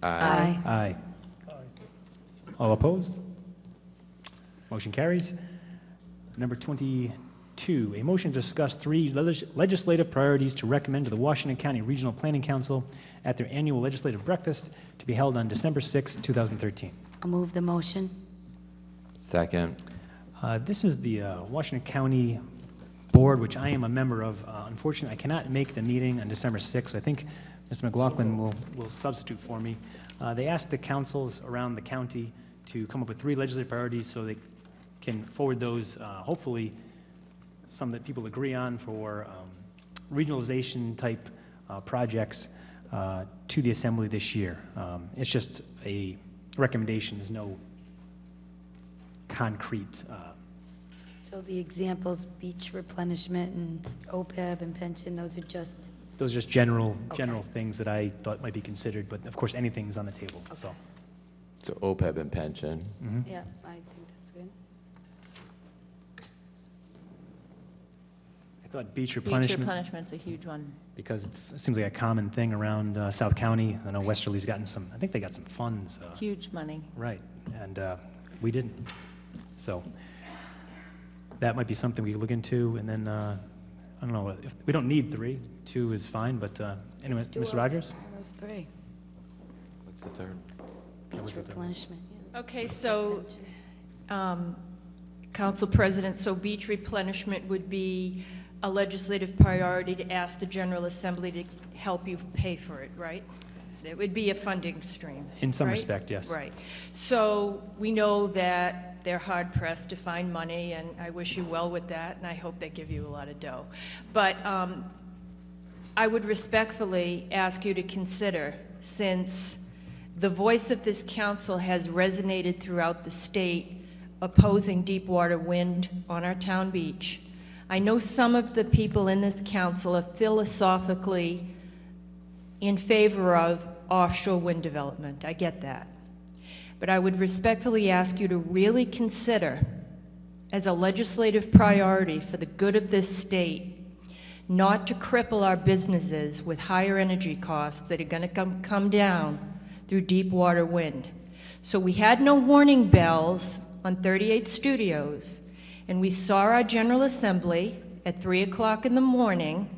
Aye. Aye. All opposed? Motion carries. Number 22, a motion to discuss 3 legislative priorities to recommend to the Washington County Regional Planning Council at their annual legislative breakfast to be held on December 6, 2013. I'll move the motion. Second. This is the Washington County Board, which I am a member of. Unfortunately, I cannot make the meeting on December 6th. I think Mr. McLaughlin will substitute for me. They asked the councils around the county to come up with 3 legislative priorities so they can forward those, hopefully, some that people agree on for regionalization type projects to the Assembly this year. It's just a recommendation. There's no concrete. So the examples, beach replenishment and OPEB and pension, those are just... Those are just general things that I thought might be considered, but of course anything's on the table. Okay. So OPEB and pension. Mm-hmm. Yeah, I think that's good. I thought beach Beach replenishment, replenishment's a huge one. because it seems like a common thing around South County. I know Westerly's gotten some, I think they got some funds. Huge money. Right, and we didn't. So that might be something we could look into, and then, I don't know, if we don't need 3, 2 is fine, but anyway, Let's do Mr. Rogers? Those 3. What's the third? Beach replenishment. Okay, so, Council President, so beach replenishment would be a legislative priority to ask the General Assembly to help you pay for it, right? It would be a funding stream. In some right? respect, yes. Right. So we know that they're hard-pressed to find money, and I wish you well with that, and I hope they give you a lot of dough. But I would respectfully ask you to consider, since the voice of this council has resonated throughout the state opposing deep water wind on our town beach. I know some of the people in this council are philosophically in favor of offshore wind development. I get that. But I would respectfully ask you to really consider, as a legislative priority for the good of this state, not to cripple our businesses with higher energy costs that are going to come down through deep water wind. So we had no warning bells on 38 Studios, and we saw our General Assembly at 3 o'clock in the morning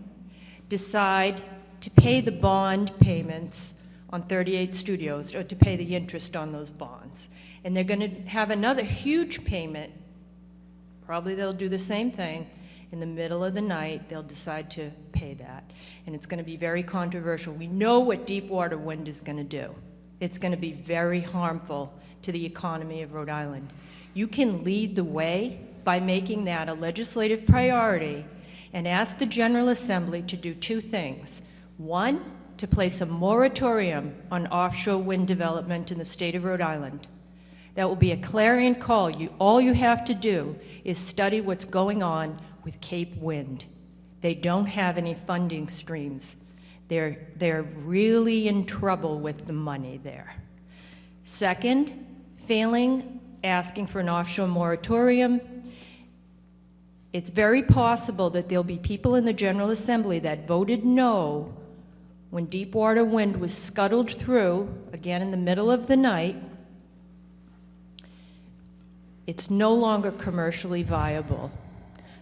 decide to pay the bond payments on 38 Studios, or to pay the interest on those bonds. And they're going to have another huge payment. Probably they'll do the same thing. In the middle of the night, they'll decide to pay that. And it's going to be very controversial. We know what deep water wind is going to do. It's going to be very harmful to the economy of Rhode Island. You can lead the way by making that a legislative priority and ask the General Assembly to do two things. One, to place a moratorium on offshore wind development in the state of Rhode Island. That will be a clarion call. All you have to do is study what's going on with Cape Wind. They don't have any funding streams. They're really in trouble with the money there. Second, failing asking for an offshore moratorium, it's very possible that there'll be people in the General Assembly that voted no when Deepwater Wind was scuttled through, again in the middle of the night. It's no longer commercially viable.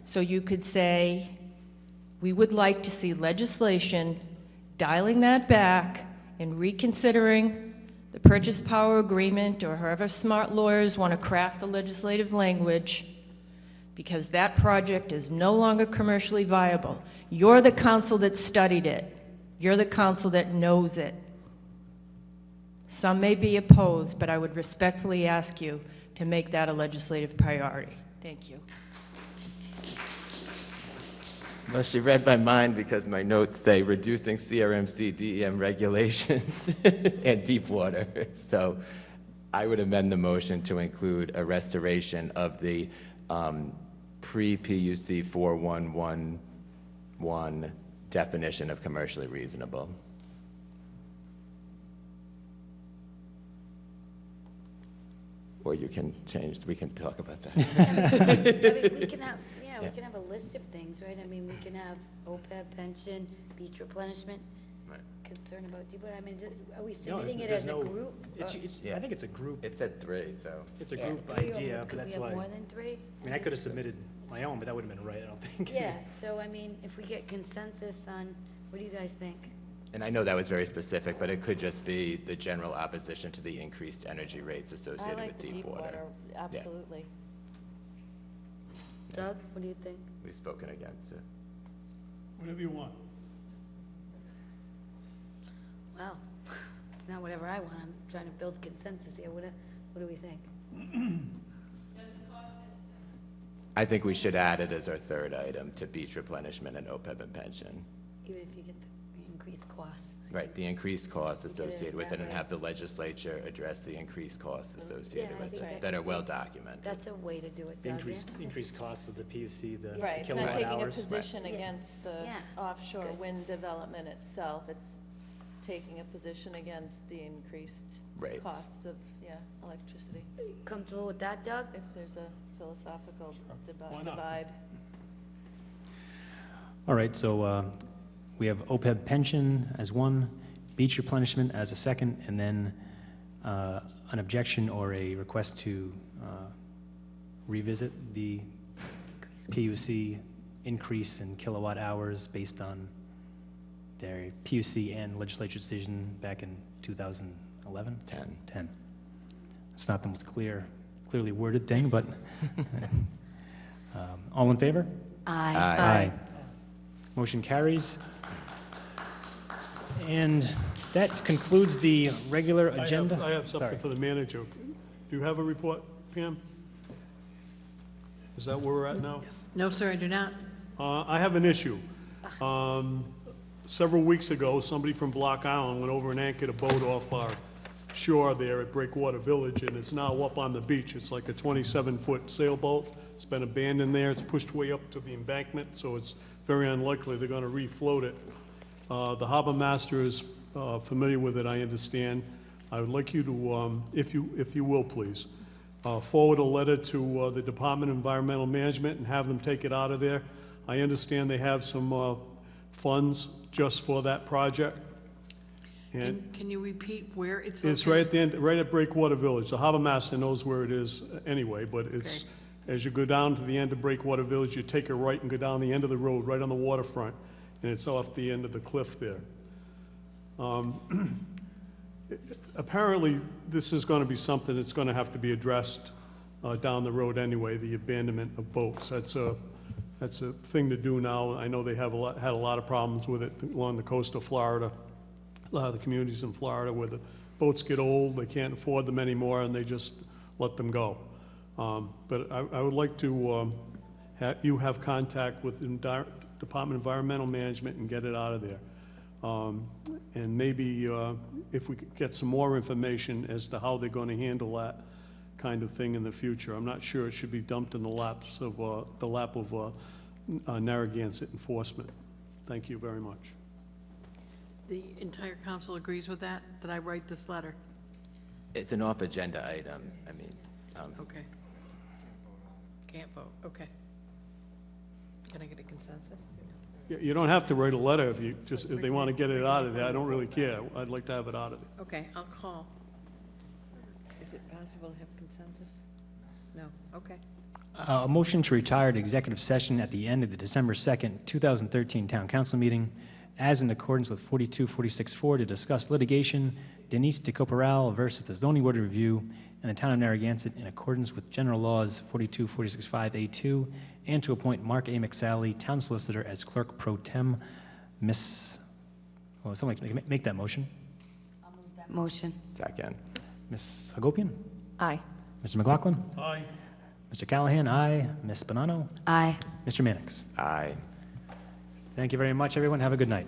So you could say, we would like to see legislation dialing that back and reconsidering the purchase power agreement, or however smart lawyers want to craft the legislative language, because that project is no longer commercially viable. You're the council that studied it. You're the council that knows it. Some may be opposed, but I would respectfully ask you to make that a legislative priority. Thank you. Well, she read my mind, because my notes say reducing CRMC DEM regulations and deep water. So I would amend the motion to include a restoration of the pre-PUC 4111 definition of commercially reasonable. Or you can change, we can talk about that. I mean, we can have, we can have a list of things, right? I mean, we can have OPEB, pension, beach replenishment, concern about deep water. I mean, are we submitting it as a group? I think it's a group. It said 3, so. It's a group idea, but that's why. Could we have more than 3? I mean, I could have submitted my own, but that would have been right, I don't think. Yeah, so I mean, if we get consensus on, what do you guys think? And I know that was very specific, but it could just be the general opposition to the increased energy rates associated with deep water. Absolutely. Yeah. Doug, what do you think? We've spoken against it. Whatever you want. Well, it's not whatever I want. I'm trying to build consensus here. What do we think? I think we should add it as our third item to beach replenishment and OPEB and pension. Even if you get the increased costs. Right, the increased costs associated with it, and right. have the legislature address the increased costs associated with think it that are well documented. That's a way to do it, Doug. Increased costs of the PUC, the Right, it's not kilowatt taking a hours. position Right. against the Yeah, offshore good. wind development itself. It's taking a position against the increased Rates. costs of, electricity. Comfortable with that, Doug? If there's a philosophical Why not? divide. All right, so we have OPEB pension as one, beach replenishment as a second, and then an objection or a request to revisit the PUC increase in kilowatt hours based on their PUC and legislature decision back in 2011? 10. It's not the most clearly worded thing, but all in favor? Aye. Motion carries. And that concludes the regular agenda. I have something for the manager. Do you have a report, Pam? Is that where we're at now? No, sir, I do not. I have an issue. Several weeks ago, somebody from Block Island went over and anchored a boat off our shore there at Breakwater Village, and it's now up on the beach. It's like a 27-foot sailboat. It's been abandoned there. It's pushed way up to the embankment, so it's very unlikely they're going to refloat it. The harbor master has familiar with it, I understand. I would like you to, if you will, please, forward a letter to the Department of Environmental Management and have them take it out of there. I understand they have some funds just for that project. And Can you repeat where it's it's located? right at the end, right at Breakwater Village. The harbor master knows where it is anyway, but it's, as you go down to the end of Breakwater Village, you take a right and go down the end of the road, right on the waterfront, and it's off the end of the cliff there. Apparently, this is going to be something that's going to have to be addressed down the road anyway, the abandonment of boats. That's a thing to do now. I know they have had a lot of problems with it along the coast of Florida. A lot of the communities in Florida where the boats get old, they can't afford them anymore, and they just let them go. But I would like to you have contact with the Department of Environmental Management and get it out of there. And maybe if we could get some more information as to how they're going to handle that kind of thing in the future. I'm not sure it should be dumped in the lap of Narragansett enforcement. Thank you very much. The entire council agrees with that I write this letter? It's an off-agenda item. I mean, Okay. Can't vote, okay. Can I get a consensus? You don't have to write a letter if they want to get it out of there. I don't really care. I'd like to have it out of there. Okay, I'll call. Is it possible to have consensus? No, okay. A motion to retire to executive session at the end of the December 2nd, 2013 Town Council meeting, as in accordance with 4246-4, to discuss litigation, Denise DeCoperal versus the Zoning Board of Review and the Town of Narragansett in accordance with General Laws 4246-5A2, and to appoint Mark A. McSally, Town Solicitor, as Clerk Pro Tem. Someone make that motion. I'll move that motion. Second. Ms. Hagopian? Aye. Mr. McLaughlin? Aye. Mr. Callahan, aye. Ms. Bonanno? Aye. Mr. Mannix? Aye. Thank you very much, everyone. Have a good night.